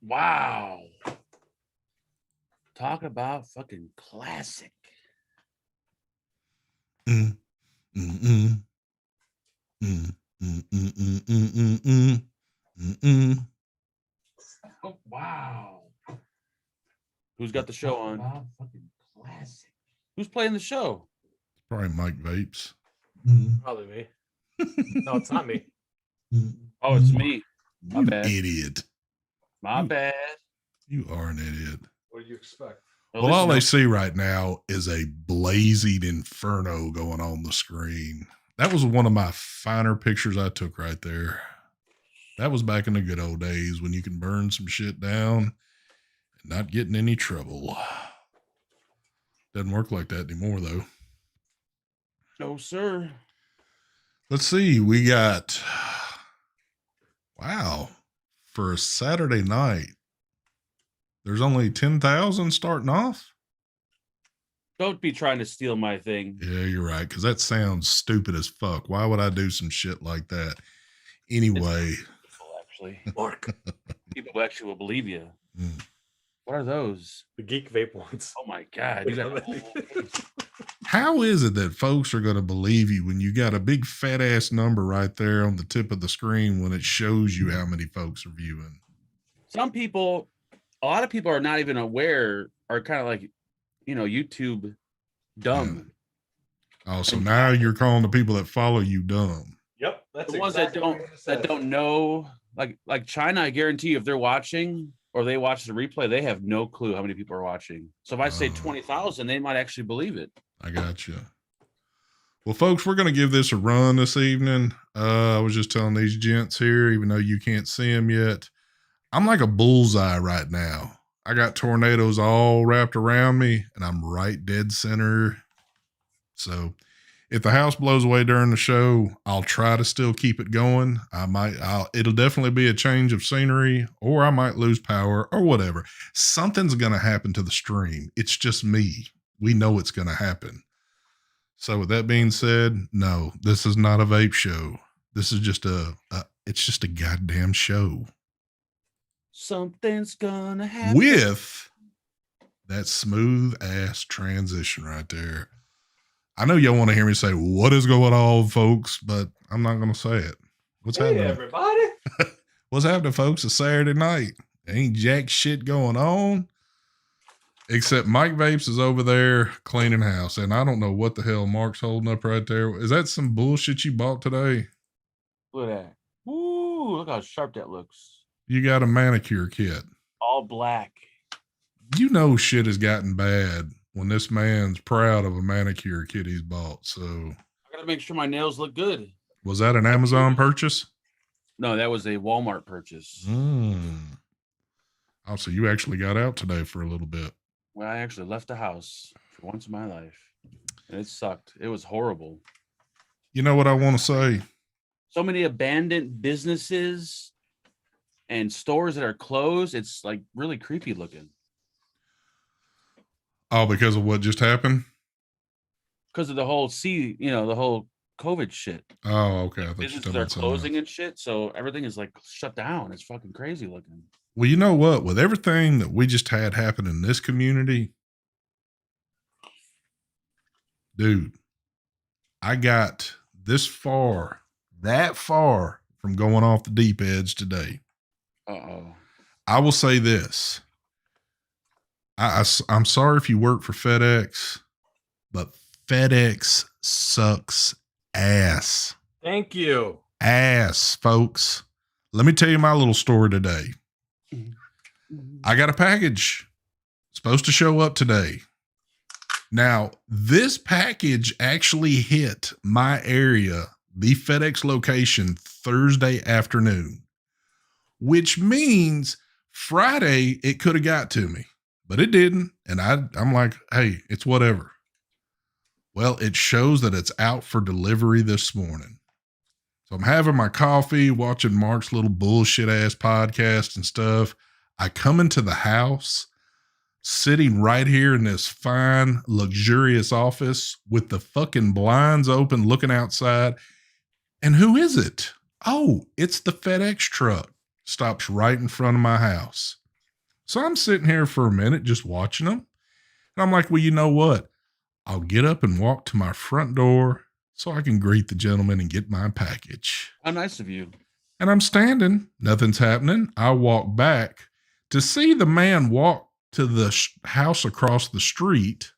Wow. Talk about fucking classic. Mm, mm, mm. Mm, mm, mm, mm, mm, mm, mm, mm, mm. Wow. Who's got the show on? Fucking classic. Who's playing the show? Probably Mike Vapes. Probably me. No, it's not me. Oh, it's me. My You bad. idiot. My bad. You are an idiot. What do you expect? Well, all they see right now is a blazing inferno going on the screen. That was one of my finer pictures I took right there. That was back in the good old days when you can burn some shit down and not get in any trouble. Doesn't work like that anymore, though. No, sir. Let's see. We got, wow, for a Saturday night, there's only 10,000 starting off. Don't be trying to steal my thing. Yeah, you're right, because that sounds stupid as fuck. Why would I do some shit like that? Anyway. Actually, Mark. People actually will believe you. What are those? The Geek Vape ones. Oh my God. You got How is it that folks are going to believe you when you got a big fat ass number right there on the tip of the screen when it shows you how many folks are viewing? Some people, a lot of people are not even aware, are kind of like, YouTube dumb. Yeah. Oh, so now you're calling the people that follow you dumb. Yep. That's the ones that don't know, like China, I guarantee you, if they're watching or they watch the replay, they have no clue how many people are watching. So if I say 20,000, they might actually believe it. I got you. Well, folks, we're going to give this a run this evening. I was just telling these gents here, even though you can't see them yet, I'm like a bullseye right now. I got tornadoes all wrapped around me, and I'm right dead center. So if the house blows away during the show, I'll try to still keep it going. It'll definitely be a change of scenery, or I might lose power or whatever. Something's going to happen to the stream. It's just me. We know it's going to happen. So with that being said, no, this is not a vape show. This is just it's just a goddamn show. Something's gonna happen. With that smooth ass transition right there. I know y'all want to hear me say, what is going on, folks? But I'm not going to say it. What's happening? Everybody. What's happening, folks? It's Saturday night. Ain't jack shit going on. Except Mike Vapes is over there cleaning house. And I don't know what the hell Mark's holding up right there. Is that some bullshit you bought today? Look at that. Ooh, look how sharp that looks. You got a manicure kit. All black. You know shit has gotten bad when this man's proud of a manicure kit he's bought. So I gotta make sure my nails look good. Was that an Amazon purchase? No, that was a Walmart purchase. Oh, so you actually got out today for a little bit. Well, I actually left the house for once in my life. And it sucked. It was horrible. You know what I want to say? So many abandoned businesses and stores that are closed. It's like really creepy looking. Oh, because of what just happened? Because of the whole the whole COVID shit. Oh, okay. Businesses are closing and shit, so everything is like shut down. It's fucking crazy looking. Well, you know what? With everything that we just had happen in this community, dude, I got that far from going off the deep edge today. Uh-oh. I will say this. I'm sorry if you work for FedEx, but FedEx sucks ass. Thank you. Ass, folks. Let me tell you my little story today. I got a package supposed to show up today. Now, this package actually hit my area, the FedEx location, Thursday afternoon, which means Friday it could have got to me. But it didn't, and I'm like, hey, it's whatever. Well, it shows that it's out for delivery this morning. So I'm having my coffee, watching Mark's little bullshit-ass podcast and stuff. I come into the house, sitting right here in this fine, luxurious office with the fucking blinds open, looking outside. And who is it? Oh, it's the FedEx truck. stops right in front of my house. So I'm sitting here for a minute just watching them. And I'm like, well, you know what? I'll get up and walk to my front door so I can greet the gentleman and get my package. How nice of you. And I'm standing, nothing's happening. I walk back to see the man walk to the house across the street,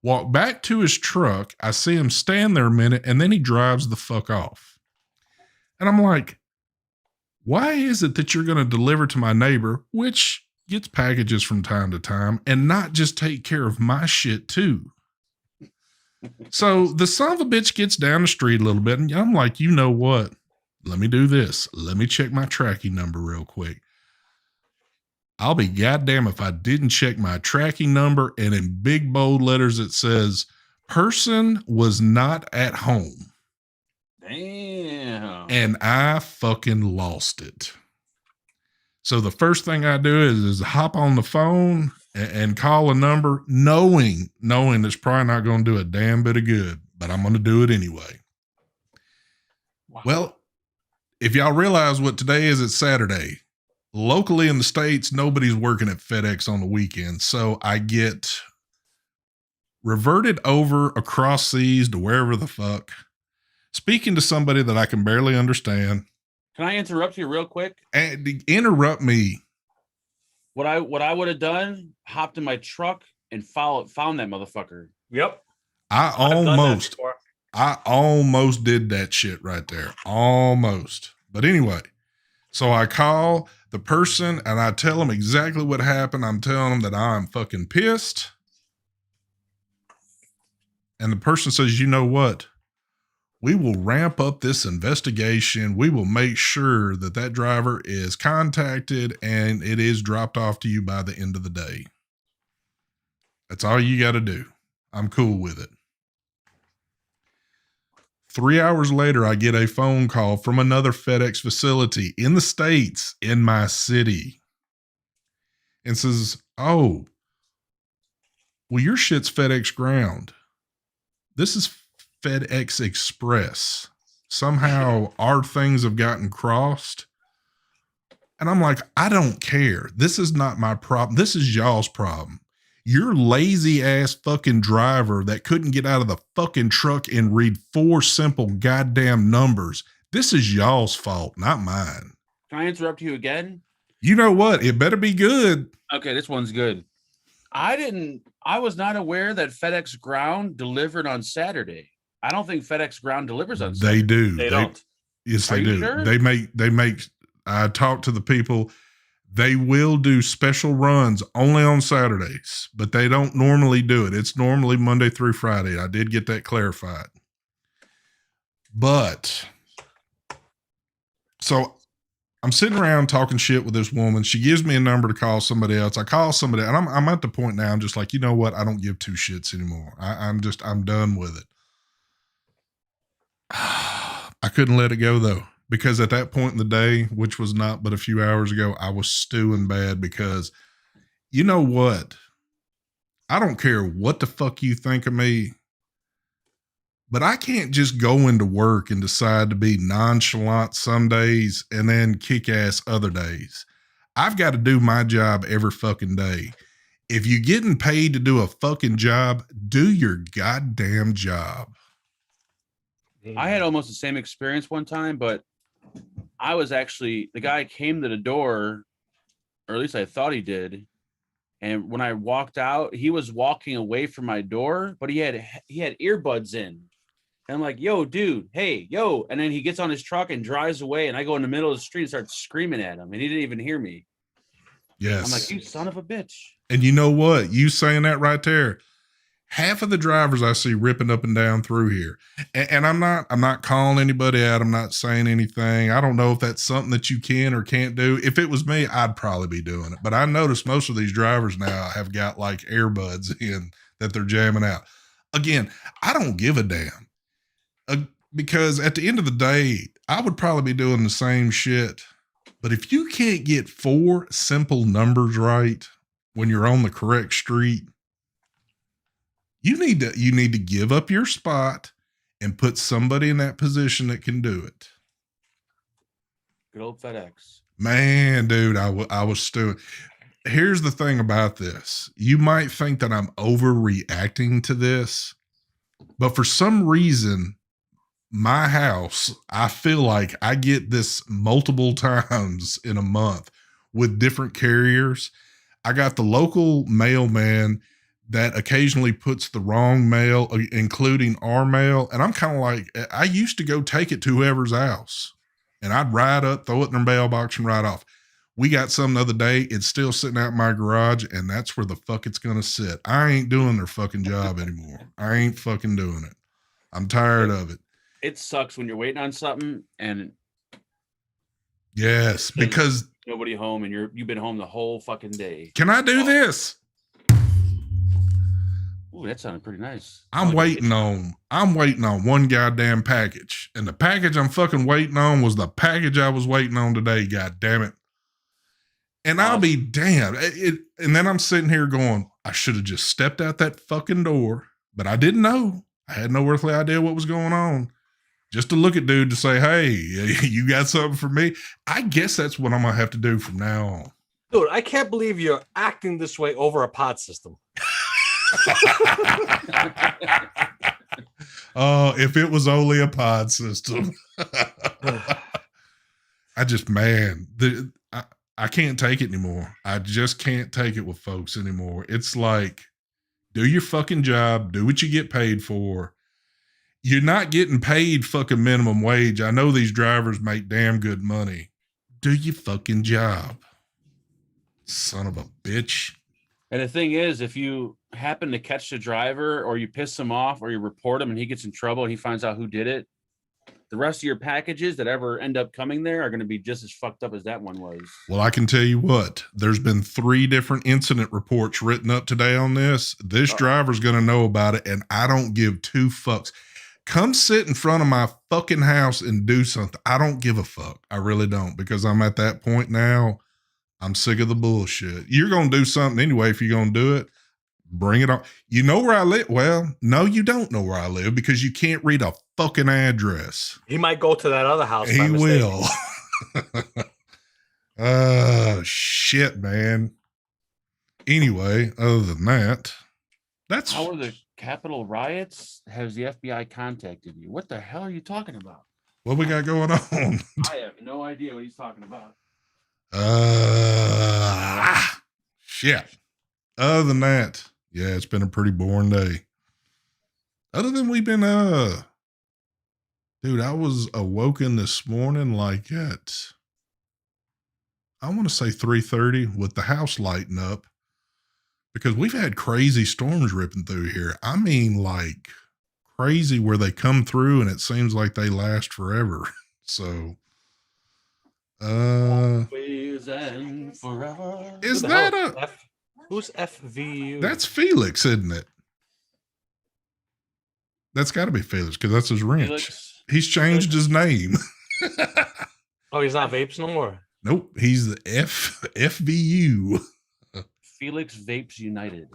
walk back to his truck. I see him stand there a minute, and then he drives the fuck off. And I'm like, why is it that you're going to deliver to my neighbor, which gets packages from time to time, and not just take care of my shit too? So the son of a bitch gets down the street a little bit, and I'm like, you know what? Let me do this. Let me check my tracking number real quick. I'll be goddamn if I didn't check my tracking number, and in big bold letters it says, person was not at home. Damn. And I fucking lost it. So the first thing I do is hop on the phone and call a number, knowing it's probably not going to do a damn bit of good, but I'm going to do it anyway. Wow. Well, if y'all realize what today is, it's Saturday. Locally in the States, nobody's working at FedEx on the weekend. So I get reverted over across seas to wherever the fuck, speaking to somebody that I can barely understand. Can I interrupt you real quick? And interrupt me. What I would have done, hopped in my truck and found that motherfucker. Yep. I I've done that almost before. I almost did that shit right there. Almost. But anyway, so I call the person and I tell them exactly what happened. I'm telling them that I'm fucking pissed. And the person says, you know what? We will ramp up this investigation. We will make sure that that driver is contacted and it is dropped off to you by the end of the day. That's all you got to do. I'm cool with it. 3 hours later, I get a phone call from another FedEx facility in the States, in my city, and says, oh, well, your shit's FedEx ground. This is FedEx Express. Somehow our things have gotten crossed. And I'm like, I don't care. This is not my problem. This is y'all's problem. Your lazy ass fucking driver that couldn't get out of the fucking truck and read 4 simple goddamn numbers. This is y'all's fault, not mine. Can I interrupt you again? You know what? It better be good. Okay, this one's good. I was not aware that FedEx Ground delivered on Saturday. I don't think FedEx Ground delivers on Saturday. They do. They don't. Yes, Are they you do. sure? They make, I talked to the people. They will do special runs only on Saturdays, but they don't normally do it. It's normally Monday through Friday. I did get that clarified. But so I'm sitting around talking shit with this woman. She gives me a number to call somebody else. I call somebody, and I'm at the point now. I'm just like, you know what? I don't give 2 shits anymore. I'm done with it. I couldn't let it go though, because at that point in the day, which was not but a few hours ago, I was stewing bad because you know what? I don't care what the fuck you think of me, but I can't just go into work and decide to be nonchalant some days and then kick ass other days. I've got to do my job every fucking day. If you're getting paid to do a fucking job, do your goddamn job. I had almost the same experience one time, but I was actually, the guy came to the door, or at least I thought he did. And when I walked out, he was walking away from my door, but he had earbuds in. And I'm like, yo, dude, hey, yo. And then he gets on his truck and drives away. And I go in the middle of the street and start screaming at him. And he didn't even hear me. Yes. I'm like, you son of a bitch. And you know what? You saying that right there. Half of the drivers I see ripping up and down through here. And I'm not calling anybody out. I'm not saying anything. I don't know if that's something that you can or can't do. If it was me, I'd probably be doing it. But I notice most of these drivers now have got like earbuds in that they're jamming out. Again, I don't give a damn. Because at the end of the day, I would probably be doing the same shit. But if you can't get 4 simple numbers right when you're on the correct street, you need to give up your spot and put somebody in that position that can do it. Good old FedEx. Man, dude, I was stewing. Here's the thing about this. You might think that I'm overreacting to this, but for some reason, my house, I feel like I get this multiple times in a month with different carriers. I got the local mailman that occasionally puts the wrong mail, including our mail. And I'm kind of like, I used to go take it to whoever's house and I'd ride up, throw it in their mailbox and ride off. We got some the other day. It's still sitting out in my garage, and that's where the fuck it's going to sit. I ain't doing their fucking job anymore. I ain't fucking doing it. I'm tired of it. It sucks when you're waiting on something and yes, because nobody home and you've been home the whole fucking day. Can I do this? Ooh, that sounded pretty nice. I'm waiting on one goddamn package. And the package I'm fucking waiting on was the package I was waiting on today, god damn it. And I'll be damned. And then I'm sitting here going, I should have just stepped out that fucking door, but I didn't know. I had no earthly idea what was going on. Just to look at dude to say, hey, you got something for me? I guess that's what I'm going to have to do from now on. Dude, I can't believe you're acting this way over a pod system. Oh, if it was only a pod system. I can't take it anymore. I just can't take it with folks anymore. It's like, do your fucking job, do what you get paid for. You're not getting paid fucking minimum wage. I know these drivers make damn good money. Do your fucking job. Son of a bitch. And the thing is, if you happen to catch the driver or you piss him off or you report him and he gets in trouble and he finds out who did it, the rest of your packages that ever end up coming there are going to be just as fucked up as that one was. Well, I can tell you what, there's been 3 different incident reports written up today on this. This driver's going to know about it, and I don't give 2 fucks. Come sit in front of my fucking house and do something. I don't give a fuck. I really don't, because I'm at that point now. I'm sick of the bullshit. You're going to do something anyway. If you're going to do it, bring it on. You know where I live? Well, no, you don't know where I live because you can't read a fucking address. He might go to that other house. He will. Oh, shit, man. Anyway, other than that, that's... How are the Capitol riots? Has the FBI contacted you? What the hell are you talking about? What we got going on? I have no idea what he's talking about. Shit. Other than that, yeah, it's been a pretty boring day. Other than we've been, dude, I was awoken this morning like at, I want to say 3:30 with the house lighting up because we've had crazy storms ripping through here. I mean, like crazy where they come through and it seems like they last forever. So, always and forever. Is that who's FVU? That's Felix, isn't it? That's got to be Felix because that's his wrench. Felix. He's changed his name. Oh, he's not Vapes no more. Nope, he's the FVU. Felix Vapes United.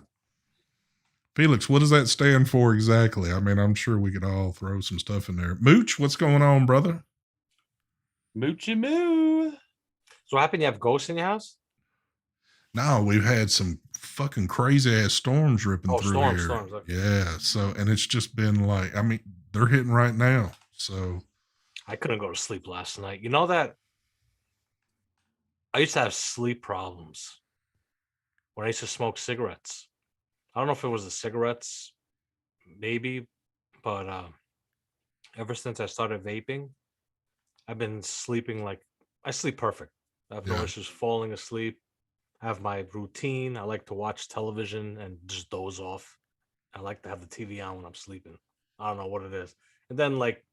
Felix, what does that stand for exactly? I mean, I'm sure we could all throw some stuff in there. Mooch, what's going on, brother? Moochy moo. So what happened? You have ghosts in your house? No, we've had some fucking crazy ass storms ripping through here. Storms. Okay. Yeah. So, and it's just been like, I mean, they're hitting right now. So I couldn't go to sleep last night. You know that I used to have sleep problems when I used to smoke cigarettes. I don't know if it was the cigarettes, maybe, but ever since I started vaping, I've been sleeping like I sleep perfect. I have no issues falling asleep. I have my routine. I like to watch television and just doze off. I like to have the TV on when I'm sleeping. I don't know what it is. And then like,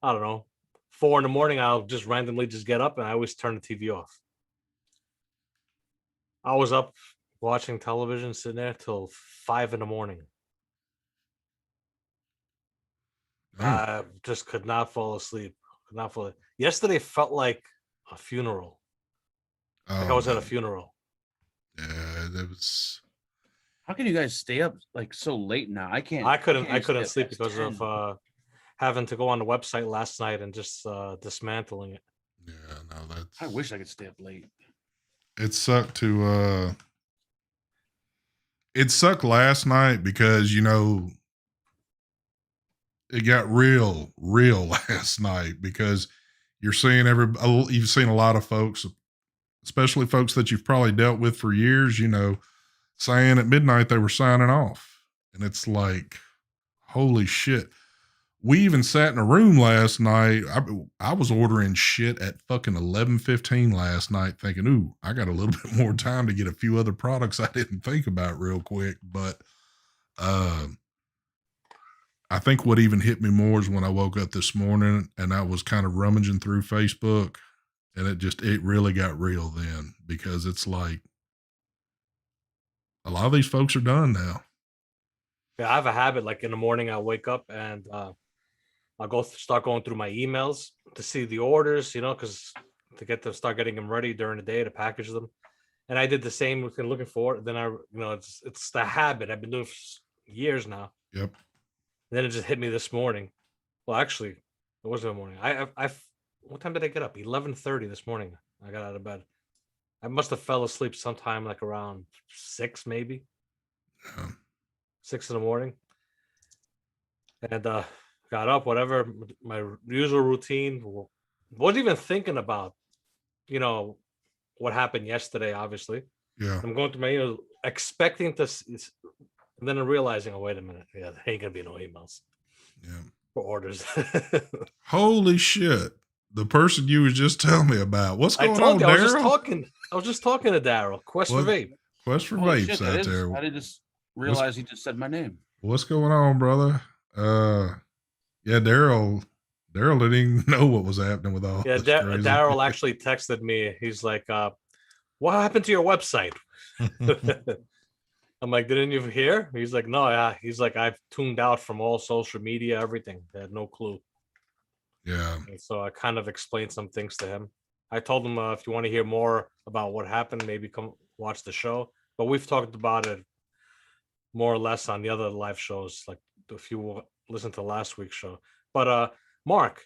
I don't know, 4 a.m, I'll just randomly just get up and I always turn the TV off. I was up watching television, sitting there till 5 a.m. I just could not fall asleep. Yesterday felt like a funeral. Like I was at a funeral. Yeah, that was. How can you guys stay up like so late now? I couldn't sleep because of having to go on the website last night and just dismantling it. Yeah, no, that's. I wish I could stay up late. It sucked to. It sucked last night because it got real last night because you're seeing you've seen a lot of folks, especially folks that you've probably dealt with for years, saying at midnight they were signing off. And it's like, holy shit. We even sat in a room last night. I was ordering shit at fucking 11:15 last night thinking, ooh, I got a little bit more time to get a few other products I didn't think about real quick. But I think what even hit me more is when I woke up this morning and I was kind of rummaging through Facebook, and it really got real then, because it's like a lot of these folks are done now. Yeah, I have a habit, like in the morning I wake up and I'll start going through my emails to see the orders, because to start getting them ready during the day to package them. And I did the same with looking for it. Then it's the habit I've been doing for years now. Yep. And then it just hit me this morning. Well, actually, it wasn't the morning. I what time did I get up? 11:30 this morning. I got out of bed. I must have fell asleep sometime like around 6, maybe. Yeah. 6 in the morning. And got up, whatever, my usual routine. Wasn't even thinking about, what happened yesterday, obviously. Yeah. I'm going through my emails, expecting to, and then I'm realizing, oh, wait a minute. Yeah, there ain't going to be no emails. Yeah. For orders. Holy shit. The person you was just telling me about. What's going on, Daryl? I was just talking to Daryl. Quest for Vape. Quest for Holy Vapes shit, out there. I did just realize he just said my name. What's going on, brother? Yeah, Daryl didn't even know what was happening with all this crazy. Daryl actually texted me. He's like, what happened to your website? I'm like, didn't you hear? He's like, no, yeah. He's like, I've tuned out from all social media, everything. I had no clue. Yeah. And so I kind of explained some things to him. I told him, if you want to hear more about what happened, maybe come watch the show. But we've talked about it more or less on the other live shows, like if you listen to last week's show. But Mark,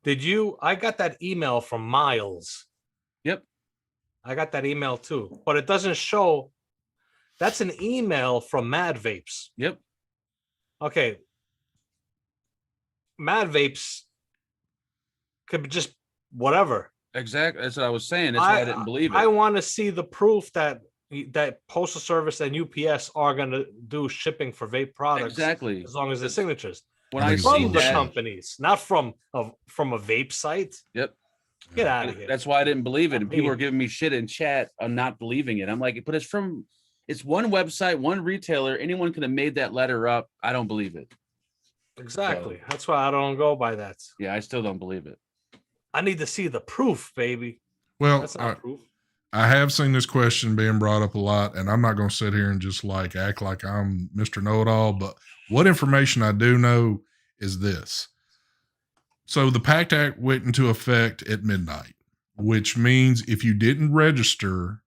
I got that email from Miles. Yep. I got that email too, but it doesn't show. That's an email from Mad Vapes. Yep. Okay. Mad Vapes could be just whatever. Exactly. That's what I was saying. That's why I didn't believe it. I want to see the proof that Postal Service and UPS are going to do shipping for vape products. Exactly. As long as the signatures. When I from see the that, companies, not from a vape site. Yep. Get out of here. That's why I didn't believe it. And people were giving me shit in chat on not believing it. I'm like, but it's one website, one retailer. Anyone could have made that letter up. I don't believe it. Exactly. So, that's why I don't go by that. Yeah, I still don't believe it. I need to see the proof, baby. Well, that's not proof. I have seen this question being brought up a lot, and I'm not going to sit here and just like act like I'm Mr. Know-It-All, but what information I do know is this. So the Pact Act went into effect at midnight, which means if you didn't register,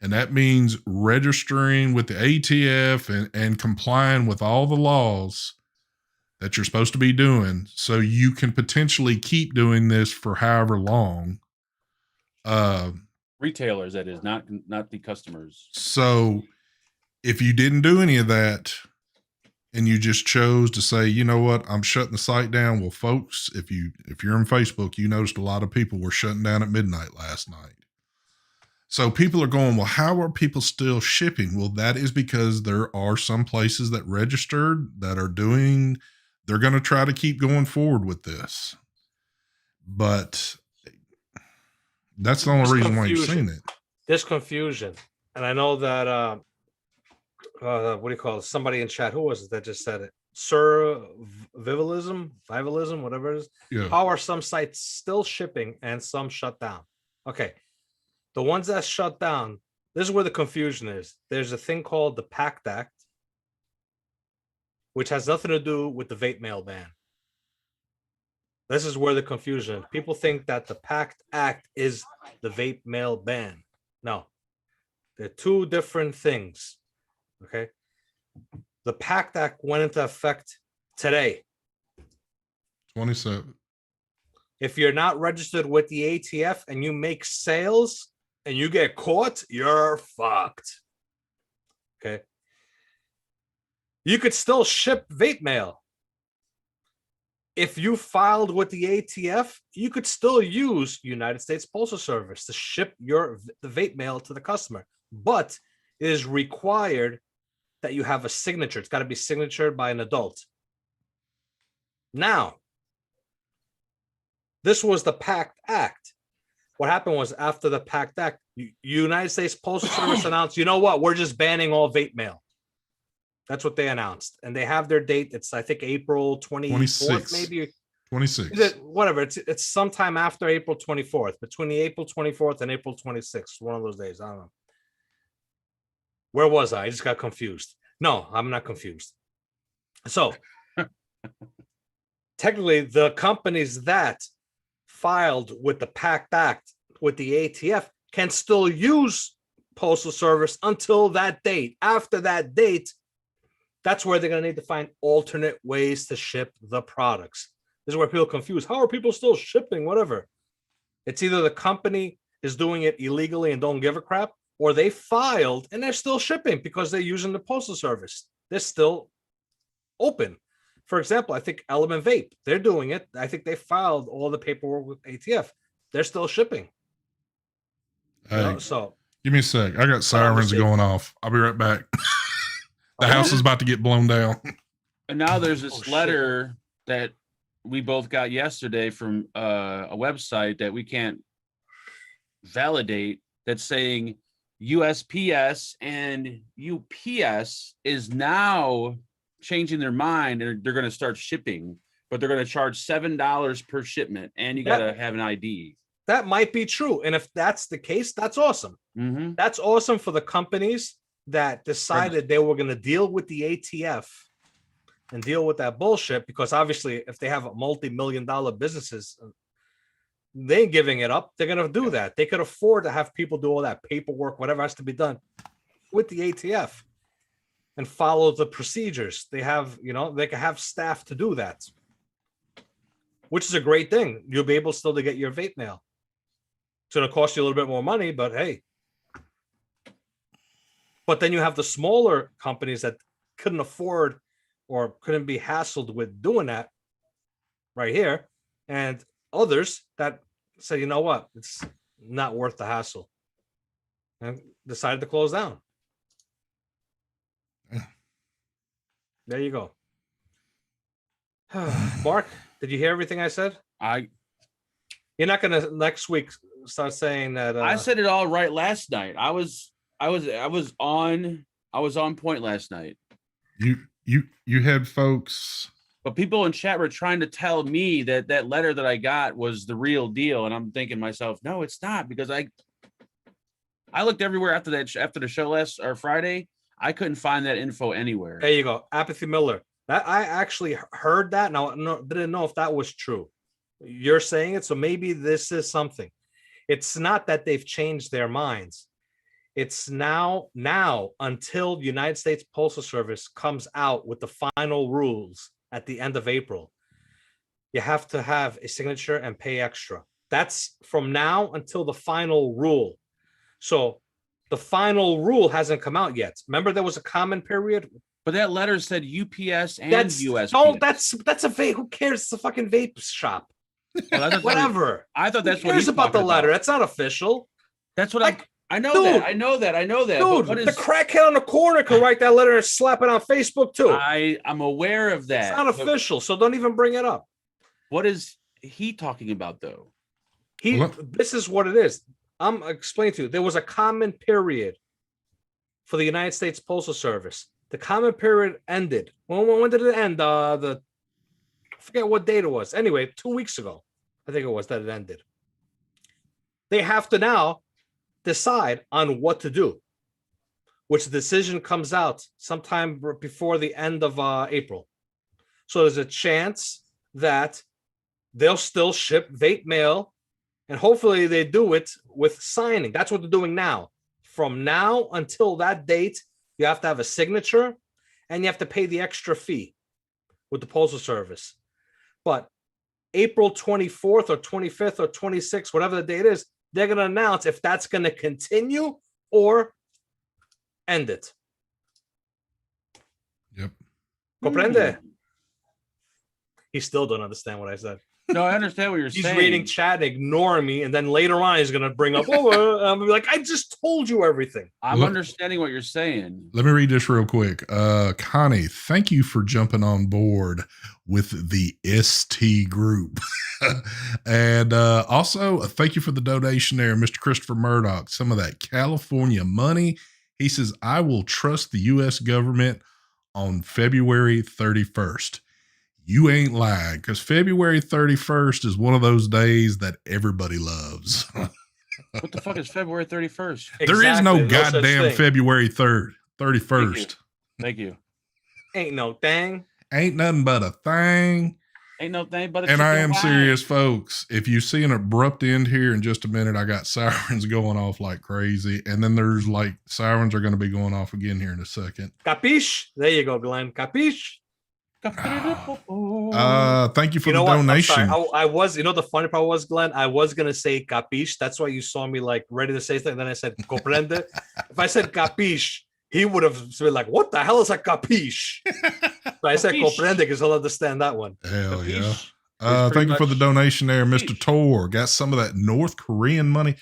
and that means registering with the ATF and complying with all the laws that you're supposed to be doing, so you can potentially keep doing this for however long. Retailers, that is, not the customers. So if you didn't do any of that and you just chose to say, you know what, I'm shutting the site down. Well, folks, if you're on Facebook, you noticed a lot of people were shutting down at midnight last night. So people are going, well, how are people still shipping? Well, that is because there are some places that registered that are doing, they're going to try to keep going forward with this. But that's the only reason why you've seen it. There's confusion. And I know that, what do you call it? Somebody in chat, who was it that just said it? Vivalism, whatever it is. Yeah. How are some sites still shipping and some shut down? Okay. The ones that shut down, this is where the confusion is. There's a thing called the Pact Act, which has nothing to do with the vape mail ban. This is where the confusion. People think that the Pact Act is the vape mail ban. No, they're two different things. Okay. The Pact Act went into effect today. 27. If you're not registered with the ATF and you make sales and you get caught, you're fucked. Okay. You could still ship vape mail. If you filed with the ATF, you could still use United States Postal Service to ship the vape mail to the customer. But it is required that you have a signature. It's got to be signatured by an adult. Now, this was the Pact Act. What happened was after the Pact Act, United States Postal Service announced, you know what, we're just banning all vape mail. That's what they announced. And they have their date. It's, I think, April 24th, maybe. 26. Whatever. It's sometime after April 24th, between the April 24th and April 26th. One of those days. I don't know. Where was I? I just got confused. No, I'm not confused. So, technically, the companies that filed with the Pact Act with the ATF can still use Postal Service until that date. After that date, that's where they're going to need to find alternate ways to ship the products. This is where people are confused. How are people still shipping? Whatever. It's either the company is doing it illegally and don't give a crap, or they filed and they're still shipping because they're using the Postal Service. They're still open. For example, I think Element Vape, they're doing it. I think they filed all the paperwork with ATF. They're still shipping. Hey, so give me a sec. I got sirens going off. I'll be right back. The house is about to get blown down. And now there's this letter that we both got yesterday from a website that we can't validate, that's saying USPS and UPS is now changing their mind and they're going to start shipping, but they're going to charge $7 per shipment, and you got to have an ID. That might be true. And if that's the case, that's awesome. Mm-hmm. That's awesome for the companies that decided they were going to deal with the ATF and deal with that bullshit, because obviously if they have a multi-million-dollar businesses, they ain't giving it up. They're going to do that. They could afford to have people do all that paperwork, whatever has to be done with the ATF, and follow the procedures. They have, they can have staff to do that, which is a great thing. You'll be able still to get your vape mail. It's going to cost you a little bit more money, but hey. But then you have the smaller companies that couldn't afford or couldn't be hassled with doing that right here. And others that say, you know what, it's not worth the hassle, and decided to close down. There you go. Mark, did you hear everything I said? You're not going to next week start saying that. I said it all right last night. I was on point last night. You had folks, but people in chat were trying to tell me that letter that I got was the real deal, and I'm thinking to myself, no, it's not, because I looked everywhere after the show Friday. I couldn't find that info anywhere. There you go, Apathy Miller. That I actually heard that. Now, didn't know if that was true. You're saying it, so maybe this is something. It's not that they've changed their minds. It's now until United States Postal Service comes out with the final rules at the end of April. You have to have a signature and pay extra. That's from now until the final rule. So the final rule hasn't come out yet. Remember, there was a comment period. But that letter said UPS and USPS. No, that's a vape. Who cares? It's a fucking vape shop. Well, whatever. I thought that's what he's about the letter. That's not official. That's what I know. Dude, I know that. Dude, the crackhead on the corner could write that letter and slap it on Facebook too. I'm aware of that. It's not official, so don't even bring it up. What is he talking about, though? This is what it is. I'm explaining to you. There was a comment period for the United States Postal Service. The comment period ended. When did it end? I forget what date it was. Anyway, 2 weeks ago, I think it was that it ended. They have to now decide on what to do, which decision comes out sometime before the end of April. So there's a chance that they'll still ship vape mail, and hopefully they do it with signing. That's what they're doing now. From now until that date, you have to have a signature and you have to pay the extra fee with the Postal Service. But April 24th or 25th or 26th, whatever the date is, they're going to announce if that's going to continue or end it. Yep. Comprende? He still don't understand what I said. No, I understand what you're He's saying. reading chat, ignoring me, and then later on he's going to bring up, I'm like, I just told you everything. I'm understanding what you're saying. Let me read this real quick. Connie, thank you for jumping on board with the ST group. And also, thank you for the donation there, Mr. Christopher Murdoch. Some of that California money. He says, I will trust the U.S. government on February 31st. You ain't lying, because February 31st is one of those days that everybody loves. What the fuck is February 31st? There is no goddamn February 31st. Thank you. Ain't no thing. Ain't nothing but a thing. Ain't no thing but a And I am chicken serious, folks. If you see an abrupt end here in just a minute, I got sirens going off like crazy. And then there's like sirens are going to be going off again here in a second. Capiche? There you go, Glenn. Capiche? Thank you for the what? donation. I was, the funny part was, Glenn, I was going to say capiche. That's why you saw me like ready to say something. Then I said comprende. If I said capiche, he would have been like, what the hell is a capiche? So I said comprende because he'll understand that one. Hell Capiche. yeah. Thank you for the donation there, Mr. Tor. Got some of that North Korean money.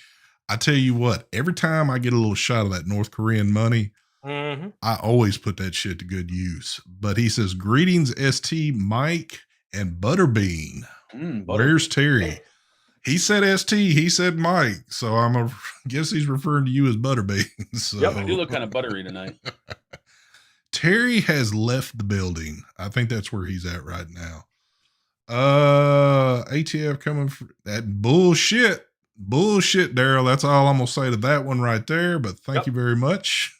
I tell you what, every time I get a little shot of that North Korean money, I always put that shit to good use. But he says, greetings, ST, Mike, and Butterbean. Where's Terry? He said ST, he said Mike. So I guess he's referring to you as Butterbean. So. Yep, you look kind of buttery tonight. Terry has left the building. I think that's where he's at right now. ATF coming for that bullshit. Bullshit, Daryl. That's all I'm going to say to that one right there. But thank you very much.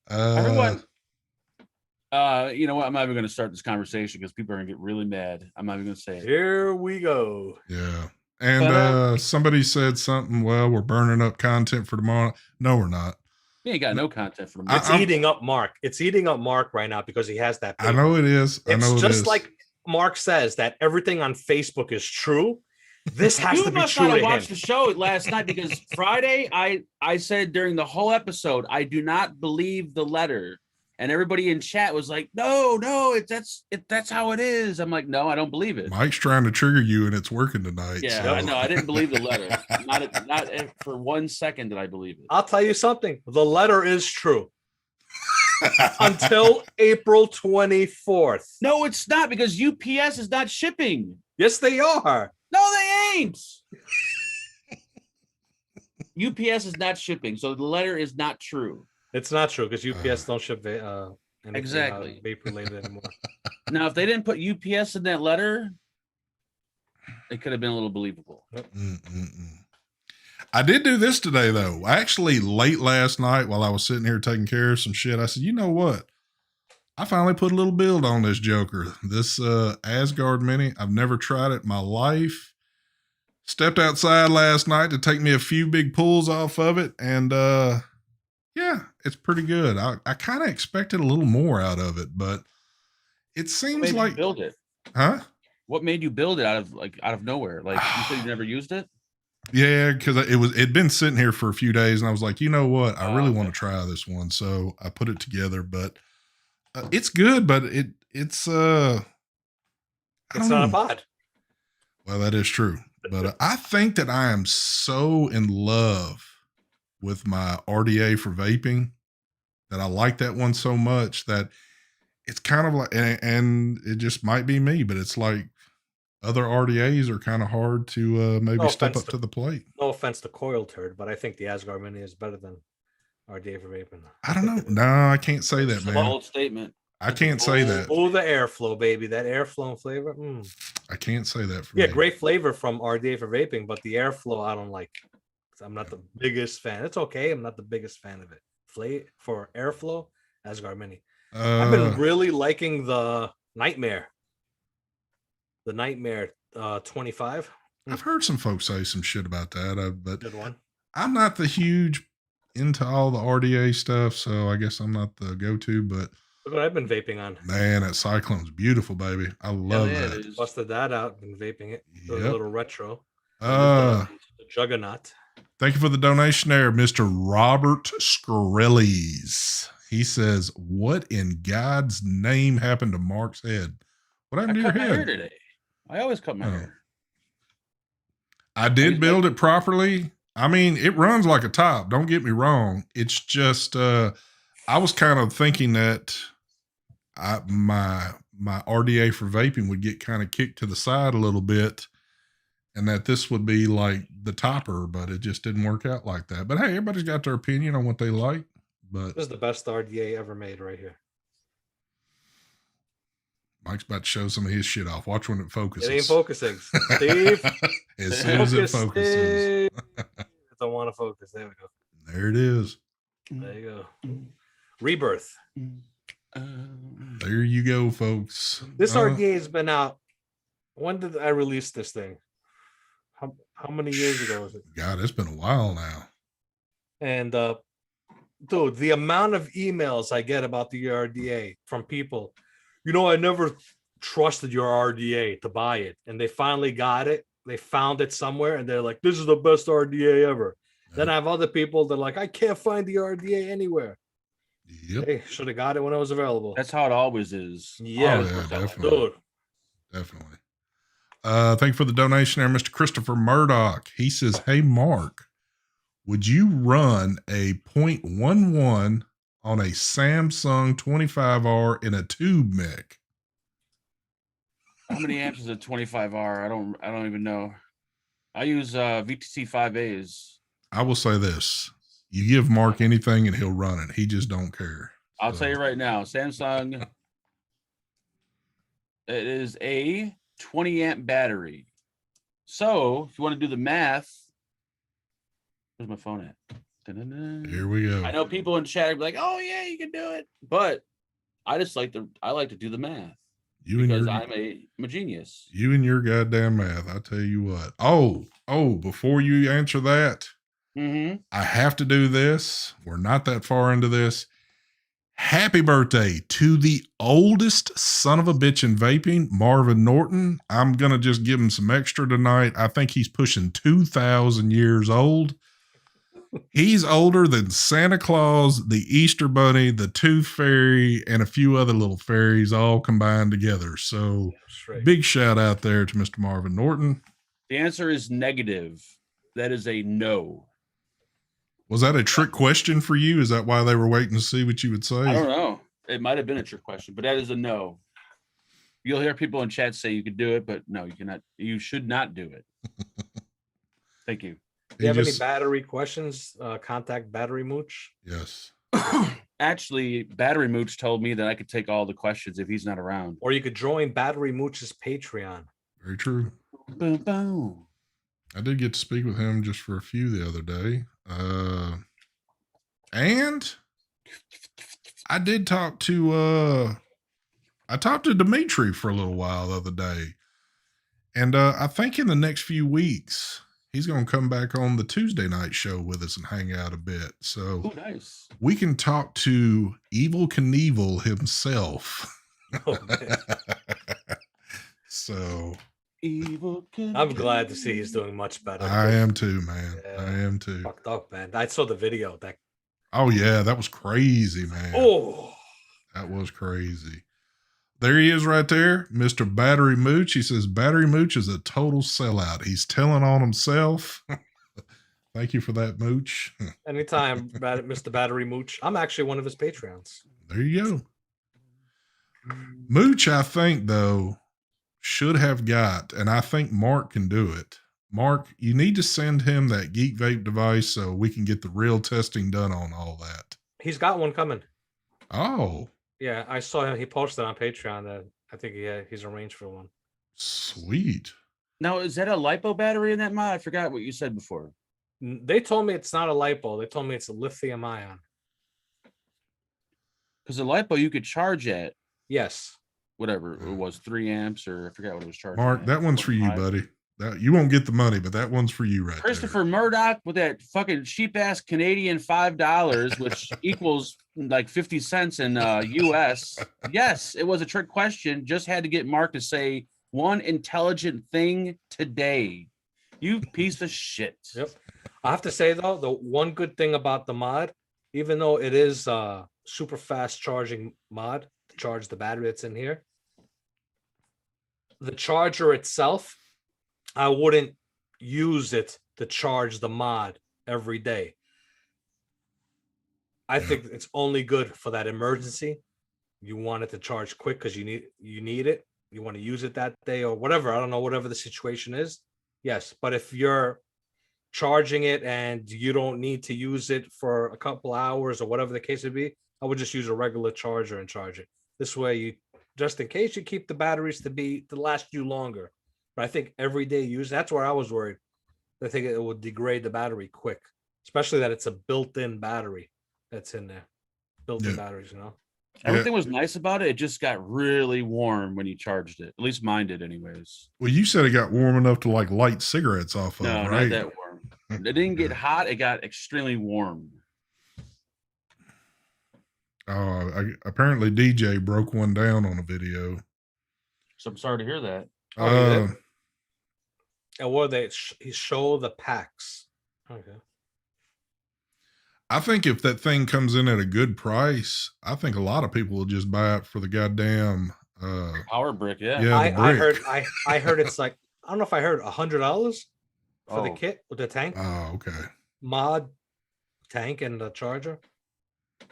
Everyone, you know what? I'm not even going to start this conversation because people are going to get really mad. I'm not even going to say it. Here we go. Yeah. And somebody said something, well, we're burning up content for tomorrow. No, we're not. We ain't got no content for tomorrow. It's eating up Mark. It's eating up Mark right now because he has that paper. I know it is. It's just like Mark says that everything on Facebook is true. This has to be true to him. You must not have watched the show last night because Friday I said during the whole episode I do not believe the letter, and everybody in chat was like, "No, that's how it is." I'm like, "No, I don't believe it." Mike's trying to trigger you, and it's working tonight. Yeah, so. I know. I didn't believe the letter. Not for 1 second did I believe it. I'll tell you something. The letter is true. Until April 24th. No, it's not because UPS is not shipping. Yes, they are. No, they ain't. UPS is not shipping, so the letter is not true. It's not true because UPS don't ship exactly vape related anymore. Now, if they didn't put UPS in that letter, it could have been a little believable. I did do this today, though. Actually, late last night while I was sitting here taking care of some shit, I said, you know what? I finally put a little build on this joker. This Asgard Mini. I've never tried it in my life. Stepped outside last night to take me a few big pulls off of it. And yeah, it's pretty good. I kind of expected a little more out of it, but it seems like... build it? Huh? What made you build it out of nowhere? Like you said, you never used it? Yeah, because it'd been sitting here for a few days, and I was like, you know what? I really want to try this one. So I put it together, but it's good, but it's not a pod. Well, that is true, but I think that I am so in love with my RDA for vaping that I like that one so much that it's kind of like, and it just might be me, but it's like other RDAs are kind of hard to maybe step up to the plate. No offense to Coil Turd, but I think the Asgard Mini is better than RDA for vaping. I don't know. No, I can't say that, man. Bold statement. I can't say that. Oh, the airflow, baby. That airflow and flavor. I can't say that for me. Yeah, great flavor from RDA for vaping, but the airflow, I don't like. I'm not the biggest fan. It's okay. I'm not the biggest fan of it. For airflow, Asgard Mini. I've been really liking the Nightmare. The Nightmare 25. I've heard some folks say some shit about that, but good one. I'm not the huge into all the RDA stuff, so I guess I'm not the go-to, but Look what I've been vaping on. Man, that Cyclone's beautiful, baby. I love yeah, that. it is. Busted that out. Been vaping it. Doing a Yep. little retro. Uh, The Juggernaut. Thank you for the donation there, Mr. Robert Skrellies. He says, what in God's name happened to Mark's head? What I happened to your cut my hair head? today. I always cut my Oh. hair. I did use build my- it properly. I mean, it runs like a top. Don't get me wrong. It's just I was kind of thinking that my RDA for vaping would get kind of kicked to the side a little bit, and that this would be like the topper, but it just didn't work out like that. But hey, everybody's got their opinion on what they like. But This is the best RDA ever made right here. Mike's about to show some of his shit off. Watch when it focuses. It ain't focusing. Steve. As soon as it focuses. I don't want to focus. There we go. There it is. There you go. Rebirth. There you go, folks. This RDA has been out. When did I release this thing? How many years ago was it? God, it's been a while now. And dude, the amount of emails I get about the RDA from people, I never trusted your RDA to buy it. And they finally got it. They found it somewhere and they're like, this is the best RDA ever. Yeah. Then I have other people that are like, I can't find the RDA anywhere. Yep. Hey, should have got it when it was available. That's how it always is. Yeah, definitely. Dude. Definitely. Thank you for the donation there, Mr. Christopher Murdoch. He says, hey, Mark, would you run a 0.11 on a Samsung 25R in a tube mic? How many amps is a 25R? I don't even know. I use VTC 5As. I will say this. You give Mark anything and he'll run it. He just don't care. I'll tell you right now, Samsung, it is a 20 amp battery. So if you want to do the math, where's my phone at? Da-da-da. Here we go. I know people in chat be like, "Oh yeah, you can do it," but I like to do the math because I'm a genius. You and your goddamn math. I tell you what. Oh! Before you answer that, I have to do this. We're not that far into this. Happy birthday to the oldest son of a bitch in vaping, Marvin Norton. I'm gonna just give him some extra tonight. I think he's pushing 2,000 years old. He's older than Santa Claus, the Easter Bunny, the Tooth Fairy, and a few other little fairies all combined together. So big shout out there to Mr. Marvin Norton. The answer is negative. That is a no. Was that a trick question for you? Is that why they were waiting to see what you would say? I don't know. It might have been a trick question, but that is a no. You'll hear people in chat say you could do it, but no, you cannot. You should not do it. Thank you. Do you have any battery questions? Contact Battery Mooch. Yes. Actually, Battery Mooch told me that I could take all the questions if he's not around. Or you could join Battery Mooch's Patreon. Very true. Boom, boom. I did get to speak with him just for a few the other day. And I did talk to Dimitri for a little while the other day. And I think in the next few weeks, he's going to come back on the Tuesday night show with us and hang out a bit. So nice. We can talk to Evel Knievel himself. Oh, man. So I'm glad to see he's doing much better. I am too, man. Yeah, I am too. Fucked up, man. I saw the video. Oh yeah, that was crazy, man. Oh, that was crazy. There he is right there, Mr. Battery Mooch. He says Battery Mooch is a total sellout. He's telling on himself. Thank you for that, Mooch. Anytime, Mr. Battery Mooch. I'm actually one of his Patreons. There you go. Mooch, I think, though, should have got, and I think Mark can do it. Mark, you need to send him that Geek Vape device so we can get the real testing done on all that. He's got one coming. Oh. Yeah, I saw him. He posted on Patreon that I think he's arranged for one. Sweet. Now, is that a LiPo battery in that mod? I forgot what you said before. They told me it's not a LiPo. They told me it's a lithium ion. Because the LiPo you could charge at. Yes. Whatever it was, 3 amps, or I forgot what it was charging. Mark, that one's for you, buddy. You won't get the money, but that one's for you right Christopher Murdoch with that fucking cheap ass Canadian $5, which equals like 50 cents in US. Yes, it was a trick question. Just had to get Mark to say one intelligent thing today. You piece of shit. Yep. I have to say though, the one good thing about the mod, even though it is super fast charging mod to charge the battery that's in here, the charger itself, I wouldn't use it to charge the mod every day. I think it's only good for that emergency. You want it to charge quick because you need it. You want to use it that day or whatever. I don't know, whatever the situation is. Yes, but if you're charging it and you don't need to use it for a couple hours or whatever the case would be, I would just use a regular charger and charge it. This way, you just in case you keep the batteries to last you longer. But I think everyday use, that's where I was worried. I think it would degrade the battery quick, especially that it's a built-in battery that's in there. Built-in batteries, you know. Everything was nice about it. It just got really warm when you charged it. At least mine did, anyways. Well, you said it got warm enough to like light cigarettes off of, no, right? Not that warm. It didn't get hot. It got extremely warm. Apparently DJ broke one down on a video. So I'm sorry to hear that. And what they show the packs. Okay. I think if that thing comes in at a good price, I think a lot of people will just buy it for the goddamn power brick. Yeah. I heard it's like, I don't know if I heard $100 for the kit with the tank. Oh, okay. Mod tank and the charger.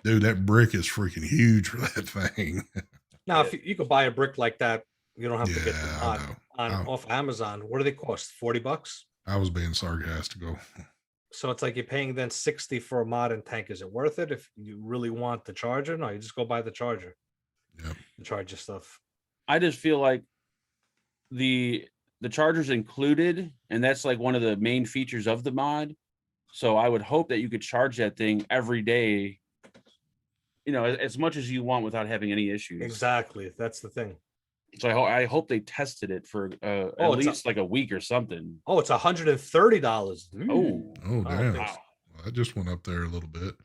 Dude, that brick is freaking huge for that thing. Now, if you could buy a brick like that, you don't have to get the mod off Amazon. What do they cost? $40? I was being sarcastical. So it's like you're paying then $60 for a mod and tank. Is it worth it if you really want the charger? No, you just go buy the charger. Yeah. The charger stuff. I just feel like the charger's included, and that's like one of the main features of the mod. So I would hope that you could charge that thing every day, you know, as much as you want without having any issues. Exactly. That's the thing. So I hope they tested it for at least like a week or something. Oh, it's $130. Oh, damn. Wow. I just went up there a little bit.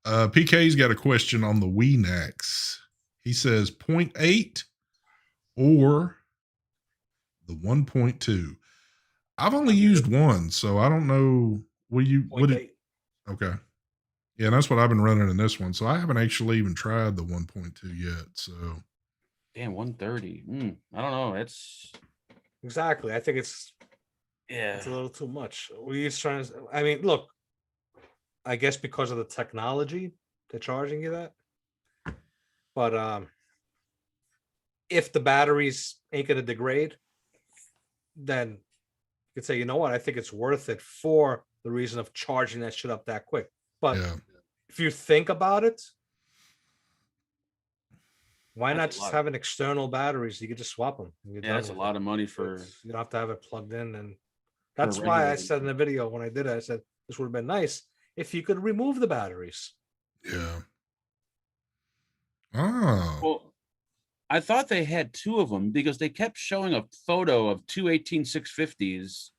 PK's got a question on the WeNax. He says 0.8 or the 1.2. I've only used one, so I don't know. Okay. Yeah, and that's what I've been running in this one. So I haven't actually even tried the 1.2 yet. So damn, 130. I don't know. It's exactly. I think it's a little too much. We're just trying to. I mean, look. I guess because of the technology, they're charging you that. But if the batteries ain't gonna degrade, then you could say, you know what? I think it's worth it for the reason of charging that shit up that quick. But if you think about it. Why not just have an external batteries? You could just swap them. That's a lot of money for. You don't have to have it plugged in, and that's why I said in the video when I did it, I said this would have been nice if you could remove the batteries. Yeah. Oh. Well, I thought they had two of them because they kept showing a photo of two 18650s,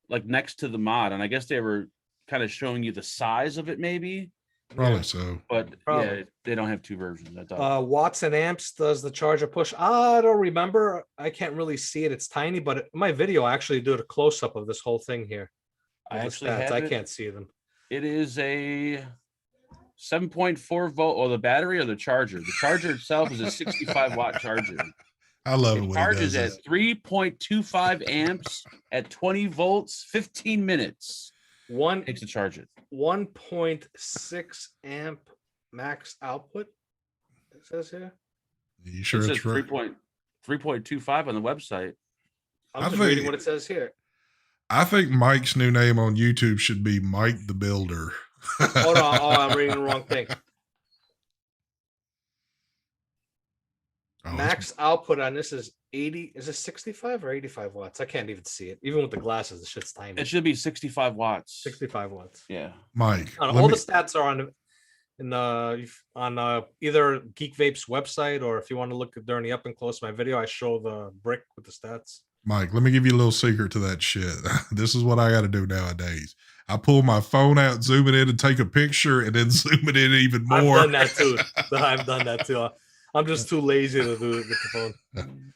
like next to the mod, and I guess they were kind of showing you the size of it, maybe. Probably so, but yeah, they don't have two versions. I thought. Watts and amps does the charger push? I don't remember. I can't really see it. It's tiny, but in my video I actually do a close up of this whole thing here. I can't see them. It is a 7.4 volt, or the battery or the charger. The charger itself is a 65 watt charger. I love it. When charges at 3.25 amps at 20 volts, 15 minutes. Takes to charge it. 1.6 amp max output. It says here. You sure it's right? 3.25 on the website. I'm just reading what it says here. I think Mike's new name on YouTube should be Mike the Builder. Hold on. Oh, I'm reading the wrong thing. Max output on this is 80. Is it 65 or 85 watts? I can't even see it. Even with the glasses, the shit's tiny. It should be 65 watts. 65 watts. Yeah. Mike. All the stats are on either Geek Vape's website, or if you want to look during the up and close my video, I show the brick with the stats. Mike, let me give you a little secret to that shit. This is what I got to do nowadays. I pull my phone out, zoom it in, and take a picture, and then zoom it in even more. I've done that too. I've done that too. I'm just too lazy to do it with the phone.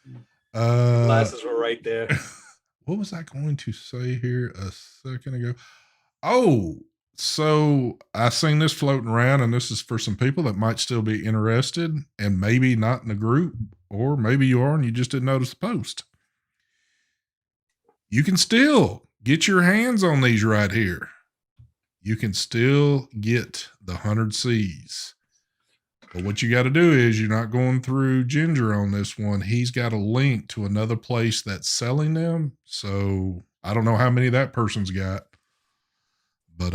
Glasses were right there. What was I going to say here a second ago? Oh, so I seen this floating around, and this is for some people that might still be interested, and maybe not in the group, or maybe you are and you just didn't notice the post. You can still get your hands on these right here. You can still get the 100Cs. But what you got to do is you're not going through Ginger on this one. He's got a link to another place that's selling them. So I don't know how many that person's got, but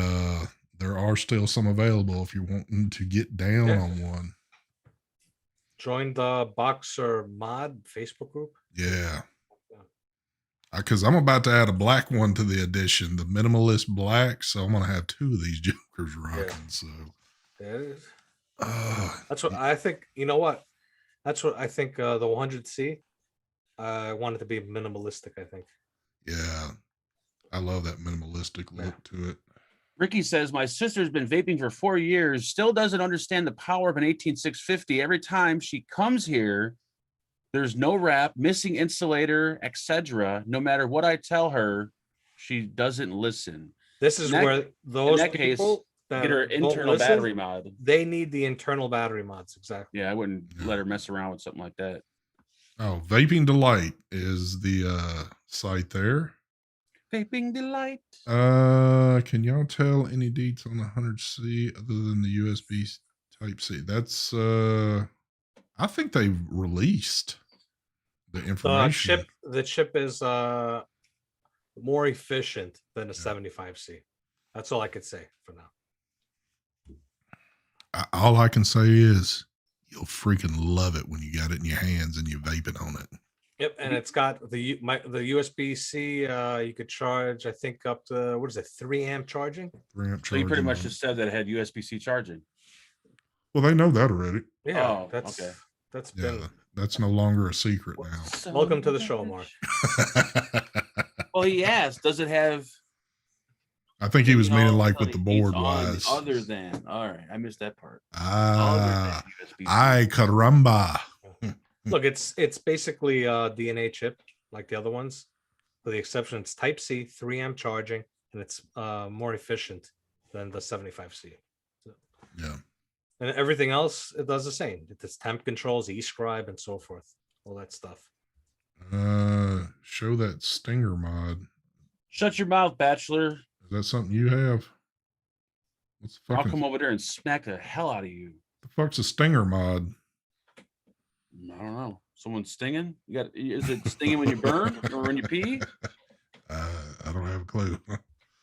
there are still some available if you're wanting to get down on one. Join the Boxer Mod Facebook group. Yeah. Because I'm about to add a black one to the edition, the minimalist black. So I'm going to have two of these jokers rocking. Yeah. So There it is. That's what I think. You know what? That's what I think. The 100C. I want it to be minimalistic. I think. Yeah, I love that minimalistic look to it. Ricky says, my sister's been vaping for 4 years, still doesn't understand the power of an 18650. Every time she comes here, there's no wrap, missing insulator, etc. No matter what I tell her, she doesn't listen. This is where those people that get her internal battery mod. They need the internal battery mods. Exactly. Yeah, I wouldn't let her mess around with something like that. Oh, Vaping Delight is the site there. Vaping Delight. Can y'all tell any deets on the 100C other than the USB Type C? That's I think they've released the information. The chip is more efficient than a 75C. That's all I could say for now. All I can say is you'll freaking love it when you got it in your hands and you're vaping on it. Yep, and it's got the USB-C. You could charge, I think, up to 3 amp charging. 3 amp charging. So you pretty much just said that it had USB-C charging. Well, they know that already. Yeah, that's been. That's no longer a secret now. Welcome to the show, Mark. Well, he asked, does it have? I think he was meaning like with the board wise. Other than, all right, I missed that part. Ay caramba. Look, it's basically a DNA chip like the other ones. With the exception, it's Type C, 3 amp charging, and it's more efficient than the 75C. Yeah. And everything else, it does the same. It does temp controls, eScribe, and so forth. All that stuff. Show that Stinger mod. Shut your mouth, Bachelor. Is that something you have? What's the fucking... I'll come over there and smack the hell out of you. The fuck's a Stinger mod? I don't know. Someone's stinging? Is it stinging when you burn or when you pee? I don't have a clue.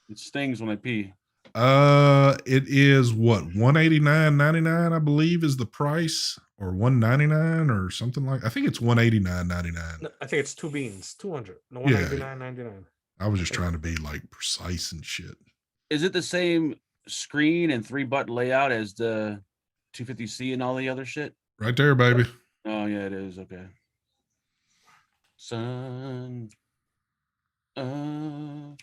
It stings when I pee. It is what, $189.99, I believe, is the price, or $199 or something like. I think it's $189.99. No, I think it's 2 beans, 200. No, $199.99. I was just trying to be like precise and shit. Is it the same screen and 3-button layout as the 250C and all the other shit? Right there, baby. Oh yeah, it is. Okay. Son. One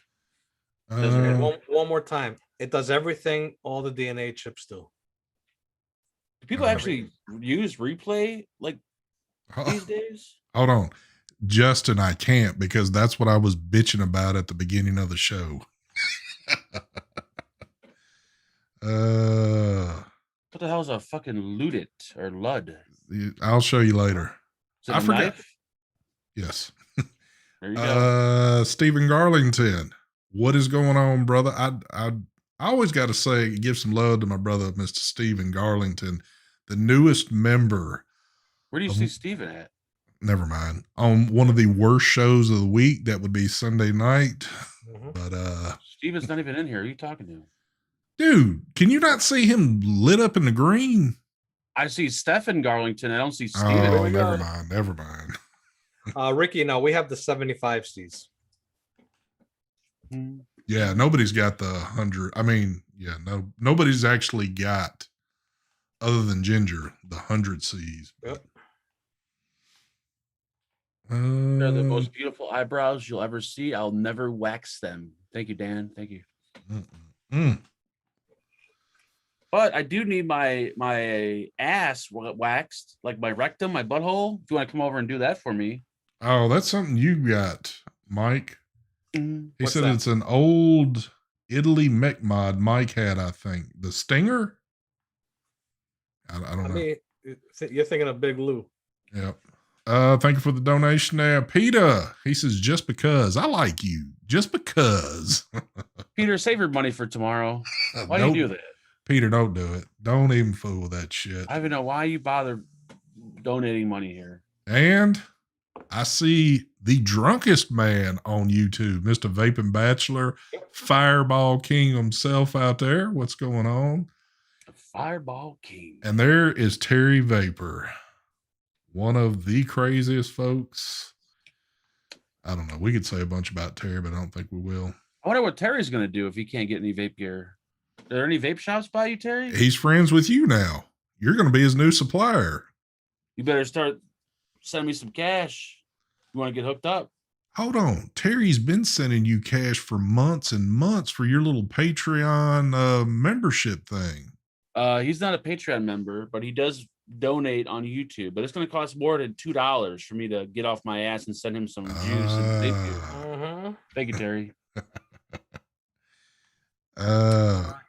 more time. It does everything all the DNA chips do. Do people actually use replay like these days? Hold on. Justin, I can't, because that's what I was bitching about at the beginning of the show. What the hell is a fucking Ludit or Lud? I'll show you later. Is it a knife? Yes. There you go. Stephen Garlington, what is going on, brother? I always got to say, give some love to my brother, Mr. Stephen Garlington, the newest member. Where do you see Stephen at? Never mind. On one of the worst shows of the week, that would be Sunday night. Mm-hmm. But Steven's not even in here. Who are you talking to? Dude, can you not see him lit up in the green? I see Stephen Garlington. I don't see Steven. Oh, never mind. Ricky, no, we have the 75Cs. Yeah, nobody's got the 100. I mean, yeah, nobody's actually got, other than Ginger, the 100Cs. Yep. They're the most beautiful eyebrows you'll ever see. I'll never wax them. Thank you, Dan. Thank you. But I do need my ass waxed, like my rectum, my butthole. If you want to come over and do that for me. Oh, that's something you got, Mike. He What's said that? it's an old Italy mech mod Mike had, I think. The Stinger? I don't know. mean, you're thinking of Big Lou. Yep. Thank you for the donation there. Peter, he says, just because. I like you. Just because. Peter, save your money for tomorrow. Why do you do that? Peter, don't do it. Don't even fool with that shit. I don't even know why you bother donating money here. And I see the drunkest man on YouTube, Mr. Vaping Bachelor, Fireball King himself out there. What's going on? The Fireball King. And there is Terry Vapor, one of the craziest folks. I don't know. We could say a bunch about Terry, but I don't think we will. I wonder what Terry's going to do if he can't get any vape gear. Are there any vape shops by you, Terry? He's friends with you now. You're going to be his new supplier. You better start sending me some cash. You want to get hooked up? Hold on. Terry's been sending you cash for months and months for your little Patreon membership thing. He's not a Patreon member, but he does donate on YouTube. But it's going to cost more than $2 for me to get off my ass and send him some juice and vape gear. Thank you, Terry.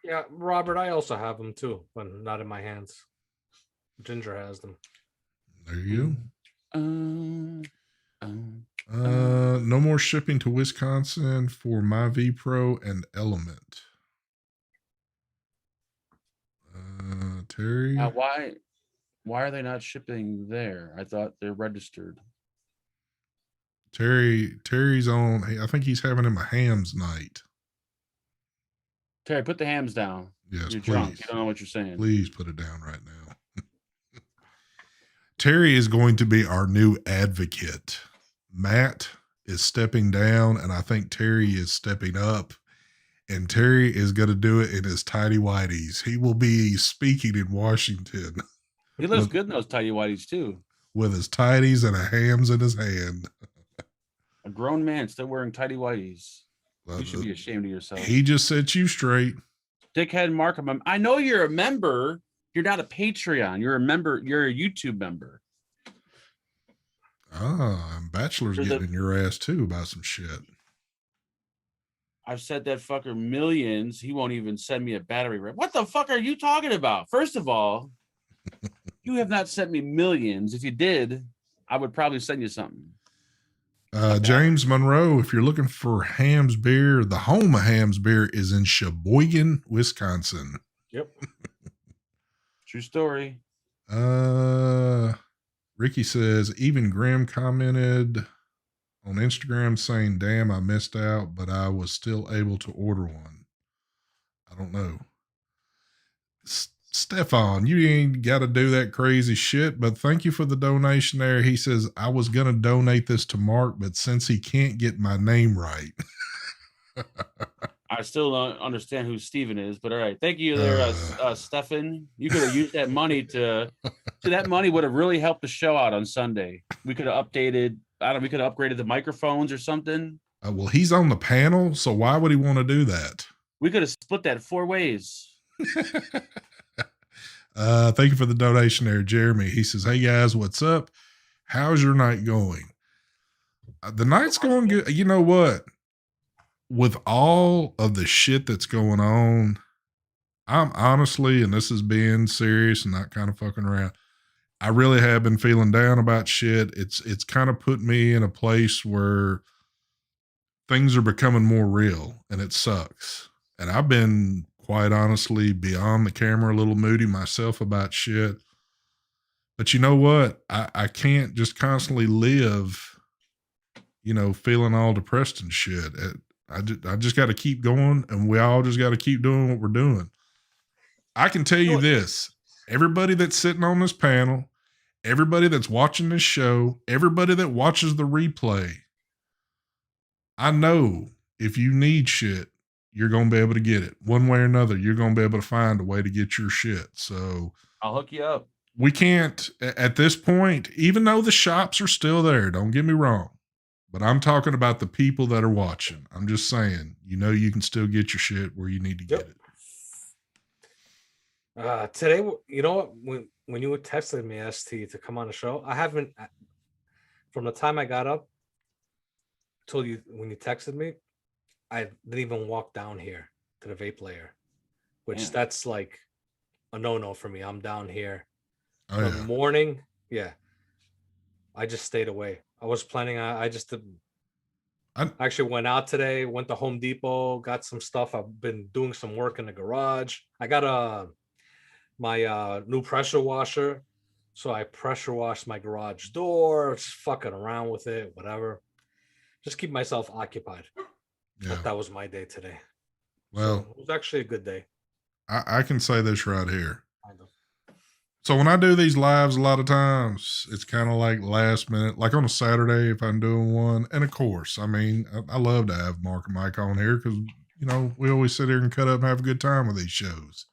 Yeah, Robert, I also have them too, but not in my hands. Ginger has them. There you go. No No more shipping to Wisconsin for my V Pro and Element. Terry. Now, why are they not shipping there? I thought they're registered. Terry's on. I think he's having him a hams night. Terry, put the hams down. Yes, you're please. drunk. You don't know what you're saying. Please put it down right now. Terry is going to be our new advocate. Matt is stepping down, and I think Terry is stepping up. And Terry is going to do it in his tidy whities. He will be speaking in Washington. He looks good in those tidy whities too. With his tidies and a hams in his hand. A grown man still wearing tidy whities. You should be ashamed of yourself. He just set you straight. Dickhead Markham. I know you're a member. You're not a Patreon. You're a member. You're a YouTube member. And Bachelor's getting in your ass too about some shit. I've said that fucker millions. He won't even send me a battery wrap. What the fuck are you talking about? First of all, you have not sent me millions. If you did, I would probably send you something. James Monroe, if you're looking for Ham's beer, the home of Ham's beer is in Sheboygan, Wisconsin. Yep. True story. Ricky says, even Graham commented on Instagram saying, damn, I missed out, but I was still able to order one. I don't know. Stefan, you ain't got to do that crazy shit, but thank you for the donation there. He says, I was going to donate this to Mark, but since he can't get my name right. I still don't understand who Steven is, but all right. Thank you there, Stefan. You could have used that money that money would have really helped the show out on Sunday. We could have updated, we could have upgraded the microphones or something. Well, he's on the panel, so why would he want to do that? We could have split that 4 ways. Thank you for the donation there, Jeremy. He says, hey guys, what's up? How's your night going? The night's going good. You know what? With all of the shit that's going on, I'm honestly, and this is being serious and not kind of fucking around, I really have been feeling down about shit. It's kind of put me in a place where things are becoming more real, and it sucks. And I've been, quite honestly, beyond the camera, a little moody myself about shit. But you know what? I can't just constantly live, feeling all depressed and shit. I just got to keep going, and we all just got to keep doing what we're doing. I can tell you this. Everybody that's sitting on this panel, everybody that's watching this show, everybody that watches the replay, I know if you need shit, you're going to be able to get it. One way or another, you're going to be able to find a way to get your shit. So I'll hook you up. we can't at this point, even though the shops are still there, don't get me wrong, but I'm talking about the people that are watching. I'm just saying, you can still get your shit where you need to get it. Today, you know what? When you were texting me, ST, to come on the show, I haven't, from the time I got up till when you texted me, I didn't even walk down here to the vape layer, which that's like a no-no for me. I'm down here. Oh, the morning, I just stayed away. I was planning on, I actually went out today, went to Home Depot, got some stuff. I've been doing some work in the garage. I got my new pressure washer, so I pressure washed my garage door, just fucking around with it, whatever. Just keep myself occupied. Yeah. But that was my day today. Well, so it was actually a good day. I can say this right here. Kind of. So when I do these lives, a lot of times it's kind of like last minute, like on a Saturday if I'm doing one. And of course, I mean, I love to have Mark and Mike on here because, we always sit here and cut up and have a good time with these shows.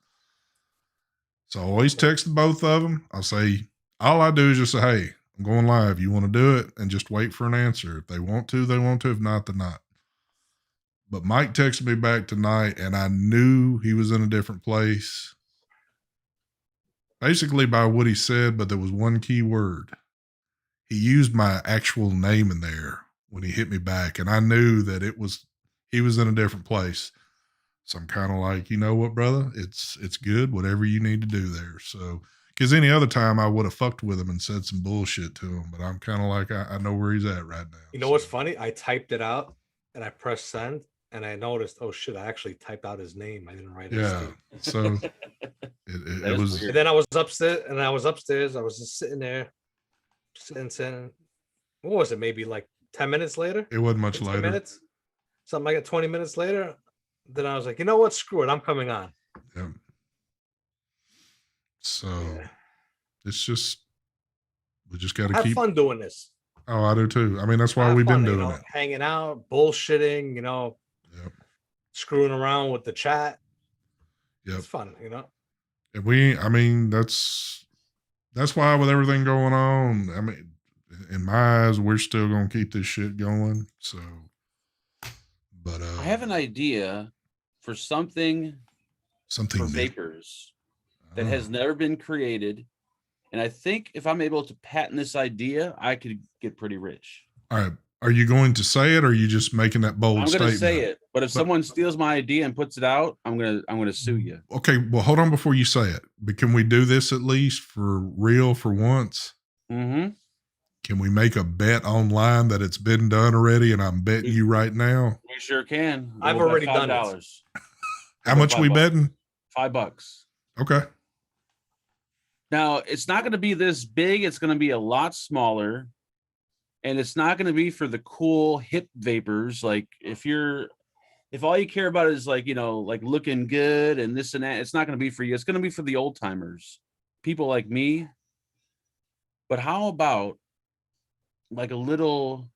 So I always text both of them. I'll say, all I do is just say, hey, I'm going live. You want to do it? And just wait for an answer. If they want to, they want to. If not, they're not. But Mike texted me back tonight and I knew he was in a different place. Basically by what he said, but there was one key word. He used my actual name in there when he hit me back, and I knew that he was in a different place. So I'm kind of like, you know what, brother? It's good, whatever you need to do there. So, because any other time I would have fucked with him and said some bullshit to him, but I'm kind of like, I know where he's at right now. You know what's funny? I typed it out and I pressed send, and I noticed, oh shit, I actually typed out his name. I didn't write his name. So it was. And then I was upstairs. I was just sitting there, sitting. What was it? Maybe like 10 minutes later. It wasn't much later. Minutes, something like 20 minutes later. Then I was like, you know what? Screw it. I'm coming on. Yeah. So it's just we just got to keep fun doing this. Oh, I do too. I mean, that's why we've been doing it. Hanging out, bullshitting, screwing around with the chat. Yep. It's fun, And that's why with everything going on, I mean, in my eyes, we're still going to keep this shit going. So, but I have an idea for something for vapors that has never been created. And I think if I'm able to patent this idea, I could get pretty rich. All right. Are you going to say it, or are you just making that bold statement? I'm going to say it, but if someone steals my idea and puts it out, I'm going to sue you. Okay, well, hold on before you say it. But can we do this at least for real for once? Mm-hmm. Can we make a bet online that it's been done already, and I'm betting you right now? We sure can. I've already done it. How much are we betting? $5. Okay. Now, it's not going to be this big. It's going to be a lot smaller. And it's not going to be for the cool hip vapors. Like if all you care about is like looking good and this and that, it's not going to be for you. It's going to be for the old timers, people like me. But how about like a little,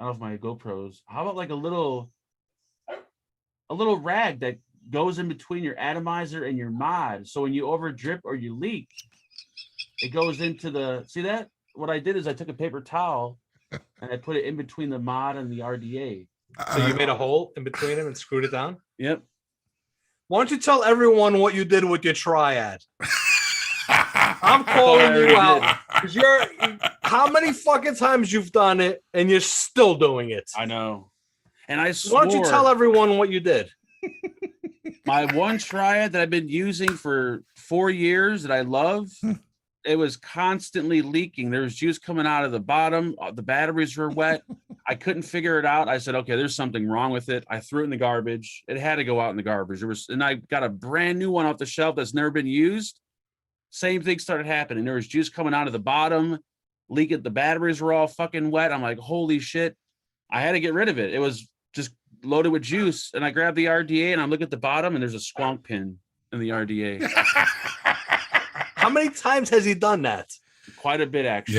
I don't know if my GoPros, how about like a little rag that goes in between your atomizer and your mod. So when you over drip or you leak, it goes into see that? What I did is I took a paper towel and I put it in between the mod and the RDA. So you made a hole in between them and screwed it down? Yep. Why don't you tell everyone what you did with your triad? I'm calling you out. How many fucking times you've done it and you're still doing it? I know. And I swore. Why don't you tell everyone what you did? My one triad that I've been using for 4 years that I love, it was constantly leaking. There was juice coming out of the bottom. The batteries were wet. I couldn't figure it out. I said, okay, there's something wrong with it. I threw it in the garbage. It had to go out in the garbage. And I got a brand new one off the shelf that's never been used. Same thing started happening. There was juice coming out of the bottom, leaking. The batteries were all fucking wet. I'm like, holy shit. I had to get rid of it. It was just loaded with juice. And I grabbed the RDA and I look at the bottom and there's a squonk pin in the RDA. How many times has he done that? Quite a bit, actually.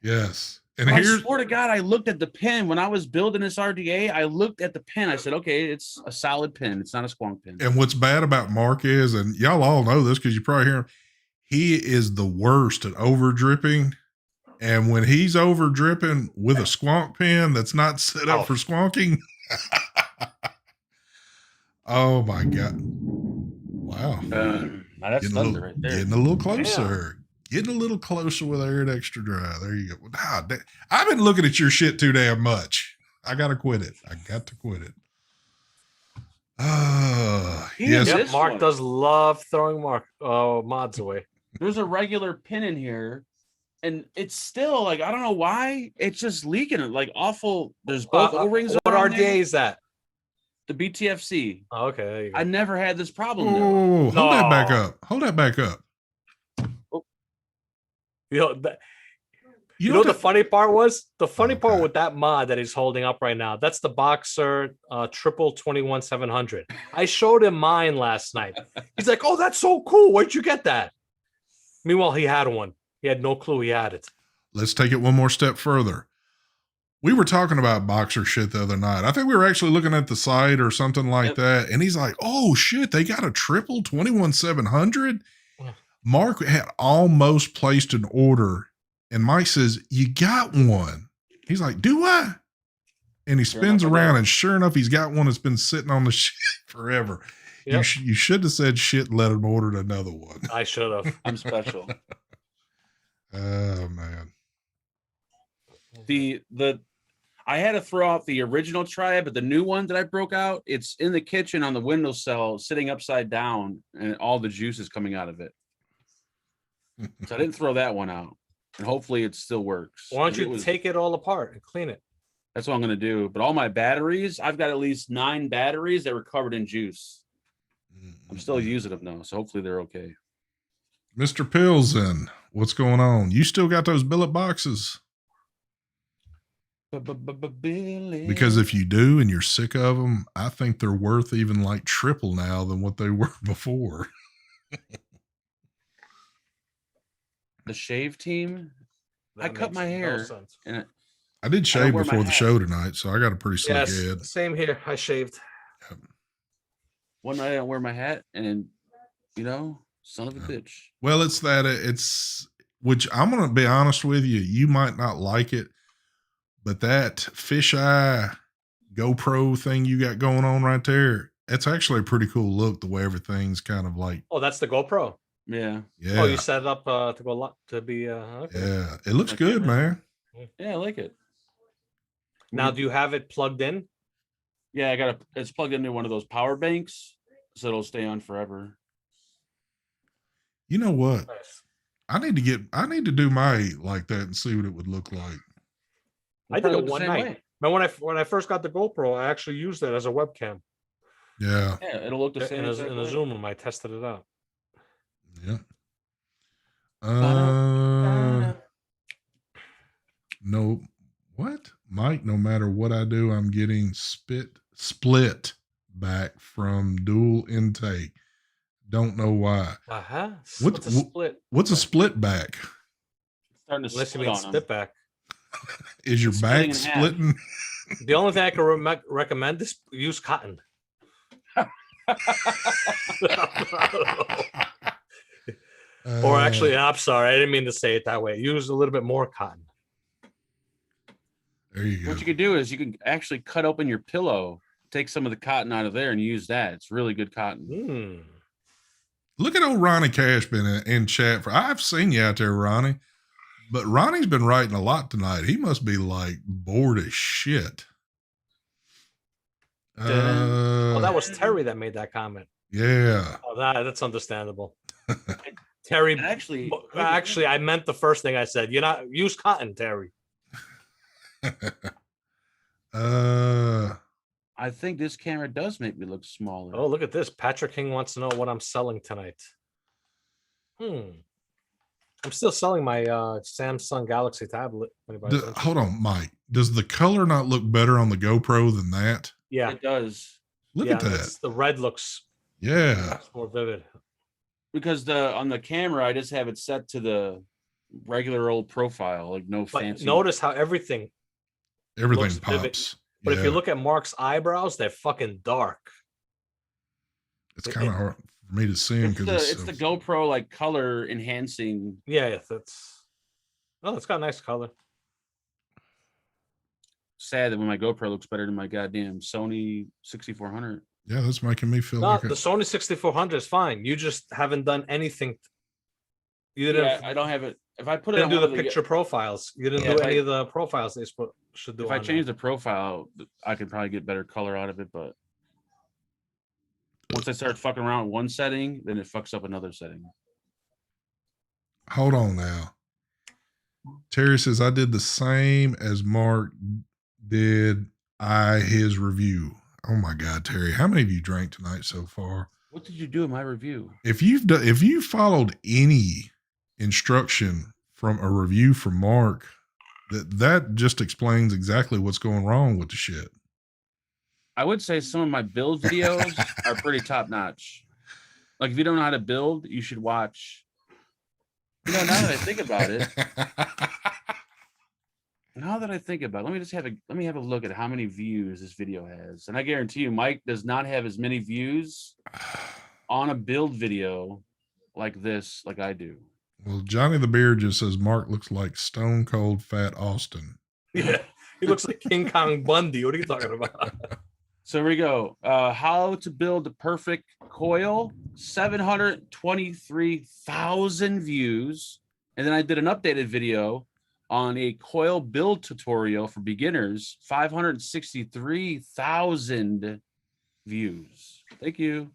Yes. And I here's swear to God, I looked at the pin when I was building this RDA. I looked at the pin. I said, okay, it's a solid pin. It's not a squonk pin. and what's bad about Mark is, and y'all all know this because you probably hear him, he is the worst at over dripping. And when he's over dripping with a squonk pin that's not set up for squonking, oh my God. Wow. That's thunder right there. Getting a little closer. Damn. Getting a little closer with Arid Extra Dry. There you go. I've been looking at your shit too damn much. I got to quit it. Yes. Yep, Mark does love throwing mods away. There's a regular pin in here, and it's still like, I don't know why. It's just leaking like awful. There's both O-rings. What RDA is that? The BTFC. Oh, okay, there you go. I never had this problem. Hold that back up. Hold that back up. Oh. You know what the funny part was? The funny part with that mod that he's holding up right now, that's the Boxer triple 21-700. I showed him mine last night. He's like, oh, that's so cool. Where'd you get that? Meanwhile, he had one. He had no clue he had it. Let's take it one more step further. We were talking about Boxer shit the other night. I think we were actually looking at the site or something like that. And he's like, oh shit, they got a triple 21-700. Mark had almost placed an order. And Mike says, you got one. He's like, do I? And he spins around, and sure enough, he's got one that's been sitting on the shit forever. Yep. You should have said shit and let him order another one. I should have. I'm special. Oh, man. I had to throw out the original Triad, but the new one that I broke out, it's in the kitchen on the windowsill, sitting upside down, and all the juice is coming out of it. So I didn't throw that one out. And hopefully it still works. Why don't you take it all apart and clean it? That's what I'm going to do. But all my batteries, I've got at least 9 batteries that were covered in juice. I'm still using them though, so hopefully they're okay. Mr. Pilsen, what's going on? You still got those billet boxes? Because if you do and you're sick of them, I think they're worth even like triple now than what they were before. The shave team. I cut my hair. And I did shave before the show tonight, so I got a pretty slick head. Same here. I shaved. Yep. One night I don't wear my hat, and son of a bitch. Well, it's that which I'm gonna be honest with you. You might not like it, but that fisheye GoPro thing you got going on right there, it's actually a pretty cool look. The way everything's kind of like. Oh, that's the GoPro. Yeah. Yeah. Oh, you set it up to be okay. Yeah, it looks good, man. Yeah, I like it. Now, do you have it plugged in? Yeah, it's plugged into one of those power banks, so it'll stay on forever. You know what? Nice. I need to do my like that and see what it would look like. I did it one night. But when I first got the GoPro, I actually used it as a webcam. Yeah. Yeah, it'll look the same in a Zoom room. I tested it out. Yeah. No, what? Mike, no matter what I do, I'm getting split back from dual intake. Don't know why. What's a split? What's a split back? Starting to Unless you mean split back. Is your back splitting? The only thing I can recommend is use cotton. Or actually, I'm sorry, I didn't mean to say it that way. Use a little bit more cotton. There you go. What you could do is you can actually cut open your pillow, take some of the cotton out of there, and use that. It's really good cotton. Look at old Ronnie Cash been in chat I've seen you out there, Ronnie. But Ronnie's been writing a lot tonight. He must be like bored as shit. That was Terry that made that comment. Yeah. Oh, that's understandable. Terry, actually, I meant the first thing I said. You're not use cotton, Terry. I think this camera does make me look smaller. Oh, look at this. Patrick King wants to know what I'm selling tonight. I'm still selling my Samsung Galaxy tablet. Hold on, Mike. Does the color not look better on the GoPro than that? Yeah, it does. Look at that. The red looks more vivid. Because on the camera, I just have it set to the regular old profile, like no But fancy. notice how everything looks vivid. pops. But if you Yeah. look at Mark's eyebrows, they're fucking dark. It's kind of hard for me to see him because It's the GoPro like color enhancing. Yeah, that's. Oh, it's got a nice color. Sad that when my GoPro looks better than my goddamn Sony 6400. Yeah, that's making me feel No, like the Sony 6400 is fine. You just haven't done anything. You didn't. Yeah, I don't have it. If I put it Didn't on do one the of picture profiles. You didn't Yeah, do if any I- of the profiles they should do. if I change the profile, I could probably get better color out of it. But once I start fucking around with one setting, then it fucks up another setting. hold on now. Terry says I did the same as Mark did. His review. Oh my God, Terry, how many of you drank tonight so far? What did you do in my review? If you followed any instruction from a review from Mark, that just explains exactly what's going wrong with the shit. I would say some of my build videos are pretty top notch. Like if you don't know how to build, you should watch. You know, now that I think about it, let me have a look at how many views this video has. And I guarantee you, Mike does not have as many views on a build video like this, like I do. Well, Johnny the Beard just says Mark looks like Stone Cold Fat Austin. Yeah, he looks like King Kong Bundy. What are you talking about? So here we go. How to build the perfect coil, 723,000 views. And then I did an updated video on a coil build tutorial for beginners, 563,000 views. Thank you.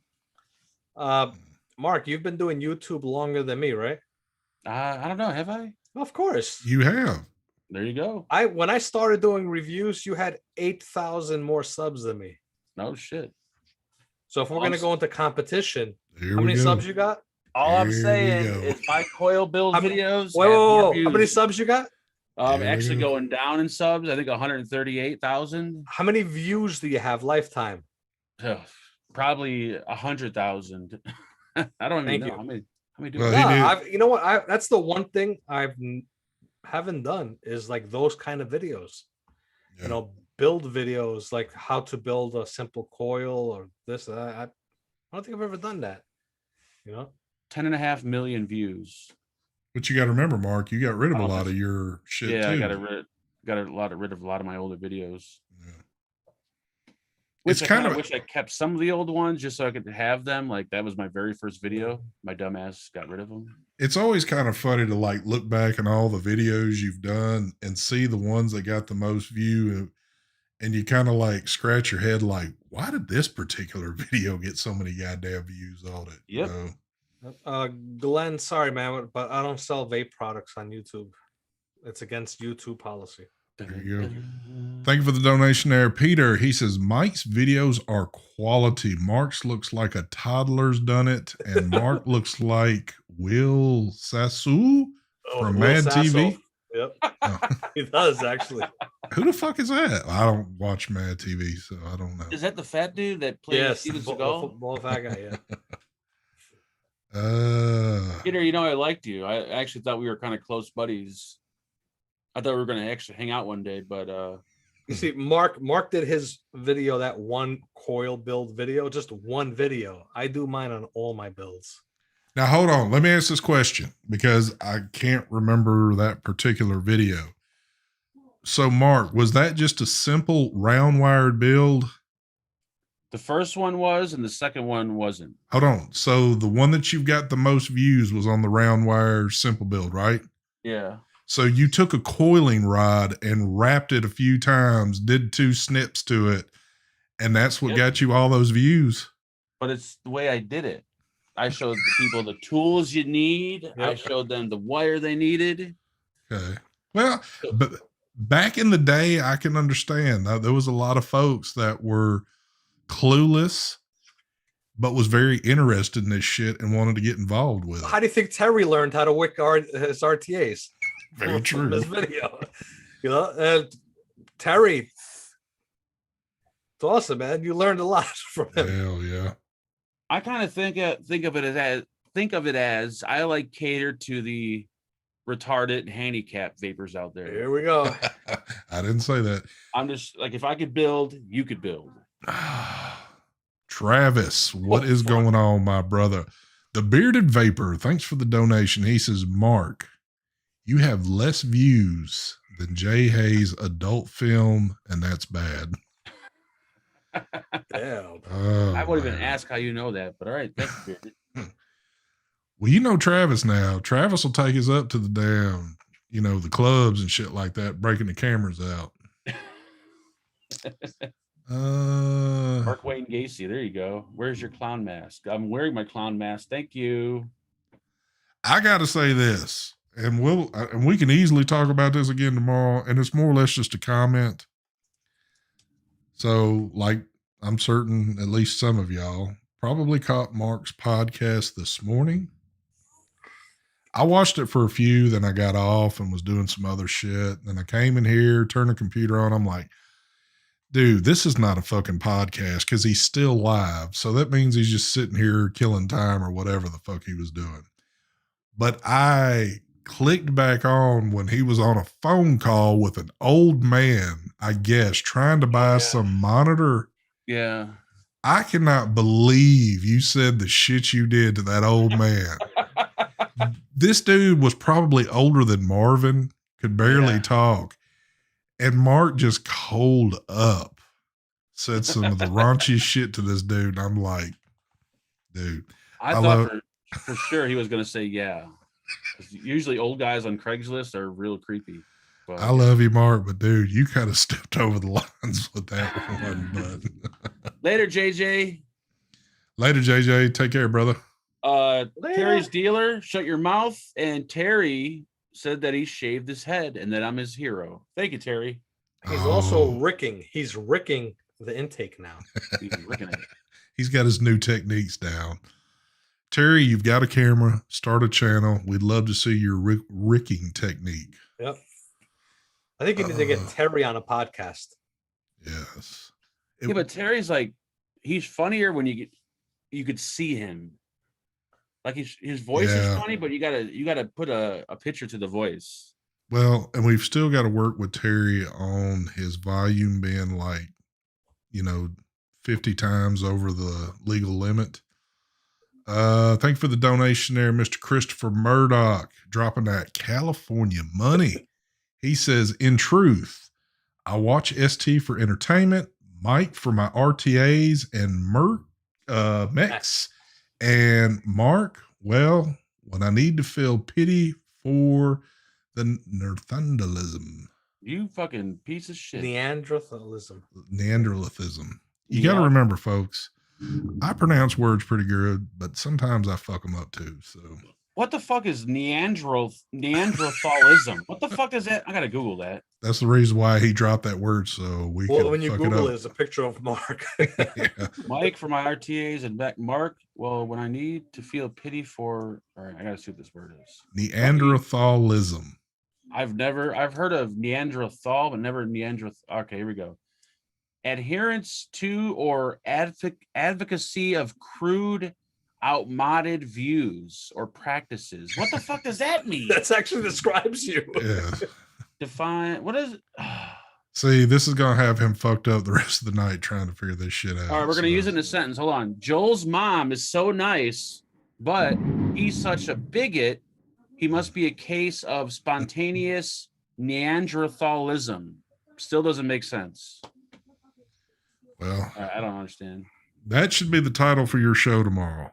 Mark, you've been doing YouTube longer than me, right? I don't know. Have I? Of course. You have. There you go. When I started doing reviews, you had 8,000 more subs than me. No shit. So if we're gonna go into competition, Here how we many go. subs you got? All I'm Here we saying go. is my coil build videos. Whoa, have more how many views. subs you got? Here we Actually go. going down in subs. I think 138,000. How many views do you have lifetime? Probably 100,000. I don't even know how many. How many do Well, I he have? did. You know what? That's the one thing haven't done is like those kind of videos. Yeah. You know, build videos like how to build a simple coil or this. I don't think I've ever done that. You know, 10.5 million views. But you got to remember, Mark, you got rid of a Oh, lot of your shit Yeah, too. I got rid of a lot of my older videos. Yeah. Which It's I kind kind of of wish I kept some of the old ones just so I could have them. Like that was my very first video. My dumbass got rid of them. it's always kind of funny to like look back on all the videos you've done and see the ones that got the most view and you kind of like scratch your head like, why did this particular video get so many goddamn views on it? Yep. You know? Glenn, sorry man, but I don't sell vape products on YouTube. It's against YouTube policy. There you go. Thank you for the donation there, Peter. He says Mike's videos are quality. Mark's looks like a toddler's done it, and Mark looks like Will Sasu from Will Mad Sasso. TV. Yep, Oh, he does actually. who the fuck is that? I don't watch Mad TV, so I don't know. Is that the fat dude that played Yes, Steven the Seagal? football fat guy. Yeah. Peter, you know I liked you. I actually thought we were kind of close buddies. I thought we were going to actually hang out one day, but You see, Mark did his video, that one coil build video, just one video. I do mine on all my builds. Now, hold on. Let me ask this question because I can't remember that particular video. So, Mark, was that just a simple round wired build? the first one was, and the second one wasn't. Hold on. So, the one that you've got the most views was on the round wire simple build, right? Yeah. So, you took a coiling rod and wrapped it a few times, did 2 snips to it, and that's what Yep. got you all those views. But it's the way I did it. I showed the people the tools you need. I Yep. showed them the wire they needed. Okay. Well, but back in the day, I can understand. There was a lot of folks that were clueless, but was very interested in this shit and wanted to get involved with it. How do you think Terry learned how to wick his RTAs? Very From true. this video. You know, Terry, it's awesome, man. You learned a lot from him. Hell yeah. I kind of think of it as I like cater to the retarded, handicapped vapors out there. Here we go. I didn't say that. I'm just like, if I could build, you could build. Travis, what is going on, my brother? The Bearded Vapor, thanks for the donation. He says, Mark, you have less views than Jay Hayes' adult film, and that's bad. Damn. Oh, I won't even man. ask how you know that, but all right, thank you, Bearded. Well, you know Travis now. Travis will take us up to the damn, the clubs and shit like that, breaking the cameras out. Mark Wayne Gacy, there you go. Where's your clown mask? I'm wearing my clown mask. Thank you. I got to say this, and we can easily talk about this again tomorrow, and it's more or less just a comment. So, like, I'm certain at least some of y'all probably caught Mark's podcast this morning. I watched it for a few, then I got off and was doing some other shit. Then I came in here, turned the computer on. I'm like, dude, this is not a fucking podcast because he's still live. So that means he's just sitting here killing time or whatever the fuck he was doing. But I clicked back on when he was on a phone call with an old man, I guess, trying to buy some monitor. Yeah. I cannot believe you said the shit you did to that old man. This dude was probably older than Marvin, could barely talk. And Mark just cold up, said some of the raunchiest shit to this dude. I'm like, dude. I thought for sure he was going to say yeah. Usually old guys on Craigslist are real creepy. But I love you, Mark, but dude, you kind of stepped over the lines with that one. But later, JJ. Later, JJ. Take care, brother. Terry's dealer, shut your mouth. And Terry said that he shaved his head and that I'm his hero. Thank you, Terry. He's also ricking. He's ricking the intake now. He's ricking it. He's got his new techniques down. Terry, you've got a camera. Start a channel. We'd love to see your ricking technique. Yep. I think you need to get Terry on a podcast. Yes. Yeah, but Terry's like, he's funnier when you could see him. Like his voice is funny, but you gotta put a picture to the voice. Well, and we've still got to work with Terry on his volume being like, 50 times over the legal limit. Thank you for the donation there, Mr. Christopher Murdoch, dropping that California money. He says, in truth, I watch ST for entertainment, Mike for my RTAs, and Mex. And Mark, well, when I need to feel pity for the Neanderthalism. You fucking piece of shit. Neanderthalism. You got to remember, folks, I pronounce words pretty good, but sometimes I fuck them up too. So what the fuck is Neanderthalism? What the fuck is that? I gotta Google that. That's the reason why he dropped that word. So when you Google it, it's a picture of Mark. Yeah. Mike for my RTAs and back. Mark, well, when I need to feel pity for, all right, I gotta see what this word is. Neanderthalism. I've heard of Neanderthal, but never Neanderthal. Okay, here we go. Adherence to or advocacy of crude, outmoded views or practices. What the fuck does that mean? That actually describes you. Yeah. Define what is it? See, this is gonna have him fucked up the rest of the night trying to figure this shit out. All right, we're gonna use it in a sentence. Hold on. Joel's mom is so nice, but he's such a bigot. He must be a case of spontaneous Neanderthalism. Still doesn't make sense. Well, I don't understand. That should be the title for your show tomorrow.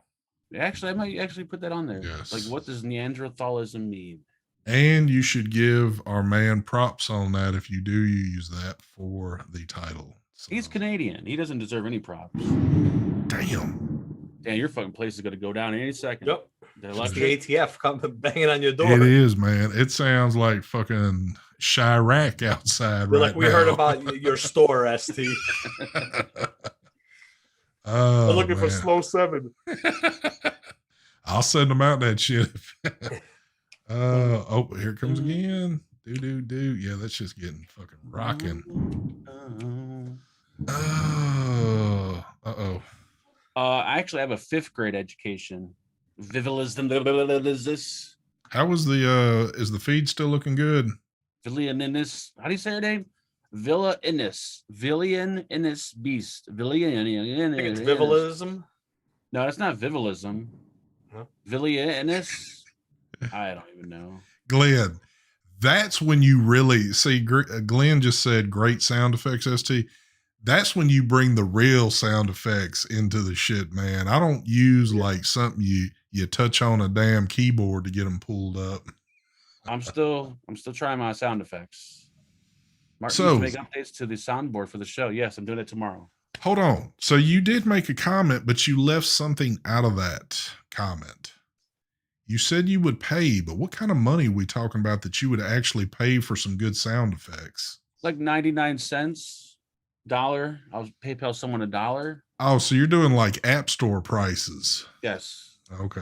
Actually, I might actually put that on there. Yes. Like, what does Neanderthalism mean? And you should give our man props on that if you do use that for the title. So. He's Canadian. He doesn't deserve any props. Damn, your fucking place is going to go down any second. Yep. The ATF coming banging on your door. It is, man. It sounds like fucking Chirac outside. We're right like, we now. heard about your store, ST. Oh, I'm looking man. for Slow 7. I'll send them out that shit. Here it comes again. Do. Yeah, that's just getting fucking rocking. I actually have a 5th grade education. Vivalism. How was the is the feed still looking good? Villian Innis. How do you say her name? Villa Innis. Villian Innis Beast. Villian I think it's Innis. Vivalism. No, it's not Vivalism. Huh? Villian Innis. I don't even know. Glenn, that's when you really see. Glenn just said great sound effects, ST. That's when you bring the real sound effects into the shit, man. I don't use like something you touch on a damn keyboard to get them pulled up. I'm still trying my sound effects. Mark So- needs to make updates to the soundboard for the show. Yes, I'm doing it tomorrow. Hold on. So you did make a comment, but you left something out of that comment. You said you would pay, but what kind of money are we talking about that you would actually pay for some good sound effects? Like 99 cents, $1. I'll PayPal someone $1. Oh, so you're doing like App Store prices. Yes. Okay.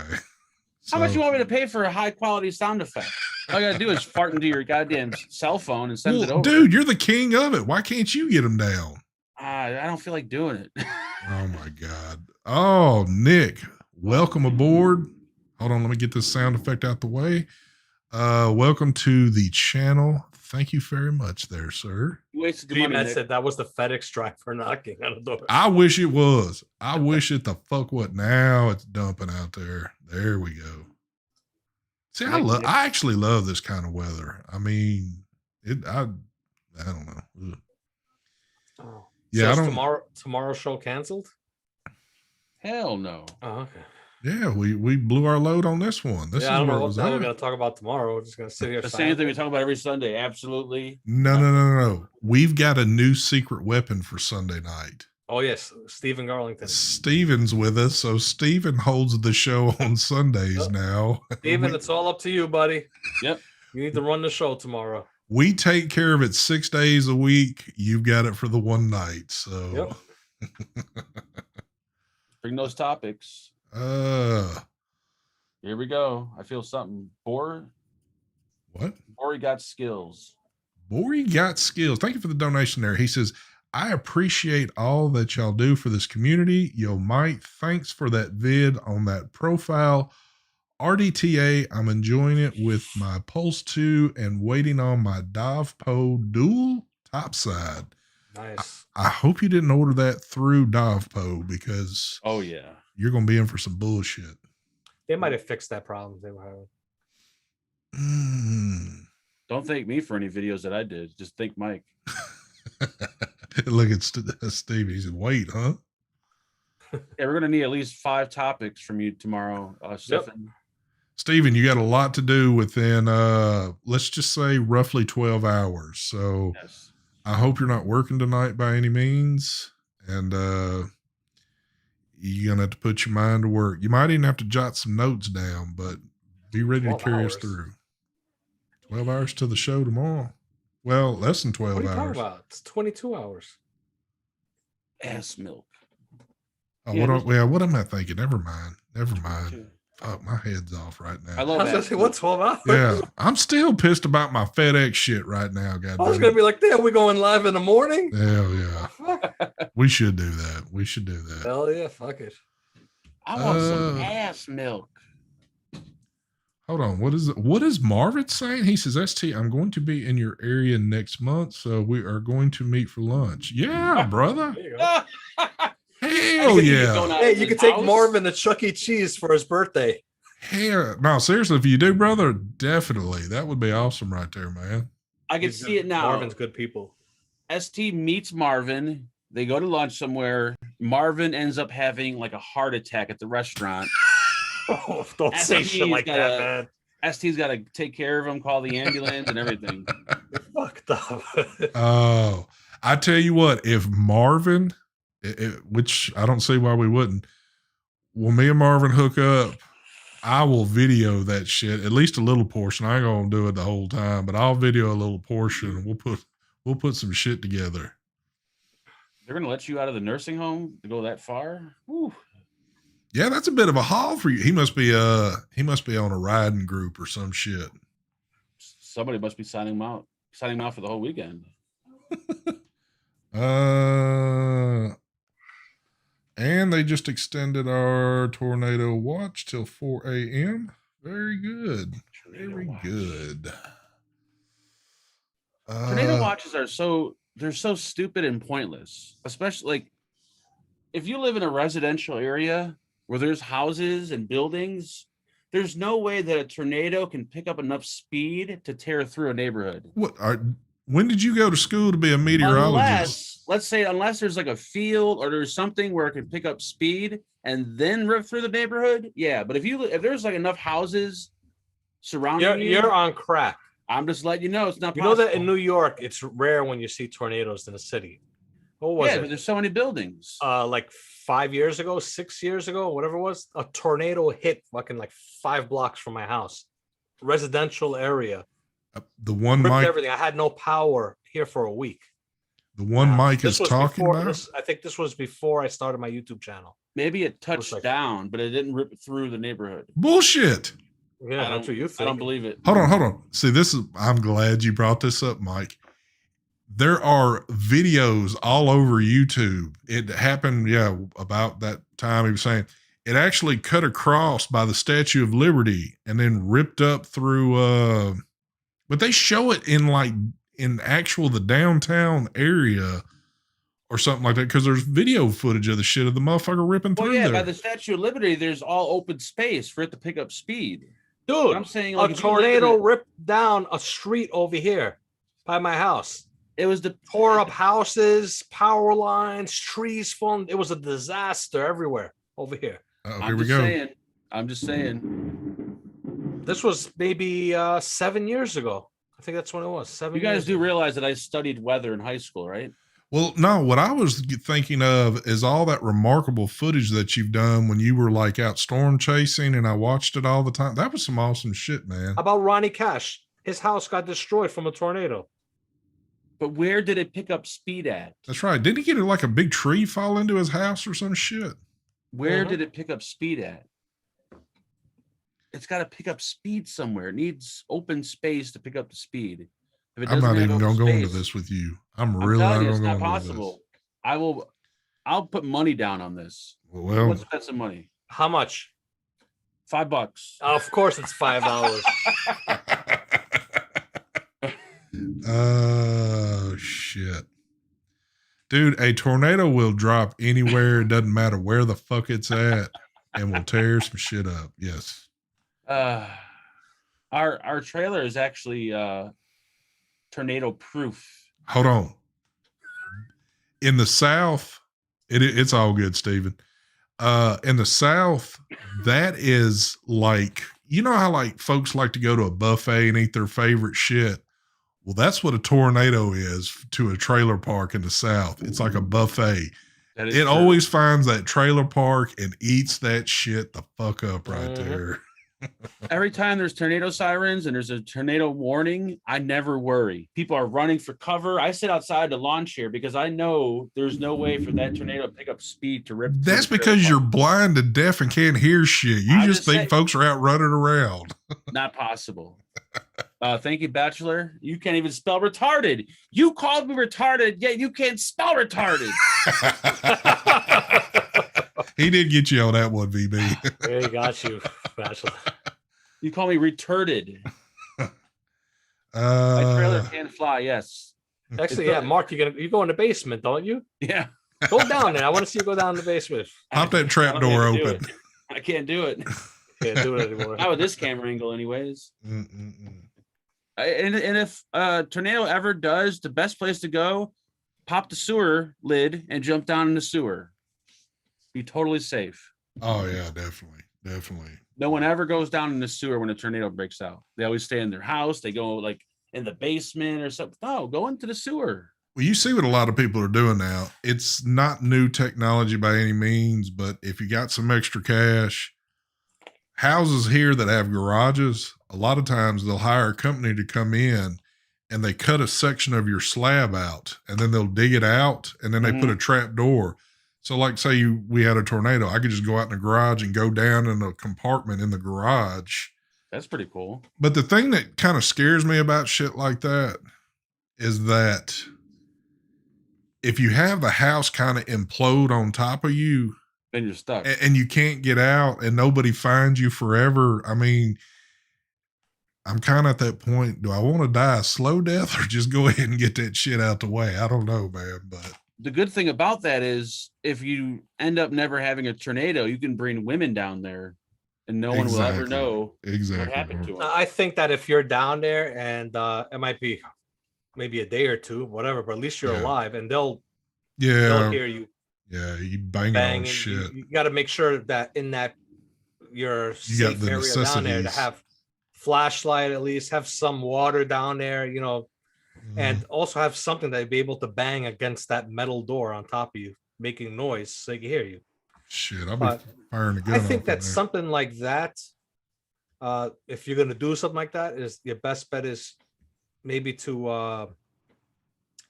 How much you want me to pay for a high quality sound effect? All you gotta do is fart into your goddamn cell phone and send it over. Dude, you're the king of it. Why can't you get them down? I don't feel like doing it. Oh my God. Oh, Nick, welcome aboard. Hold on, let me get this sound effect out the way. Welcome to the channel. Thank you very much there, sir. You wasted your Gee, money, man Nick. said that was the FedEx driver knocking on the door. I wish it was. I wish it the fuck what. Now it's dumping out there. There we go. See, I actually love this kind of weather. I mean, I don't know. Ugh. Oh. Yeah, So I is don't. tomorrow's show canceled? Hell no. Oh, okay. Yeah, we blew our load on this one. This Yeah, I is don't where know it what was the hell we're at. gonna talk about tomorrow. We're just gonna sit here. The same thing we talk about every Sunday. Absolutely. No. We've got a new secret weapon for Sunday night. Oh yes, Stephen Garlington. Steven's with us, so Steven holds the show on Sundays Yep. now. Stephen, it's all up to you, buddy. Yep. You need to run the show tomorrow. We take care of it 6 days a week. You've got it for the one night. So Bring those topics. Here we go. I feel something. What? Bori got skills. Bori got skills. Thank you for the donation there. He says, I appreciate all that y'all do for this community. Yo, Mike, thanks for that vid on that profile. RDTA, I'm enjoying it with my Pulse 2 and waiting on my DovPo dual topside. Nice. I hope you didn't order that through DovPo because Oh yeah, you're going to be in for some bullshit. They might have fixed that problem they were having. Don't thank me for any videos that I did. Just thank Mike. Look at Steve. He said, wait, huh? Yeah, we're gonna need at least 5 topics from you tomorrow, Stephen. Steven, you got a lot to do within, let's just say roughly 12 hours. So Yes. I hope you're not working tonight by any means. And you're going to have to put your mind to work. You might even have to jot some notes down, but be ready to carry us through. 12 hours to the show tomorrow. Well, less than 12 What are you hours. talking about? It's 22 hours. Ass milk. Oh, Yeah, what am I thinking? Never mind. Fuck, my head's off right now. I I love was gonna that. say, what, 12 hours? Yeah, I'm still pissed about my FedEx shit right now, I was goddamn. gonna be like, damn, we going live in the morning? Hell yeah. We should do that. Hell yeah, fuck it. I want some ass milk. Hold on. What is Marvin saying? He says, ST, I'm going to be in your area next month, so we are going to meet for lunch. Yeah, brother. There you go. Hell yeah. Hey, you can take Marvin to Chuck E. Cheese for his birthday. Hell, no, seriously, if you do, brother, definitely. That would be awesome right there, man. I can see it now. Marvin's good people. ST meets Marvin. They go to lunch somewhere. Marvin ends up having like a heart attack at the restaurant. Oh, don't say shit like that, man. ST's got to take care of him, call the ambulance and everything. You're fucked up. Oh, I tell you what, if Marvin, which I don't see why we wouldn't, when me and Marvin hook up, I will video that shit, at least a little portion. I ain't gonna do it the whole time, but I'll video a little portion and we'll put some shit together. They're gonna let you out of the nursing home to go that far? Whew. Yeah, that's a bit of a haul for you. He must be on a riding group or some shit. Somebody must be signing him out for the whole weekend. And they just extended our tornado watch till 4 a.m. Very good. Very good. Tornado watches are so stupid and pointless, especially like if you live in a residential area where there's houses and buildings. There's no way that a tornado can pick up enough speed to tear through a neighborhood. When did you go to school to be a meteorologist? Unless there's like a field or there's something where it can pick up speed and then rip through the neighborhood. Yeah, but if there's like enough houses surrounding you're on crack. I'm just letting you know it's not. You know that in New York, it's rare when you see tornadoes in the city. What was it? But there's so many buildings. Like 5 years ago, 6 years ago, whatever it was, a tornado hit fucking like 5 blocks from my house, residential area. The one Mike, everything. I had no power here for a week. The one Mike is talking about. I think this was before I started my YouTube channel. Maybe it touched down, but it didn't rip through the neighborhood. Bullshit. Yeah, that's what you think. I don't believe it. Hold on. See, I'm glad you brought this up, Mike. There are videos all over YouTube. It happened, about that time he was saying. It actually cut across by the Statue of Liberty and then ripped up through, but they show it in the downtown area or something like that because there's video footage of the shit of the motherfucker ripping through there. By the Statue of Liberty, there's all open space for it to pick up speed. Dude, I'm saying a tornado ripped down a street over here by my house. It was tore up houses, power lines, trees falling. It was a disaster everywhere over here. Here we go. I'm just saying. This was maybe 7 years ago. I think that's when it was. 7 years. You guys do realize that I studied weather in high school, right? Well, no, what I was thinking of is all that remarkable footage that you've done when you were like out storm chasing and I watched it all the time. That was some awesome shit, man. How about Ronnie Cash? His house got destroyed from a tornado. But where did it pick up speed at? That's right. Didn't he get like a big tree fall into his house or some shit? Where did it pick up speed at? It's got to pick up speed somewhere. It needs open space to pick up the speed. I'm not even going to go into this with you. I'm really not going to go into this. It's not possible. I'll put money down on this. Well, let's spend some money. How much? $5. Of course it's $5. Oh, shit. Dude, a tornado will drop anywhere. It doesn't matter where the fuck it's at and will tear some shit up. Yes. Our trailer is actually tornado proof. Hold on. In the South, it's all good, Steven. In the South, that is like, you know how like folks like to go to a buffet and eat their favorite shit? Well, that's what a tornado is to a trailer park in the South. It's like a buffet. It always finds that trailer park and eats that shit the fuck up right there. Every time there's tornado sirens and there's a tornado warning, I never worry. People are running for cover. I sit outside the lawn chair because I know there's no way for that tornado to pick up speed to rip. That's because you're blind and deaf and can't hear shit. You just think folks are out running around. Not possible. Thank you, Bachelor. You can't even spell retarded. You called me retarded, yet you can't spell retarded. He did get you on that one, VB. Yeah, he got you, Bachelor. You call me retarded. My trailer can fly, yes. Actually, Mark, you go in the basement, don't you? Yeah. Go down there. I want to see you go down in the basement. Pop that trap door open. I can't do it. Can't do it anymore. Not with this camera angle, anyways. And if a tornado ever does, the best place to go, pop the sewer lid and jump down in the sewer. Be totally safe. Oh yeah, definitely. No one ever goes down in the sewer when a tornado breaks out. They always stay in their house. They go like in the basement or something. No, go into the sewer. Well, you see what a lot of people are doing now. It's not new technology by any means, but if you got some extra cash, houses here that have garages, a lot of times they'll hire a company to come in and they cut a section of your slab out and then they'll dig it out and then they put a trap door. So like say we had a tornado, I could just go out in the garage and go down in a compartment in the garage. That's pretty cool. But the thing that kind of scares me about shit like that is that if you have the house kind of implode on top of you, then you're stuck and you can't get out and nobody finds you forever. I mean, I'm kind of at that point. Do I want to die a slow death or just go ahead and get that shit out the way? I don't know, man. But the good thing about that is if you end up never having a tornado, you can bring women down there and no one will ever know what happened to them. I think that if you're down there and it might be maybe a day or two, whatever, but at least you're alive and they'll hear you. Yeah, you banging on shit. You got to make sure that in that your safe area down there to have flashlight, at least have some water down there, you know, and also have something that be able to bang against that metal door on top of you, making noise so they can hear you. Shit, I'll be firing a gun. I think that something like that, if you're gonna do something like that, is your best bet is maybe to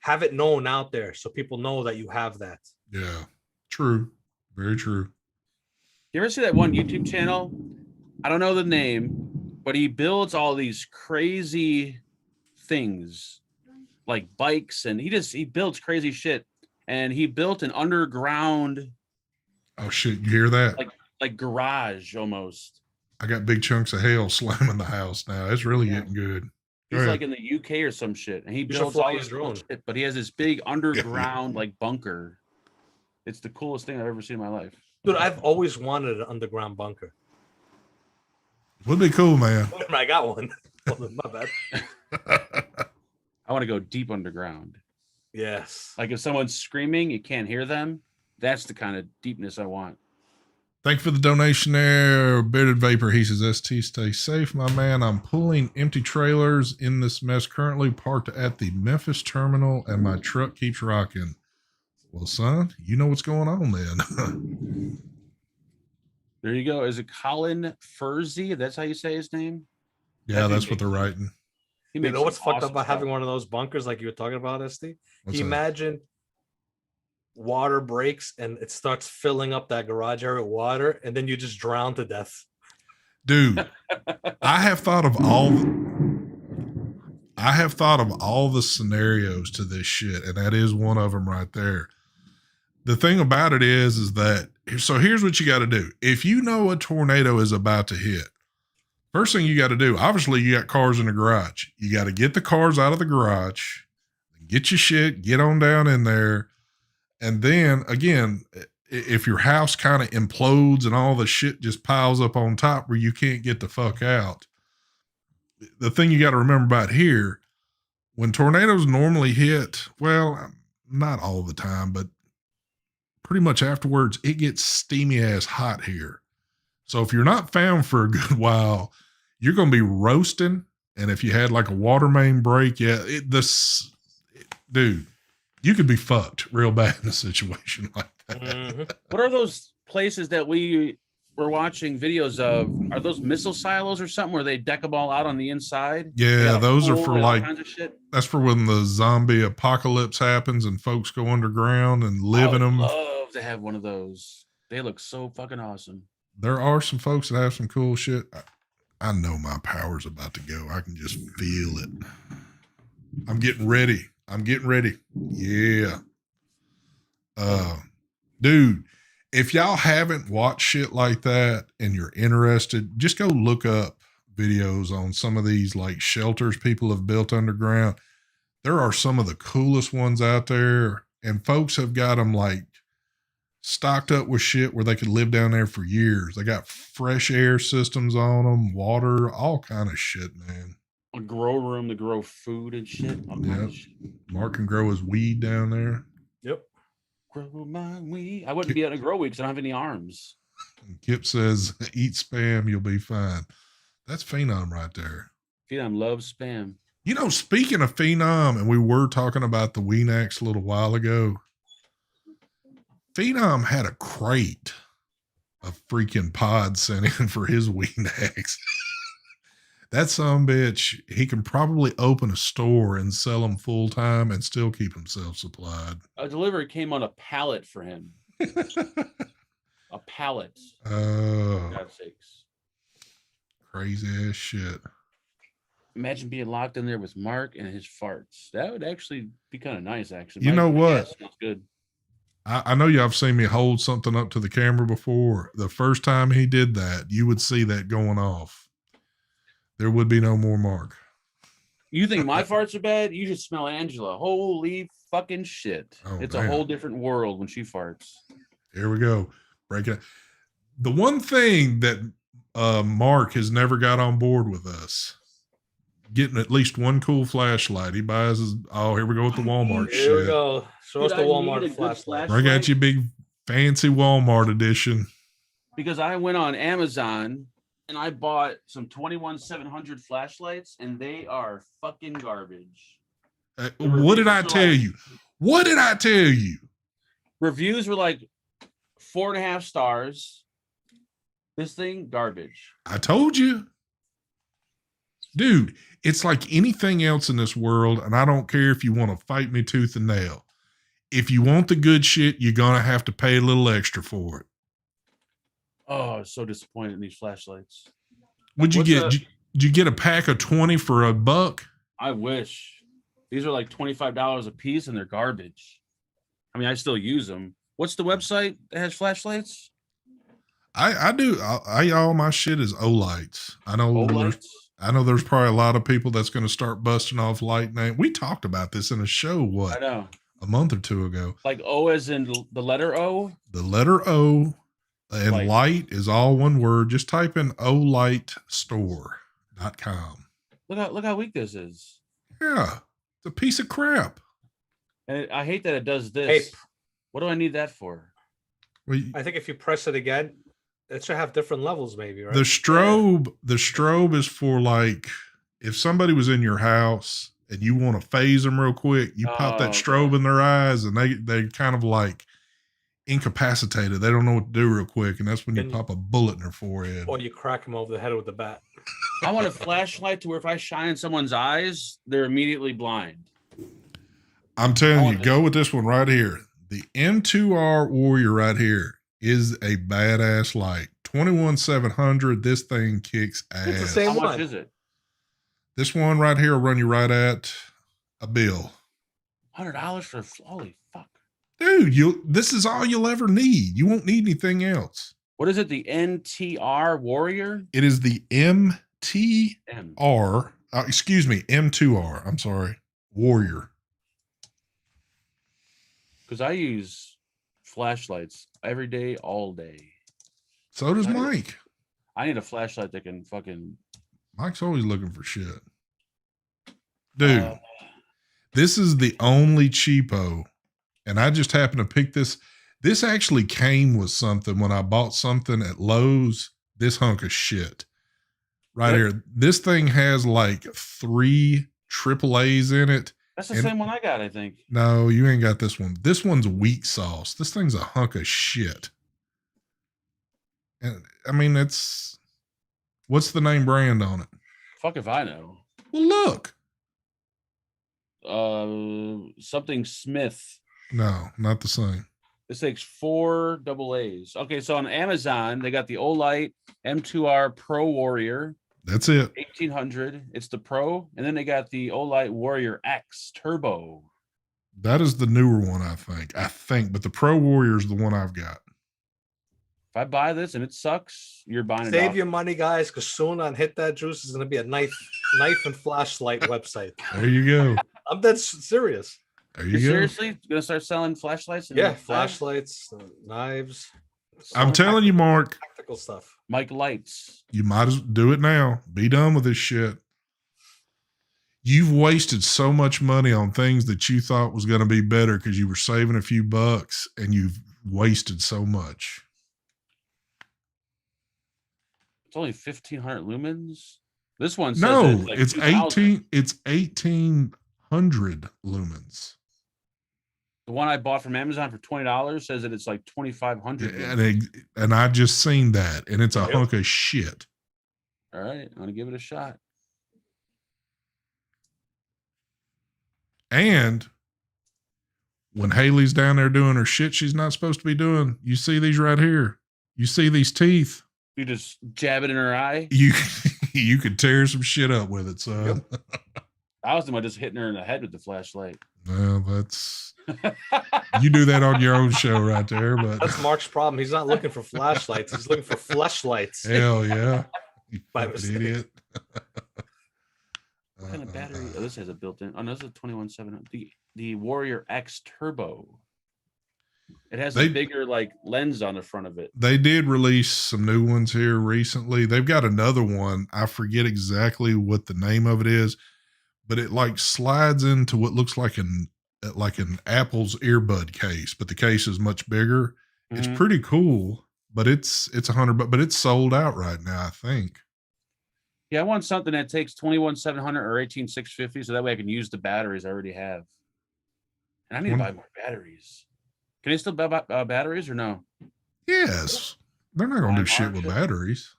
have it known out there so people know that you have that. Yeah, true, very true. You ever see that one YouTube channel? I don't know the name, but he builds all these crazy things like bikes, and he builds crazy shit. And he built an underground. Oh shit! You hear that? Like garage almost. I got big chunks of hail slamming the house now. It's really getting good. He's like in the UK or some shit, and he builds all his drone shit. But he has this big underground like bunker. It's the coolest thing I've ever seen in my life. Dude, I've always wanted an underground bunker. Would be cool, man. I got one. My bad. I want to go deep underground. Yes. Like if someone's screaming, you can't hear them. That's the kind of deepness I want. Thank you for the donation there, Bearded Vapor. He says, ST, stay safe, my man. I'm pulling empty trailers in this mess currently parked at the Memphis terminal, and my truck keeps rocking. Well, son, you know what's going on then. There you go. Is it Colin Furzy? That's how you say his name? Yeah, that's what they're writing. You know what's fucked up about having one of those bunkers like you were talking about, ST? Imagine water breaks and it starts filling up that garage area with water, and then you just drown to death. Dude, I have thought of all the scenarios to this shit, and that is one of them right there. The thing about it is that, so here's what you got to do. If you know a tornado is about to hit, first thing you got to do, obviously you got cars in the garage. You got to get the cars out of the garage, get your shit, get on down in there. And then again, if your house kind of implodes and all the shit just piles up on top where you can't get the fuck out, the thing you got to remember about here, when tornadoes normally hit, well, not all the time, but pretty much afterwards, it gets steamy ass hot here. So if you're not found for a good while, you're going to be roasting. And if you had like a water main break, dude, you could be fucked real bad in a situation like that. Mm-hmm. What are those places that we were watching videos of? Are those missile silos or something where they deck them all out on the inside? Yeah, those are for like, that's for when the zombie apocalypse happens and folks go underground and live in them. I would love to have one of those. They look so fucking awesome. There are some folks that have some cool shit. I know my power's about to go. I can just feel it. I'm getting ready. Yeah. Dude, if y'all haven't watched shit like that and you're interested, just go look up videos on some of these like shelters people have built underground. There are some of the coolest ones out there, and folks have got them like stocked up with shit where they could live down there for years. They got fresh air systems on them, water, all kind of shit, man. A grow room to grow food and shit. Yep. Mark can grow his weed down there. Yep. Grow my weed. I wouldn't be able to grow weed because I don't have any arms. Kip says, eat spam, you'll be fine. That's Phenom right there. Phenom loves spam. You know, speaking of Phenom, and we were talking about the Weenax a little while ago, Phenom had a crate of freaking pods sent in for his Weenax. That sumbitch, he can probably open a store and sell them full time and still keep himself supplied. A delivery came on a pallet for him. A pallet. Oh. For God's sakes. Crazy ass shit. Imagine being locked in there with Mark and his farts. That would actually be kind of nice, actually. You know what? Smells good. I know y'all have seen me hold something up to the camera before. The first time he did that, you would see that going off. there would be no more Mark. You think my farts are bad? You should smell Angela. Holy fucking shit. Oh, It's damn. a whole different world when she farts. Here we go. Break it. The one thing that Mark has never got on board with us, getting at least one cool flashlight. He buys his, oh, here we go with the Walmart shit. Here we go. Show us the Dude, I need a Walmart good flashlight. I got you big fancy Walmart edition. Because I went on Amazon and I bought some 21-700 flashlights and they are fucking garbage. What did I tell you? What did I tell you? Reviews were like 4.5 stars. This thing, garbage. I told you. Dude, it's like anything else in this world, and I don't care if you want to fight me tooth and nail. If you want the good shit, you're going to have to pay a little extra for it. Oh, I was so disappointed in these flashlights. Did you get a pack of 20 for $1? I wish. These are like $25 a piece and they're garbage. I mean, I still use them. What's the website that has flashlights? I do. All my shit is O-lights. I know there's probably a lot of people that's going to start busting off light name. We talked about this in a show, I know. a month or two ago. Like O as in the letter O? The letter O and light is all one word. Just type in olightstore.com. Look how weak this is. Yeah. It's a piece of crap. And I hate that it does this. Hey. What do I need that for? Well, I think if you press it again, it should have different levels, maybe, right? the strobe is for like if somebody was in your house and you want to phase them real quick, you pop that strobe in their eyes and they kind of like incapacitated. They don't know what to do real quick, and that's when you pop a bullet in their forehead. Or you crack them over the head with the bat. I want a flashlight to where if I shine in someone's eyes, they're immediately blind. I'm telling you, go with this one right here. The M2R Warrior right here is a badass light. 21-700. This thing kicks ass. It's the same How one. much is it? This one right here will run you right at $1 bill. $100 for holy fuck. Dude, this is all you'll ever need. You won't need anything else. What is it? The NTR Warrior? It is the M. M2R. I'm sorry. Warrior. Because I use flashlights every day, all day. So does Mike. I need a flashlight that can fucking. Mike's always looking for shit. Dude, this is the only cheapo. And I just happened to pick this. This actually came with something when I bought something at Lowe's. This hunk of shit. Right here. This thing has like 3 AAAs in it. That's the same one I got, I think. No, you ain't got this one. This one's weak sauce. This thing's a hunk of shit. And I mean, what's the name brand on it? Fuck if I know. Well, look. Something Smith. No, not the same. This takes 4 AA's. Okay, so on Amazon, they got the Olight M2R Pro Warrior. That's it. 1800. It's the Pro, and then they got the Olight Warrior X Turbo. That is the newer one, I think. But the Pro Warrior is the one I've got. If I buy this and it sucks, you're buying it. Save your money, guys, because soon on Hit That Juice is going to be a knife and flashlight website. There you go. I'm dead serious. There you go. Seriously gonna start selling flashlights? Yeah, flashlights, knives. I'm telling you, Mark. Practical stuff. Mike Lights. You might as well do it now. Be done with this shit. You've wasted so much money on things that you thought was going to be better because you were saving a few bucks, and you've wasted so much. It's only 1,500 lumens. This one says No, it's like 2,000. It's 1,800 lumens. The one I bought from Amazon for $20 says that it's like 2,500. And I just seen that, and it's a hunk of shit. All right, I'm gonna give it a shot. And when Haley's down there doing her shit she's not supposed to be doing, you see these right here. You see these teeth. You just jab it in her eye. You could tear some shit up with it, son. Yep. I was thinking about just hitting her in the head with the flashlight. Well, that's you do that on your own show right there, but That's Mark's problem. He's not looking for flashlights. He's looking for fleshlights. hell yeah. You By fucking mistake. idiot. What kind of battery? Oh, this has a built-in. Oh, no, this is a 21700. The Warrior X Turbo. It has a bigger like lens on the front of it. They did release some new ones here recently. They've got another one. I forget exactly what the name of it is, but it like slides into what looks like an Apple's earbud case, but the case is much bigger. It's pretty cool, but it's $100, but it's sold out right now, I think. Yeah, I want something that takes 21700 or 18650, so that way I can use the batteries I already have. And I need to buy more batteries. Can they still buy batteries or no? Yes, they're not going to do shit with batteries.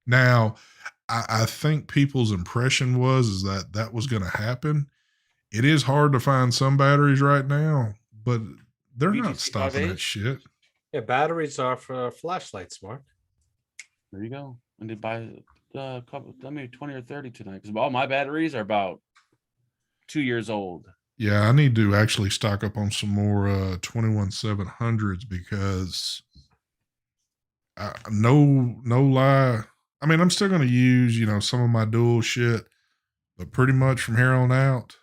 Now, I think people's impression was that was going to happen. It is hard to find some batteries right now, but they're not stopping that shit. Yeah, batteries are for flashlights, Mark. There you go. I need to buy a couple, maybe 20 or 30 tonight, because all my batteries are about 2 years old. Yeah, I need to actually stock up on some more 21700s because no lie. I mean, I'm still going to use, some of my dual shit, but pretty much from here on out,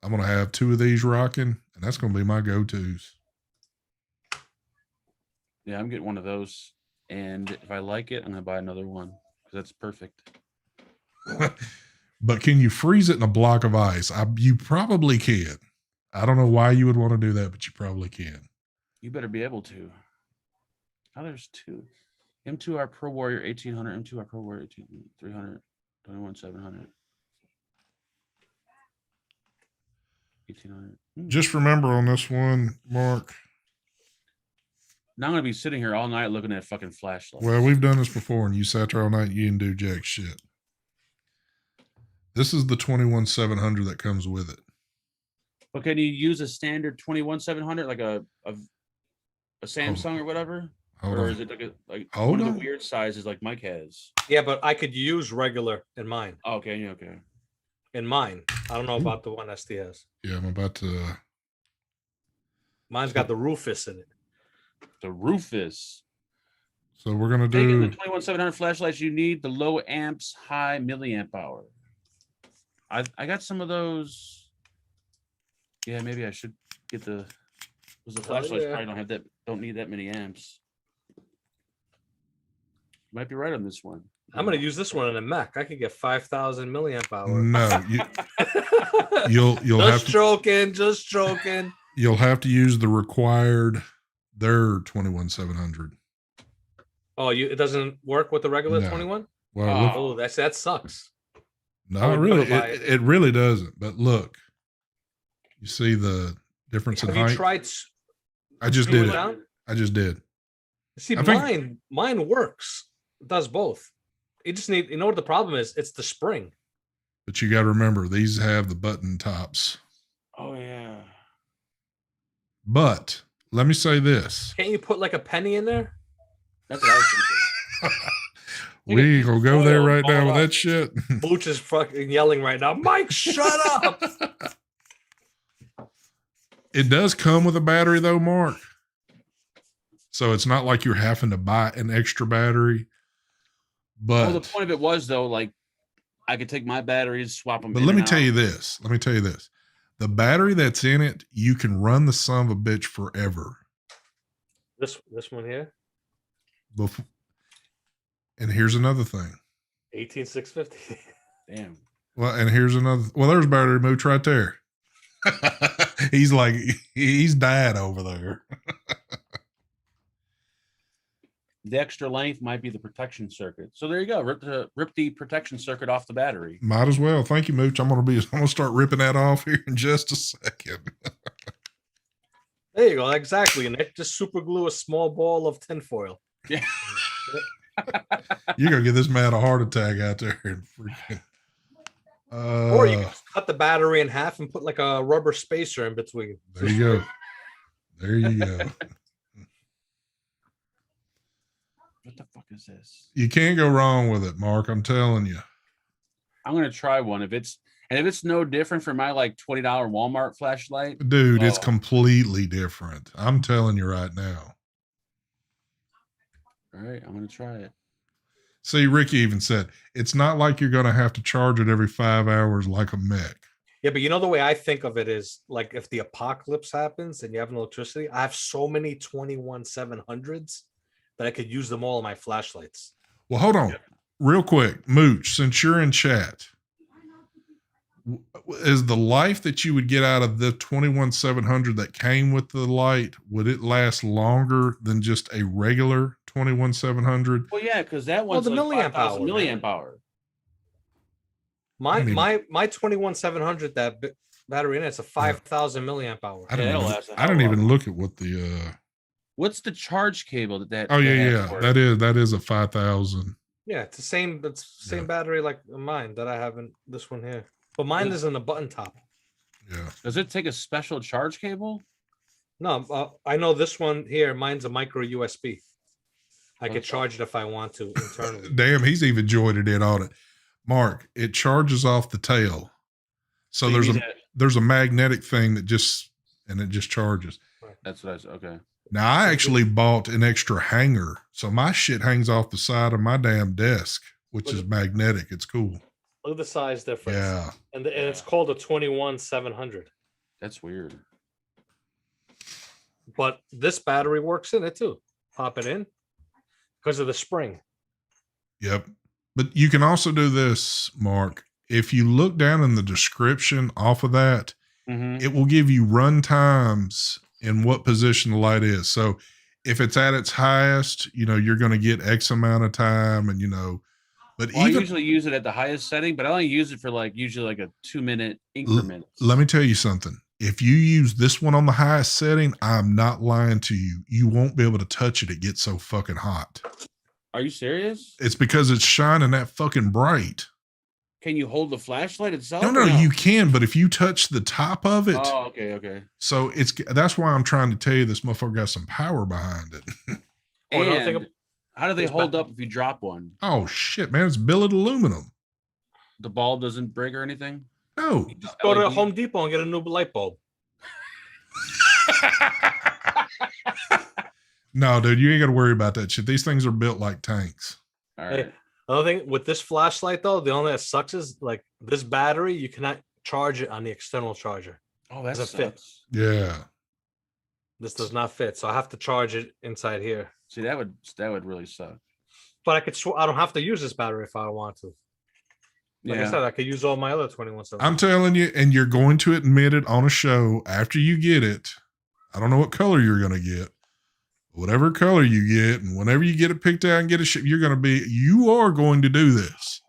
I'm going to have 2 of these rocking, and that's going to be my go-tos. Yeah, I'm getting one of those, and if I like it, I'm going to buy another one because that's perfect. But can you freeze it in a block of ice? You probably can. I don't know why you would want to do that, but you probably can. You better be able to. Oh, there's 2. M2R Pro Warrior 1800, M2R Pro Warrior 300, 21700. 1800. Just remember on this one, Mark. Now I'm going to be sitting here all night looking at fucking flashlights. Well, we've done this before, and you sat there all night and you didn't do jack shit. This is the 21700 that comes with it. But can you use a standard 21700 like a Samsung or whatever? Or is it like one of the weird sizes like Mike has? Yeah, but I could use regular in mine. Oh, okay, okay. In mine. I don't know about the one SD has. Yeah, I'm about to. Mine's got the Rufus in it. The Rufus. So we're going to do. Taking the 21700 flashlights, you need the low amps, high milliamp hour. I got some of those. Yeah, maybe I should get the. Because the flashlights probably don't need that many amps. You might be right on this one. I'm going to use this one in a Mac. I could get 5,000 milliamp hour. No, you'll just joking. You'll have to use the required their 21700. Oh, it doesn't work with the regular 21? Well, that sucks. No, really, it really doesn't. But look, you see the difference in height. Have you tried? I just did it. I just did. See, mine works. It does both. You just need, what the problem is? It's the spring. But you got to remember, these have the button tops. Oh, yeah. But let me say this. Can't you put like a penny in there? That's what I was thinking. We ain't gonna go there right now with that shit. Booch is fucking yelling right now. Mike, shut up. It does come with a battery though, Mark. So it's not like you're having to buy an extra battery. But the point of it was though, like I could take my batteries, swap them. But let me tell you this. The battery that's in it, you can run the son of a bitch forever. This one here. And here's another thing. 18650. Damn. Well, and here's another. Well, there's battery mooch right there. He's died over there. The extra length might be the protection circuit. So there you go. Rip the protection circuit off the battery. Might as well. Thank you, Mooch. I'm gonna start ripping that off here in just a second. There you go. Exactly. And just super glue a small ball of tinfoil. Yeah. You're gonna give this man a heart attack out there and freaking. Or you can just cut the battery in half and put like a rubber spacer in between. There you go. There you go. What the fuck is this? You can't go wrong with it, Mark. I'm telling you. I'm gonna try one. If it's no different from my like $20 Walmart flashlight, dude, it's completely different. I'm telling you right now. All right, I'm gonna try it. See, Ricky even said it's not like you're going to have to charge it every 5 hours like a mech. Yeah, but you know the way I think of it is like if the apocalypse happens and you have no electricity, I have so many 21-700s that I could use them all in my flashlights. Well, hold on, real quick, Mooch. Since you're in chat, is the life that you would get out of the 21-700 that came with the light, would it last longer than just a regular 21-700? Well, yeah, because that one's the like milliamp 5,000 hour, milliamp hour. My I mean- my 21-700 that battery in it's a 5,000 milliamp hour. I don't, Yeah, that'll even, last a I don't hell of a even lot. look at what the. What's the charge cable that? Oh that yeah, has yeah, for that it? is a 5,000. Yeah, it's the same. It's the same Yeah. battery like mine that I have in this one here. But mine Yeah. is in the button top. Yeah. Does it take a special charge cable? No, I know this one here. Mine's a micro USB. I could Okay. charge it if I want to internally. Damn, he's even joined it on it. Mark, it charges off the tail. So you there's need there's a magnetic thing that just charges. That's what I said. Okay. Now I actually bought an extra hanger, so my shit hangs off the side of my damn desk, which Look is at- magnetic. It's cool. Look at the size difference. Yeah. And it's called a 21-700. That's weird. But this battery works in it too. Pop it in because of the spring. Yep. But you can also do this, Mark. If you look down in the description off of that, Mm-hmm. it will give you run times in what position the light is. So if it's at its highest, you're going to get X amount of time, and but Well, I even usually use it at the highest setting, but I only use it for usually a 2-minute increment. let me tell you something. If you use this one on the highest setting, I'm not lying to you. You won't be able to touch it. It gets so fucking hot. Are you serious? It's because it's shining that fucking bright. Can you hold the flashlight itself? No, or you can, but if you touch the top of it, Oh, okay. so that's why I'm trying to tell you this motherfucker got some power behind it. Oh, another thing And how do they This hold ba- up if you drop one? Oh shit, man, it's billet aluminum. The ball doesn't break or anything? No. Just Go to LED? Home Depot and get a new light bulb. No, dude, you ain't got to worry about that shit. These things are built like tanks. All Hey, right. another thing with this flashlight though, the only thing that sucks is like this battery, you cannot charge it on the external charger. Oh, that does it fit? sucks. Yeah. This does not fit, so I have to charge it inside here. See, that would really suck. But I could I don't have to use this battery if I don't want to. Like I said, I could use all my other 21-7. I'm telling you, and you're going to admit it on a show after you get it. I don't know what color you're going to get. Whatever color you get, and whenever you get it picked out and get it shipped, you are going to do this.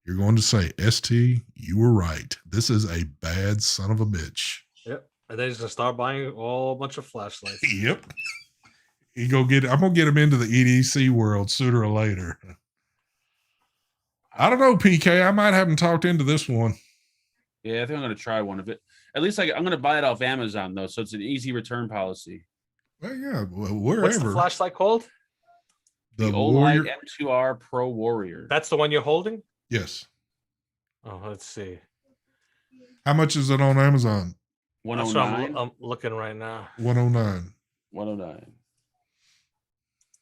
You're going to say, ST, you were right. This is a bad son of a bitch. Yep. And then he's gonna start buying a bunch of flashlights. Yep. I'm going to get him into the EDC world sooner or later. I don't know, PK. I might have him talked into this one. Yeah, I think I'm gonna try one of it. At least I'm gonna buy it off Amazon though, so it's an easy return policy. Well, yeah, wherever. What's the flashlight called? The Warrior. Olight M2R Pro Warrior. That's the one you're holding? Yes. Oh, let's see. How much is it on Amazon? That's what 109. I'm looking right now. 109. 109.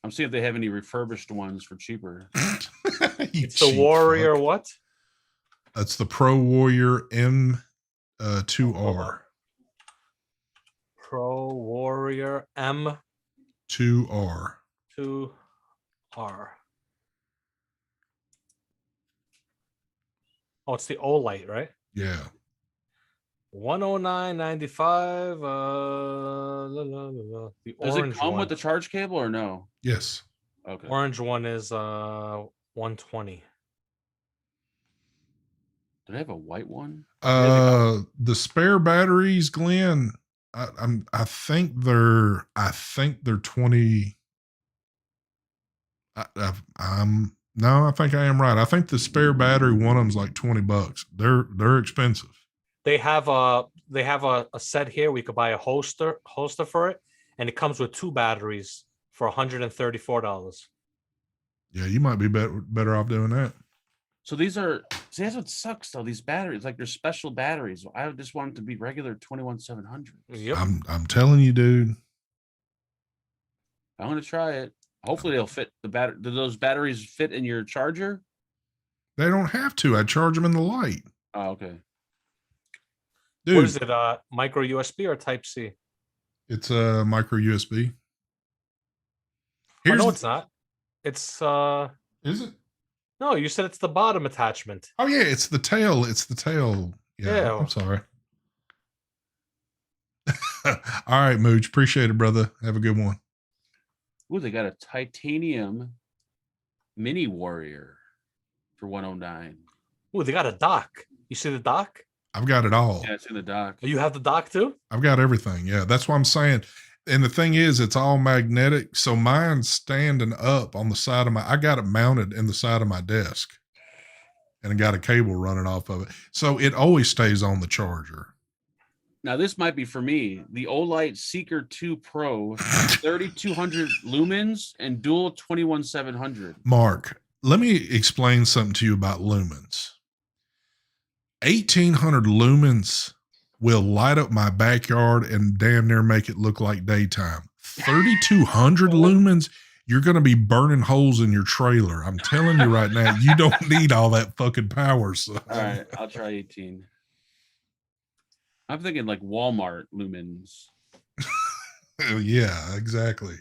I'm seeing if they have any refurbished ones for cheaper. It's the Warrior what? That's the Pro Warrior M2R. Pro Warrior M2R. 2R. Oh, it's the Olight, right? Yeah. 109.95. The Does orange it come one. with the charge cable or no? Yes. Okay. Orange one is 120. Do they have a white one? The spare batteries, Glenn. I think they're 20. I think I am right. I think the spare battery, one of them's like $20. They're expensive. They have a set here. We could buy a holster for it, and it comes with 2 batteries for $134. Yeah, you might be better off doing that. So these are that's what sucks though. These batteries, they're special batteries. I just want them to be regular 21-700. Yep. I'm telling you, dude. I'm gonna try it. Hopefully they'll fit the battery. Do those batteries fit in your charger? They don't have to. I charge them in the light. Oh, okay. Dude, What is it? Micro USB or Type C? it's a micro USB. Oh, no, it's not. It's Is it? no, you said it's the bottom attachment. Oh yeah, it's the tail. It's the tail. Yeah. Yeah. I'm sorry. All right, Mooch. Appreciate it, brother. Have a good one. Ooh, they got a titanium mini warrior for 109. Ooh, they got a dock. You see the dock? I've got it all. Yeah, it's in the dock. You have the dock too? I've got everything. Yeah, that's what I'm saying. And the thing is, it's all magnetic. So mine's standing up on the side of I got it mounted in the side of my desk and I got a cable running off of it. So it always stays on the charger. Now, this might be for me. The Olight Seeker 2 Pro, 3200 lumens and dual 21700. Mark, let me explain something to you about lumens. 1800 lumens will light up my backyard and damn near make it look like daytime. 3200 lumens, you're going to be burning holes in your trailer. I'm telling you right now, you don't need all that fucking power. So. All right, I'll try 18. I'm thinking like Walmart lumens. Yeah, exactly.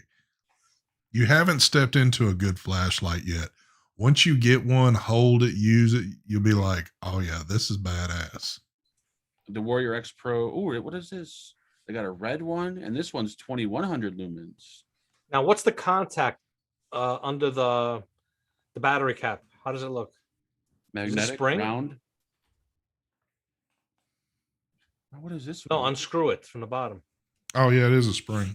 You haven't stepped into a good flashlight yet. Once you get one, hold it, use it, you'll be like, oh yeah, this is badass. The Warrior X Pro. Oh, what is this? They got a red one, and this one's 2100 lumens. Now, what's the contact under the battery cap? How does it look? Magnetic, spring? round. What is this? No, one? unscrew it from the bottom. Oh yeah, it is a spring.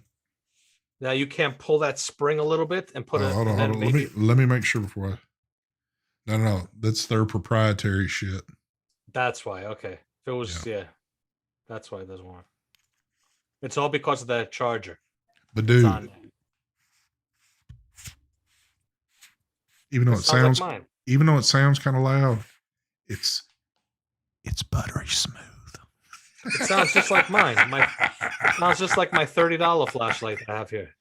Now you can't pull that spring a little bit and put it. Hold on. Let me make sure before I. No, that's their proprietary shit. That's why. Okay, if it was yeah, that's why it doesn't work. It's all because of that charger. But dude, even though it sounds like mine. Even though it sounds kind of loud, it's buttery smooth. It sounds just like mine. It sounds just like my $30 flashlight that I have here.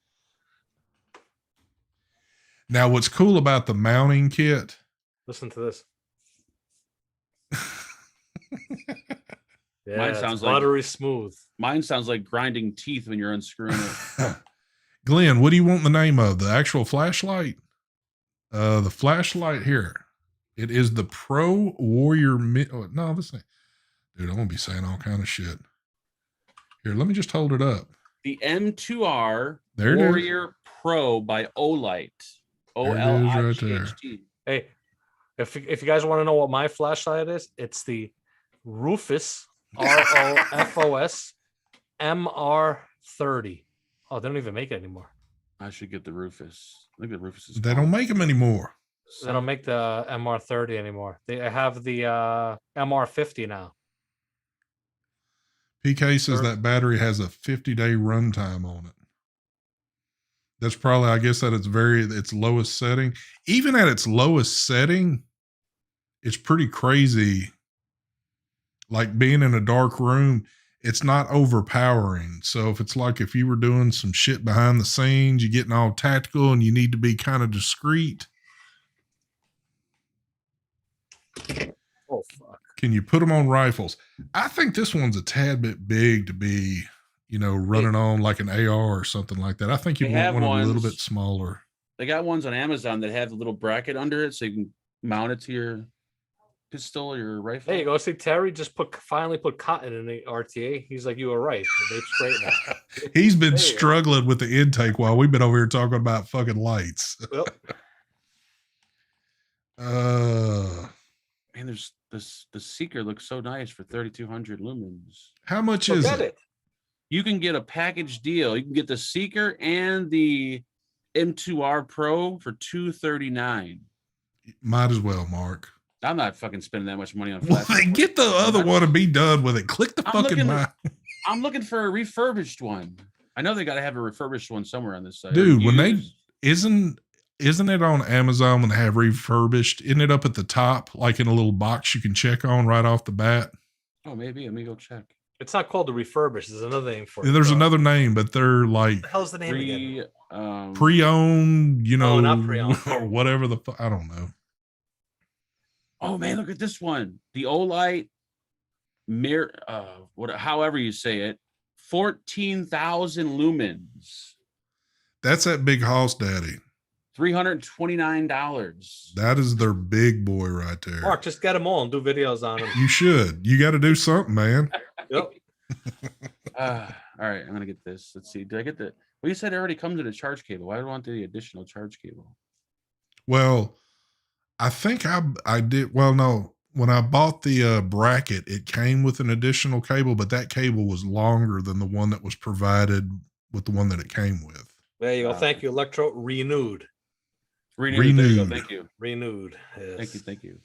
Now, what's cool about the mounting kit? Listen to this. Yeah, mine sounds buttery smooth. Mine sounds like grinding teeth when you're unscrewing it. Glenn, what do you want the name of? The actual flashlight? The flashlight here. It is the Pro Warrior. No, this ain't. Dude, I'm going to be saying all kind of shit. Here, let me just hold it up. The M2R there Warrior Pro by Olight. O-L-I-G-H-T. Hey, if you guys want to know what my flashlight is, it's the Rufus, R-O-F-O-S, MR30. Oh, they don't even make it anymore. I should get the Rufus. I think the Rufus is. They don't make them anymore. They don't make the MR30 anymore. They have the MR50 now. PK says that battery has a 50-day runtime on it. That's probably, I guess, at its lowest setting. Even at its lowest setting, it's pretty crazy. Like being in a dark room, it's not overpowering. So if you were doing some shit behind the scenes, you're getting all tactical and you need to be kind of discreet. Oh, fuck. Can you put them on rifles? I think this one's a tad bit big to be, running on like an AR or something like that. I think you want one a little bit smaller. They got ones on Amazon that have the little bracket under it so you can mount it to your pistol or your rifle. There you go. See, Terry just finally put cotton in the RTA. He's like, you were right. The vape's great now. He's been struggling with the intake while we've been over here talking about fucking lights. Yep. Man, there's the Seeker looks so nice for 3,200 lumens. How much is it? You can get a package deal. You can get the Seeker and the M2R Pro for $239. Might as well, Mark. I'm not fucking spending that much money on flash. Well, get the other one and be done with it. Click the fucking I'm looking for a refurbished one. I know they got to have a refurbished one somewhere on this site. Dude, isn't it on Amazon when they have refurbished? Isn't it up at the top, like in a little box you can check on right off the bat? Oh, maybe. Let me go check. It's not called the refurbished. There's another name for it. There's another name, but they're like What the hell's the name again? pre-owned, you know, not pre-owned. or whatever I don't know. Oh man, look at this one. The Olight mirror, however you say it, 14,000 lumens. That's that big house daddy. $329. That is their big boy right there. Mark, just get them all and do videos on them. You should. You got to do something, man. Yep. All right, I'm gonna get this. Let's see. Did I get the? Well, you said it already comes with a charge cable. Why do I want the additional charge cable? Well, I think I did. Well, no. When I bought the bracket, it came with an additional cable, but that cable was longer than the one that was provided with the one that it came with. There you go. Thank you, Electro. Renewed. Renewed. There you go. Thank you. Renewed. Yes. Thank you.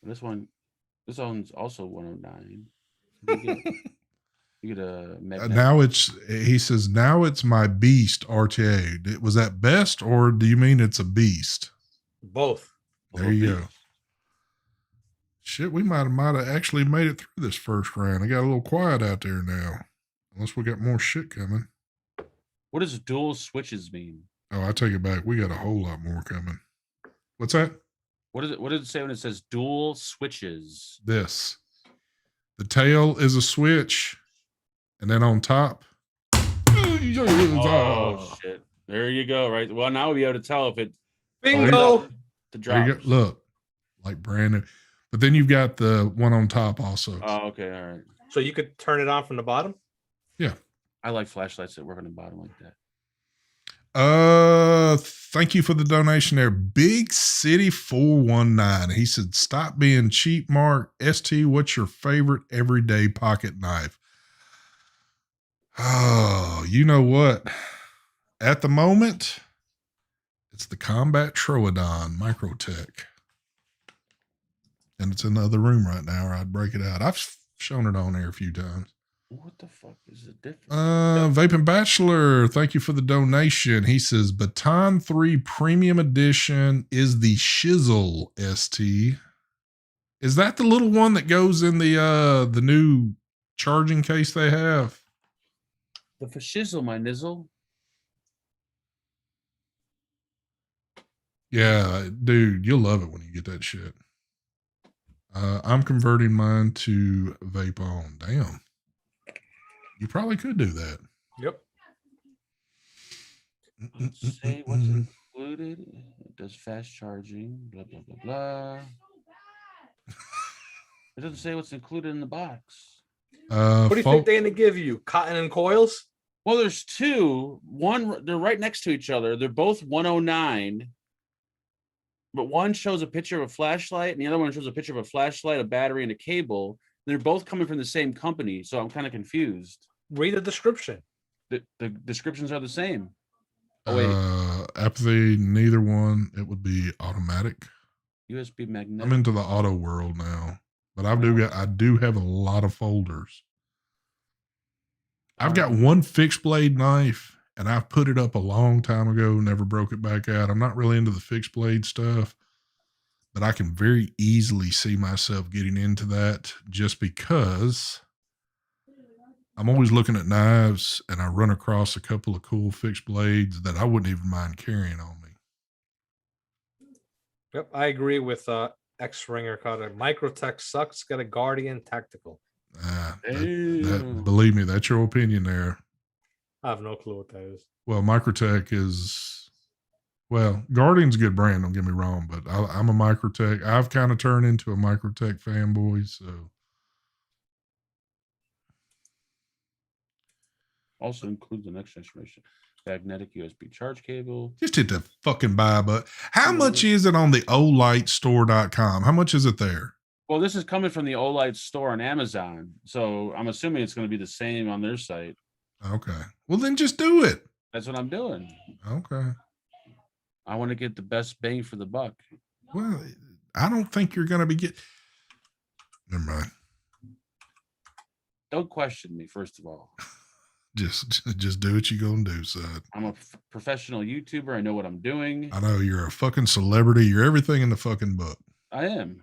This one's also 109. You get a now he says now it's my beast RTA. Was that best, or do you mean it's a beast? Both. There you go. Shit, we might have actually made it through this first round. I got a little quiet out there now, unless we got more shit coming. What does dual switches mean? Oh, I take it back. We got a whole lot more coming. What's that? What does it say when it says dual switches? This. The tail is a switch, and then on top. Oh shit! There you go. Right. Well, now we'll be able to tell if it. Bingo. The drop. Look, like brand new. But then you've got the one on top also. Oh, okay. All right. So you could turn it on from the bottom? Yeah. I like flashlights that work on the bottom like that. Thank you for the donation there. Big City 419. He said, stop being cheap, Mark. ST, what's your favorite everyday pocket knife? Oh, you know what? At the moment, it's the Combat Troodon Microtech. And it's in the other room right now, or I'd break it out. I've shown it on air a few times. What the fuck is the difference? Vaping Bachelor, thank you for the donation. He says Baton 3 Premium Edition is the Shizzle ST. Is that the little one that goes in the new charging case they have? The fashizzle, my nizzle. Yeah, dude, you'll love it when you get that shit. I'm converting mine to vape on. Damn. You probably could do that. Yep. Let's say what's included. It does fast charging. Blah blah blah blah. It doesn't say what's included in the box. What do you think they're gonna give you? Cotton and coils? Well, there's two. One, they're right next to each other. They're both 109. But one shows a picture of a flashlight, and the other one shows a picture of a flashlight, a battery, and a cable. They're both coming from the same company, so I'm kind of confused. Read the description. The descriptions are the same. Oh wait, apathy, neither one. It would be automatic. USB magnetic. I'm into the auto world now, but I do have a lot of folders. I've got one fixed blade knife, and I've put it up a long time ago, never broke it back out. I'm not really into the fixed blade stuff, but I can very easily see myself getting into that just because I'm always looking at knives and I run across a couple of cool fixed blades that I wouldn't even mind carrying on me. Yep, I agree with X-Ringer Cutter. Microtech sucks. Get a Guardian Tactical. Believe me, that's your opinion there. I have no clue what that is. Well, Microtech is, Guardian's a good brand, don't get me wrong, but I'm a Microtech. I've kind of turned into a Microtech fanboy, so. Also includes the next generation magnetic USB charge cable. Just hit the fucking buy button. How much is it on the olightstore.com? How much is it there? Well, this is coming from the Olight store on Amazon, so I'm assuming it's going to be the same on their site. Okay. Well, then just do it. That's what I'm doing. Okay. I want to get the best bang for the buck. Well, I don't think you're going to be Never mind. Don't question me, first of all. Just do what you're going to do, son. I'm a professional YouTuber. I know what I'm doing. I know you're a fucking celebrity. You're everything in the fucking book. I am.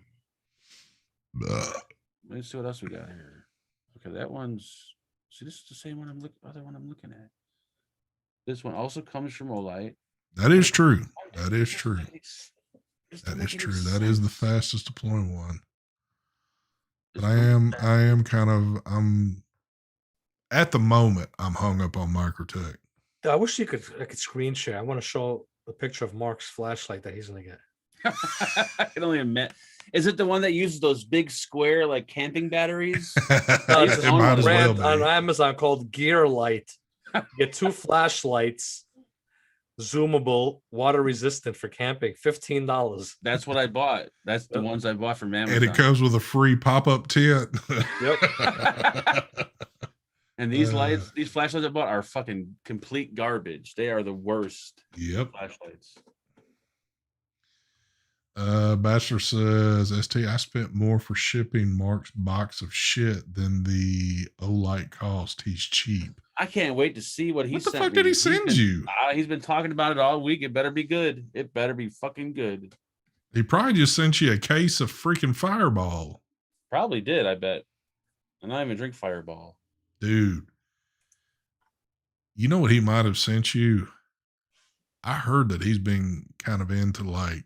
Let's see what else we got here. Okay, that one's. See, this is the same one other one I'm looking at. This one also comes from Olight. That is true. That is true. This That don't is make any true. That is the sense. fastest deploying one. But This I don't- am kind of, I'm at the moment, I'm hung up on Microtech. I wish I could screen share. I want to show a picture of Mark's flashlight that he's gonna get. I can only admit. Is it the one that uses those big square like camping batteries? It own might one. as well Brand be. on Amazon called Gear Light. You get 2 flashlights, zoomable, water resistant for camping. $15. That's what I bought. That's the Yep. ones I bought from Amazon. And it comes with a free pop-up tent. Yep. And these lights, these flashlights I bought are fucking complete garbage. They are the worst Yep. flashlights. Bachelor says, ST, I spent more for shipping Mark's box of shit than the Olight cost. He's cheap. I can't wait to see what he What the sent fuck me. did he send you? He's been talking about it all week. It better be good. It better be fucking good. He probably just sent you a case of freaking Fireball. Probably did, I bet. And I even drink Fireball. Dude, you know what he might have sent you? I heard that he's been kind of into like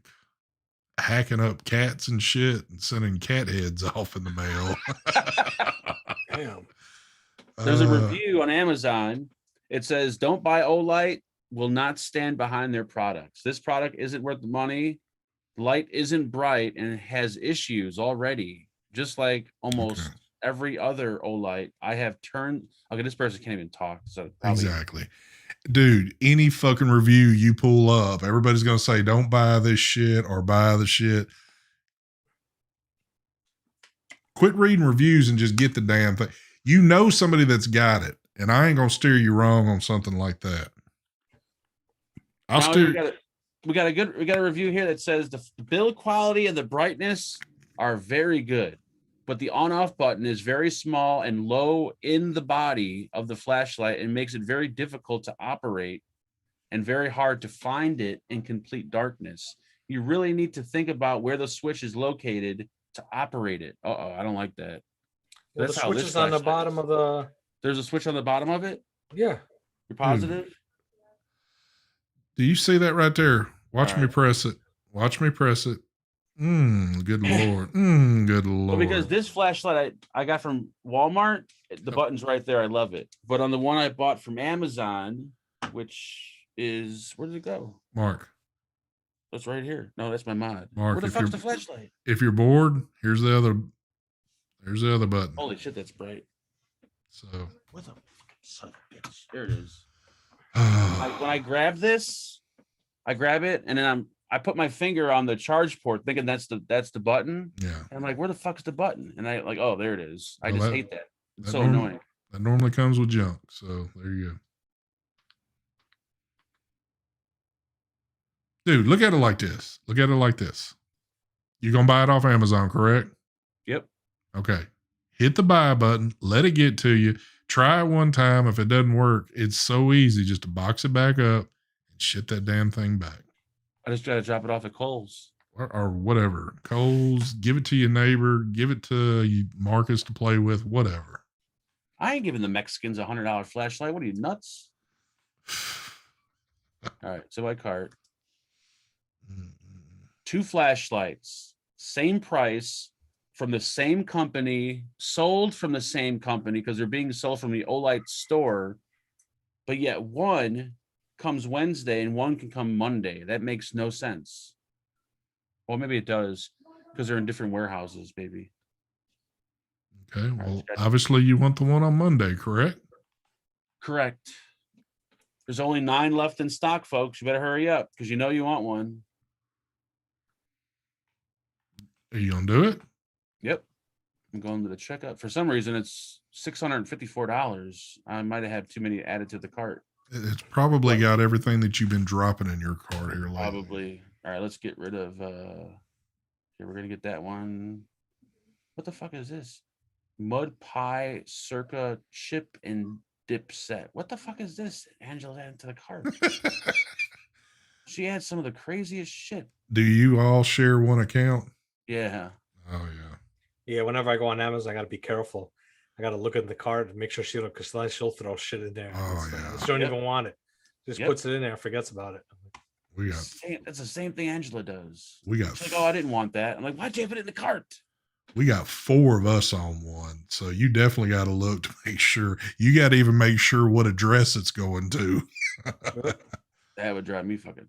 hacking up cats and shit and sending cat heads off in the mail. Damn. There's a review on Amazon. It says, don't buy Olight, will not stand behind their products. This product isn't worth the money. Light isn't bright and has issues already. Just like almost every other Olight. I have turned. Okay, this person can't even talk. So exactly. Dude, any fucking review you pull up, everybody's going to say, don't buy this shit or buy the shit. Quit reading reviews and just get the damn thing. You know somebody that's got it, and I ain't going to steer you wrong on something like that. We got a review here that says the build quality and the brightness are very good, but the on-off button is very small and low in the body of the flashlight and makes it very difficult to operate and very hard to find it in complete darkness. You really need to think about where the switch is located to operate it. I don't like that. Well, the switch is on the bottom of the. There's a switch on the bottom of it? Yeah. You're positive? Do you see that right there? Watch All me right. press it. Watch me press it. Good Lord. Good Lord. Well, because this flashlight I got from Walmart, the button's right there. I love it. But on the one I bought from Amazon, which is, where did it go? Mark. That's right here. No, that's my mod. Mark, Where the fuck's the flashlight? If you're bored, here's the other button. Holy shit, that's bright. So Where the fucking son of a bitch? There it is. When I grab this, I grab it and then I put my finger on the charge port thinking that's the button. yeah. And I'm like, where the fuck's the button? And I like, oh, there it is. I just hate that. It's so normal- annoying. That normally comes with junk. So there you go. Dude, look at it like this. Look at it like this. You're going to buy it off Amazon, correct? Yep. Okay. Hit the buy button. Let it get to you. Try it one time. If it doesn't work, it's so easy just to box it back up and ship that damn thing back. I just got to drop it off at Kohl's. Or whatever. Kohl's, give it to your neighbor. Give it to Marcus to play with, whatever. I ain't giving the Mexicans $100 flashlight. What are you, nuts? All right, so my cart. 2 flashlights, same price, from the same company, sold from the same company because they're being sold from the Olight store, but yet one comes Wednesday and one can come Monday. That makes no sense. Well, maybe it does because they're in different warehouses, baby. Okay, well, obviously you want the one on Monday, correct? Correct. There's only 9 left in stock, folks. You better hurry up because you know you want one. Are you going to do it? Yep. I'm going to the checkout. For some reason, it's $654. I might have had too many added to the cart. It's probably got everything that you've been dropping in your cart here lately. Probably. All right, let's get rid of here. We're gonna get that one. What the fuck is this? Mud pie circa chip and dip set. What the fuck is this? Angela added to the cart. She had some of the craziest shit. Do you all share one account? Yeah. Oh yeah. Yeah, whenever I go on Amazon, I gotta be careful. I gotta look at the cart and make sure she don't, because she'll throw shit in there. Oh, yeah. She don't Yep. even want it. Just Yep. puts it in there and forgets about it. We got That's the same thing Angela does. we got She's like, oh, I didn't want that. I'm like, why'd you have it in the cart? we got 4 of us on one, so you definitely got to look to make sure. You got to even make sure what address it's going to. That would drive me fucking.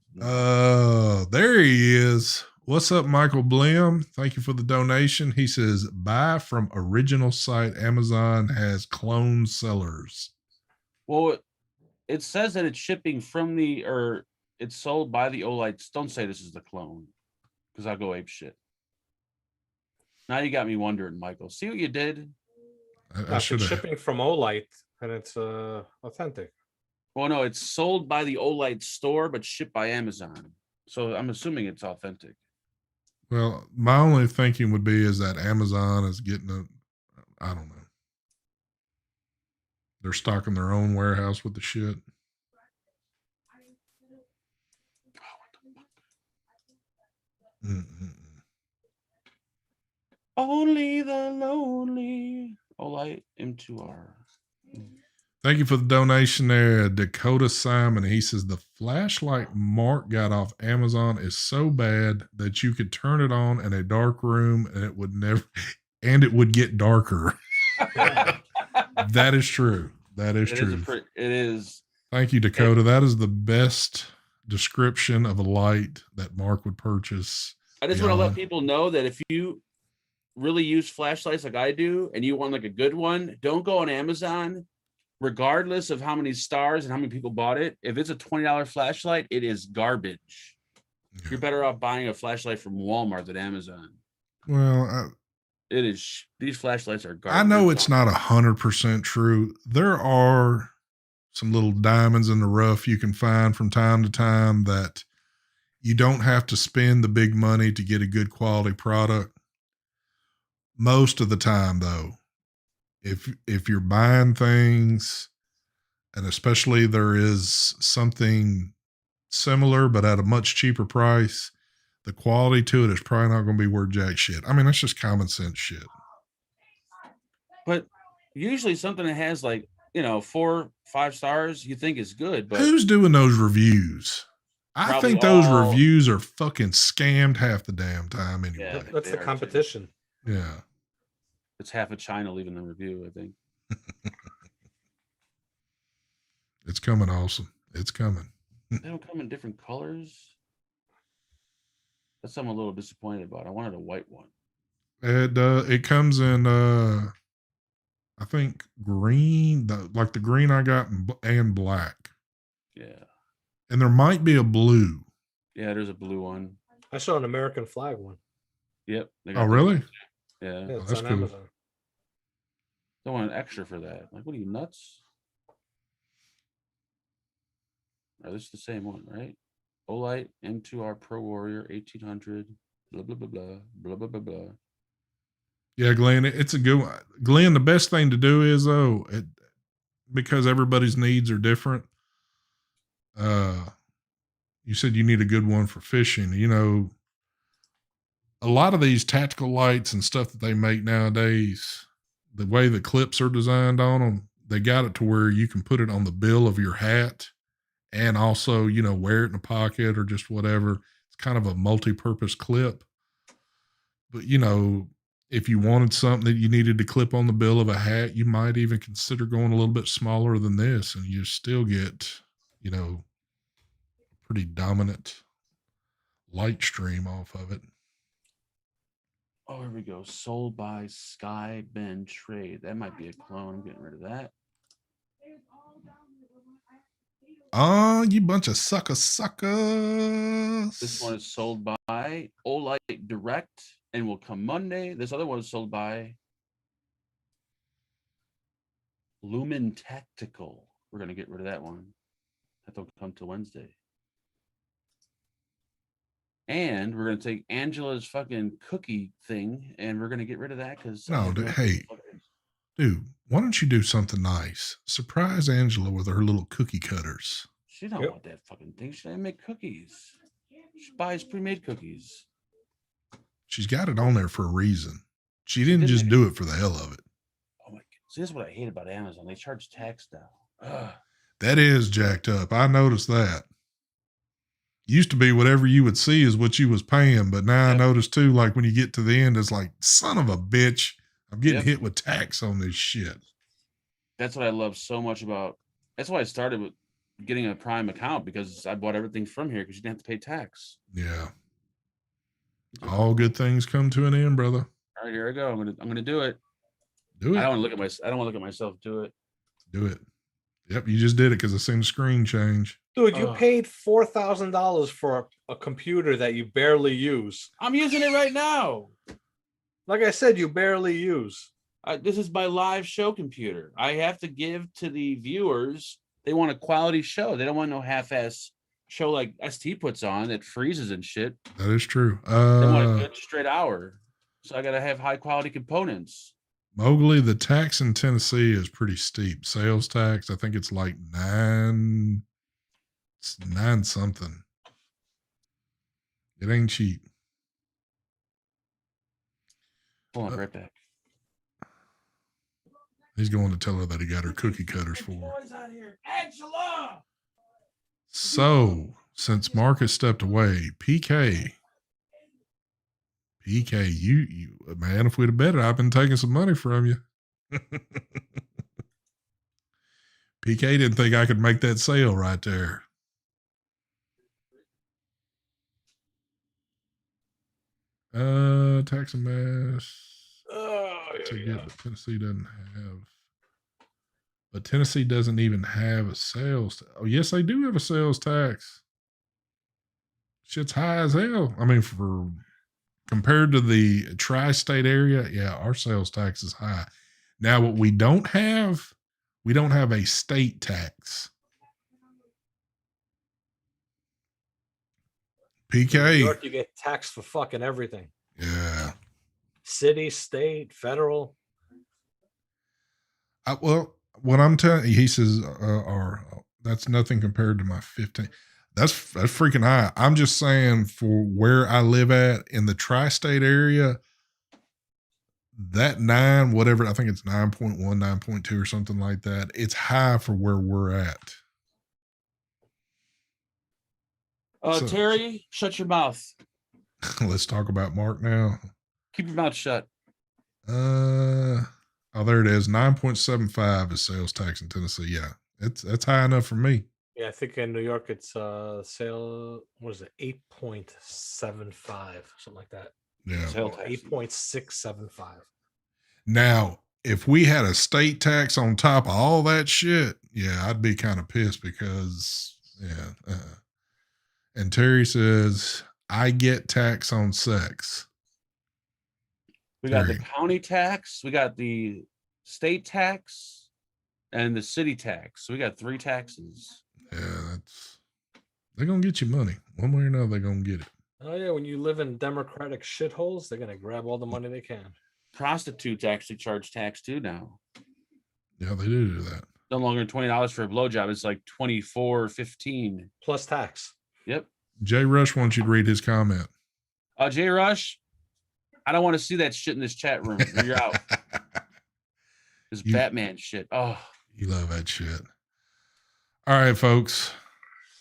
There he is. What's up, Michael Blim? Thank you for the donation. He says, buy from original site. Amazon has clone sellers. Well, it says that it's shipping from it's sold by the Olites. Don't say this is the clone, because I'll go ape shit. Now you got me wondering, Michael. See what you did? I should It's have. shipping from Olite and it's authentic. Well, no, it's sold by the Olite store, but shipped by Amazon. So I'm assuming it's authentic. Well, my only thinking would be is that Amazon is getting I don't know. They're stocking their own warehouse with the shit. Mm-mm. Only the lonely. Olite M2R. Thank you for the donation there, Dakota Simon. He says the flashlight Mark got off Amazon is so bad that you could turn it on in a dark room and it would get darker. That is true. That is true. It is. Thank you, Dakota. That is the best description of a light that Mark would purchase. I just want to let people know that if you really use flashlights like I do and you want like a good one, don't go on Amazon. Regardless of how many stars and how many people bought it, if it's a $20 flashlight, it is garbage. Yeah. You're better off buying a flashlight from Walmart than Amazon. Well, it is. These flashlights are garbage. I know it's not 100% true. There are some little diamonds in the rough you can find from time to time that you don't have to spend the big money to get a good quality product. Most of the time, though, if you're buying things, and especially there is something similar but at a much cheaper price, the quality to it is probably not going to be worth jack shit. I mean, that's just common sense shit. But usually something that has 4, 5 stars, you think is good. But who's doing those reviews? I think those reviews are fucking scammed half the damn time anyway. Yeah, that's the competition. Too. Yeah. It's half of China leaving the review, I think. It's coming, awesome. It's coming. They don't come in different colors. That's something I'm a little disappointed about. I wanted a white one. It comes in I think green, like the green I got and black. Yeah. And there might be a blue. Yeah, there's a blue one. I saw an American flag one. Yep. Oh, really? Yeah. It's that's on cool. Amazon. Don't want an extra for that. Like, what are you, nuts? Oh, this is the same one, right? Olite M2R Pro Warrior 1800. Blah blah blah blah blah blah blah blah. Yeah, Glenn, it's a good one. Glenn, the best thing to do is because everybody's needs are different. You said you need a good one for fishing. You know, a lot of these tactical lights and stuff that they make nowadays, the way the clips are designed on them, they got it to where you can put it on the bill of your hat and also, wear it in a pocket or just whatever. It's kind of a multi-purpose clip. But, if you wanted something that you needed to clip on the bill of a hat, you might even consider going a little bit smaller than this, and you still get, pretty dominant light stream off of it. Oh, here we go. Sold by Sky Ben Trade. That might be a clone. I'm getting rid of that. Oh, you bunch of suckers. This one is sold by Olite Direct and will come Monday. This other one is sold by Lumen Tactical. We're going to get rid of that one. That'll come to Wednesday. And we're going to take Angela's fucking cookie thing and we're going to get rid of that because. No, dude, why don't you do something nice? Surprise Angela with her little cookie cutters. She don't want that fucking thing. She doesn't make cookies. She buys pre-made cookies. She's got it on there for a reason. She didn't just do it for the hell of it. Oh my god! See, this is what I hate about Amazon. They charge tax now. Ugh. That is jacked up. I noticed that. Used to be whatever you would see is what you was paying, but now I notice too, like when you get to the end, it's like, son of a bitch, I'm getting hit with tax on this shit. That's what I love so much about. That's why I started with getting a Prime account, because I bought everything from here because you didn't have to pay tax. Yeah. All good things come to an end, brother. All right, here I go. I'm gonna do it. Do it. I don't want to look at myself do it. Do it. Yep, you just did it because I seen the screen change. Dude, you paid $4,000 for a computer that you barely use. I'm using it right now. Like I said, you barely use. This is my live show computer. I have to give to the viewers. They want a quality show. They don't want no half-ass show like ST puts on that freezes and shit. That is true. They want a good straight hour. So I got to have high-quality components. Mowgli, the tax in Tennessee is pretty steep. Sales tax, I think it's like 9 something. It ain't cheap. Hold on, right back. He's going to tell her that he got her cookie cutters for her. Angela! So, since Mark has stepped away, PK, you man, if we'd have bet it, I've been taking some money from you. PK didn't think I could make that sale right there. Tax and mass. But Tennessee doesn't have. But Tennessee doesn't even have a sales. Oh, yes, they do have a sales tax. Shit's high as hell. I mean, for compared to the tri-state area, yeah, our sales tax is high. Now, what we don't have a state tax. PK. In New York, you get taxed for fucking everything. Yeah. City, state, federal. Well, what I'm telling you, he says, that's nothing compared to my 15. That's freaking high. I'm just saying, for where I live at in the tri-state area, that 9, whatever, I think it's 9.1, 9.2 or something like that. It's high for where we're at. Terry, shut your mouth. Let's talk about Mark now. Keep your mouth shut. Oh, there it is. 9.75 is sales tax in Tennessee. Yeah, that's high enough for me. Yeah, I think in New York it's sale. What is it? 8.75, something like that. Yeah, 8.675. Now, if we had a state tax on top of all that shit, yeah, I'd be kind of pissed because And Terry says, I get tax on sex. We got the county tax, we got the state tax, and the city tax. So we got 3 taxes. Yeah, they're gonna get you money. One way or another, they're gonna get it. Oh yeah, when you live in democratic shitholes, they're gonna grab all the money they can. Prostitutes actually charge tax too now. Yeah, they do that. No longer $20 for a blowjob. It's like $24.15 plus tax. Yep. Jay Rush wants you to read his comment. Jay Rush, I don't want to see that shit in this chat room. You're out. This Batman shit. Oh, you love that shit. All right, folks.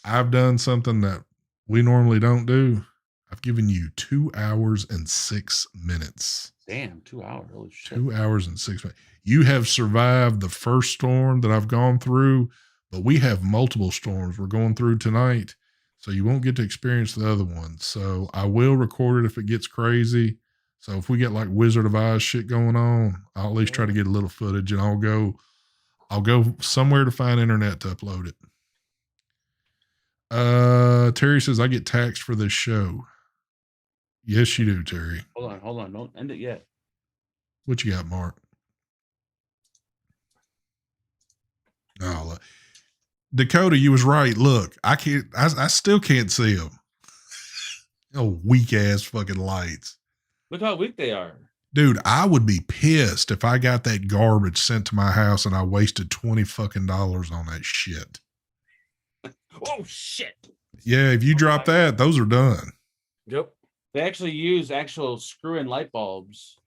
I've done something that we normally don't do. I've given you 2 hours and 6 minutes. Damn, 2 hours. Holy shit. 2 hours and 6 minutes. You have survived the first storm that I've gone through, but we have multiple storms we're going through tonight, so you won't get to experience the other ones. So I will record it if it gets crazy. So if we get like Wizard of Oz shit going on, I'll at least try to get a little footage, and I'll go somewhere to find internet to upload it. Terry says, I get taxed for this show. Yes, you do, Terry. Hold on. Don't end it yet. What you got, Mark? Oh, Dakota, you was right. Look, I still can't see them. Oh, weak ass fucking lights. Look how weak they are. Dude, I would be pissed if I got that garbage sent to my house and I wasted $20 fucking on that shit. Oh shit. Yeah, if you drop that, those are done. Yep. They actually use actual screw-in light bulbs.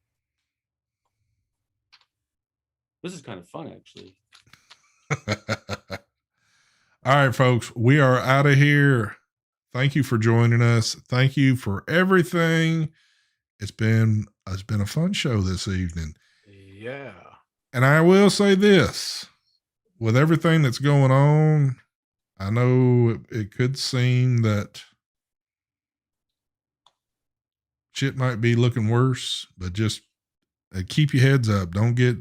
This is kind of fun, actually. All right, folks, we are out of here. Thank you for joining us. Thank you for everything. It's been a fun show this evening. Yeah. And I will say this, with everything that's going on, I know it could seem that shit might be looking worse, but just keep your heads up. Don't get.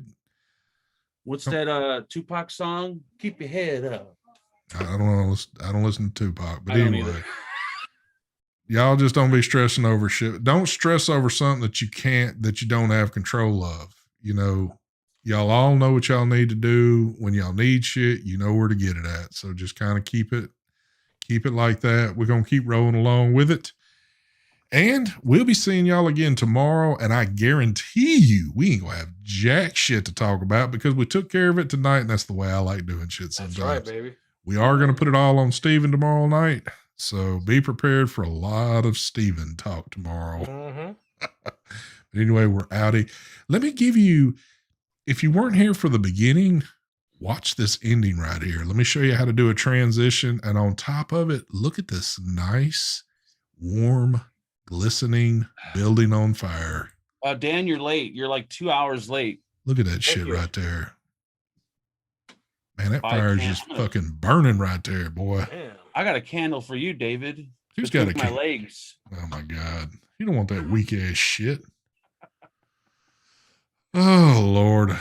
What's that Tupac song? Keep your head up. I don't know. I don't listen to Tupac, but I don't anyway, either. y'all just don't be stressing over shit. Don't stress over something that you don't have control of. You know, y'all all know what y'all need to do. When y'all need shit, you know where to get it at. So just kind of keep it like that. We're going to keep rolling along with it. And we'll be seeing y'all again tomorrow. And I guarantee you, we ain't going to have jack shit to talk about because we took care of it tonight. And that's the way I like doing shit sometimes. That's right, baby. We are going to put it all on Steven tomorrow night. So be prepared for a lot of Steven talk tomorrow. Mm-hmm. But anyway, we're outie. Let me give you, if you weren't here for the beginning, watch this ending right here. Let me show you how to do a transition. And on top of it, look at this nice, warm, glistening building on fire. Dan, you're late. You're like 2 hours late. Look at that shit right there. Man, that fire is just fucking burning right there, boy. Damn. I got a candle for you, David. Who's got my legs? Oh my God. You don't want that weak ass shit. Oh Lord.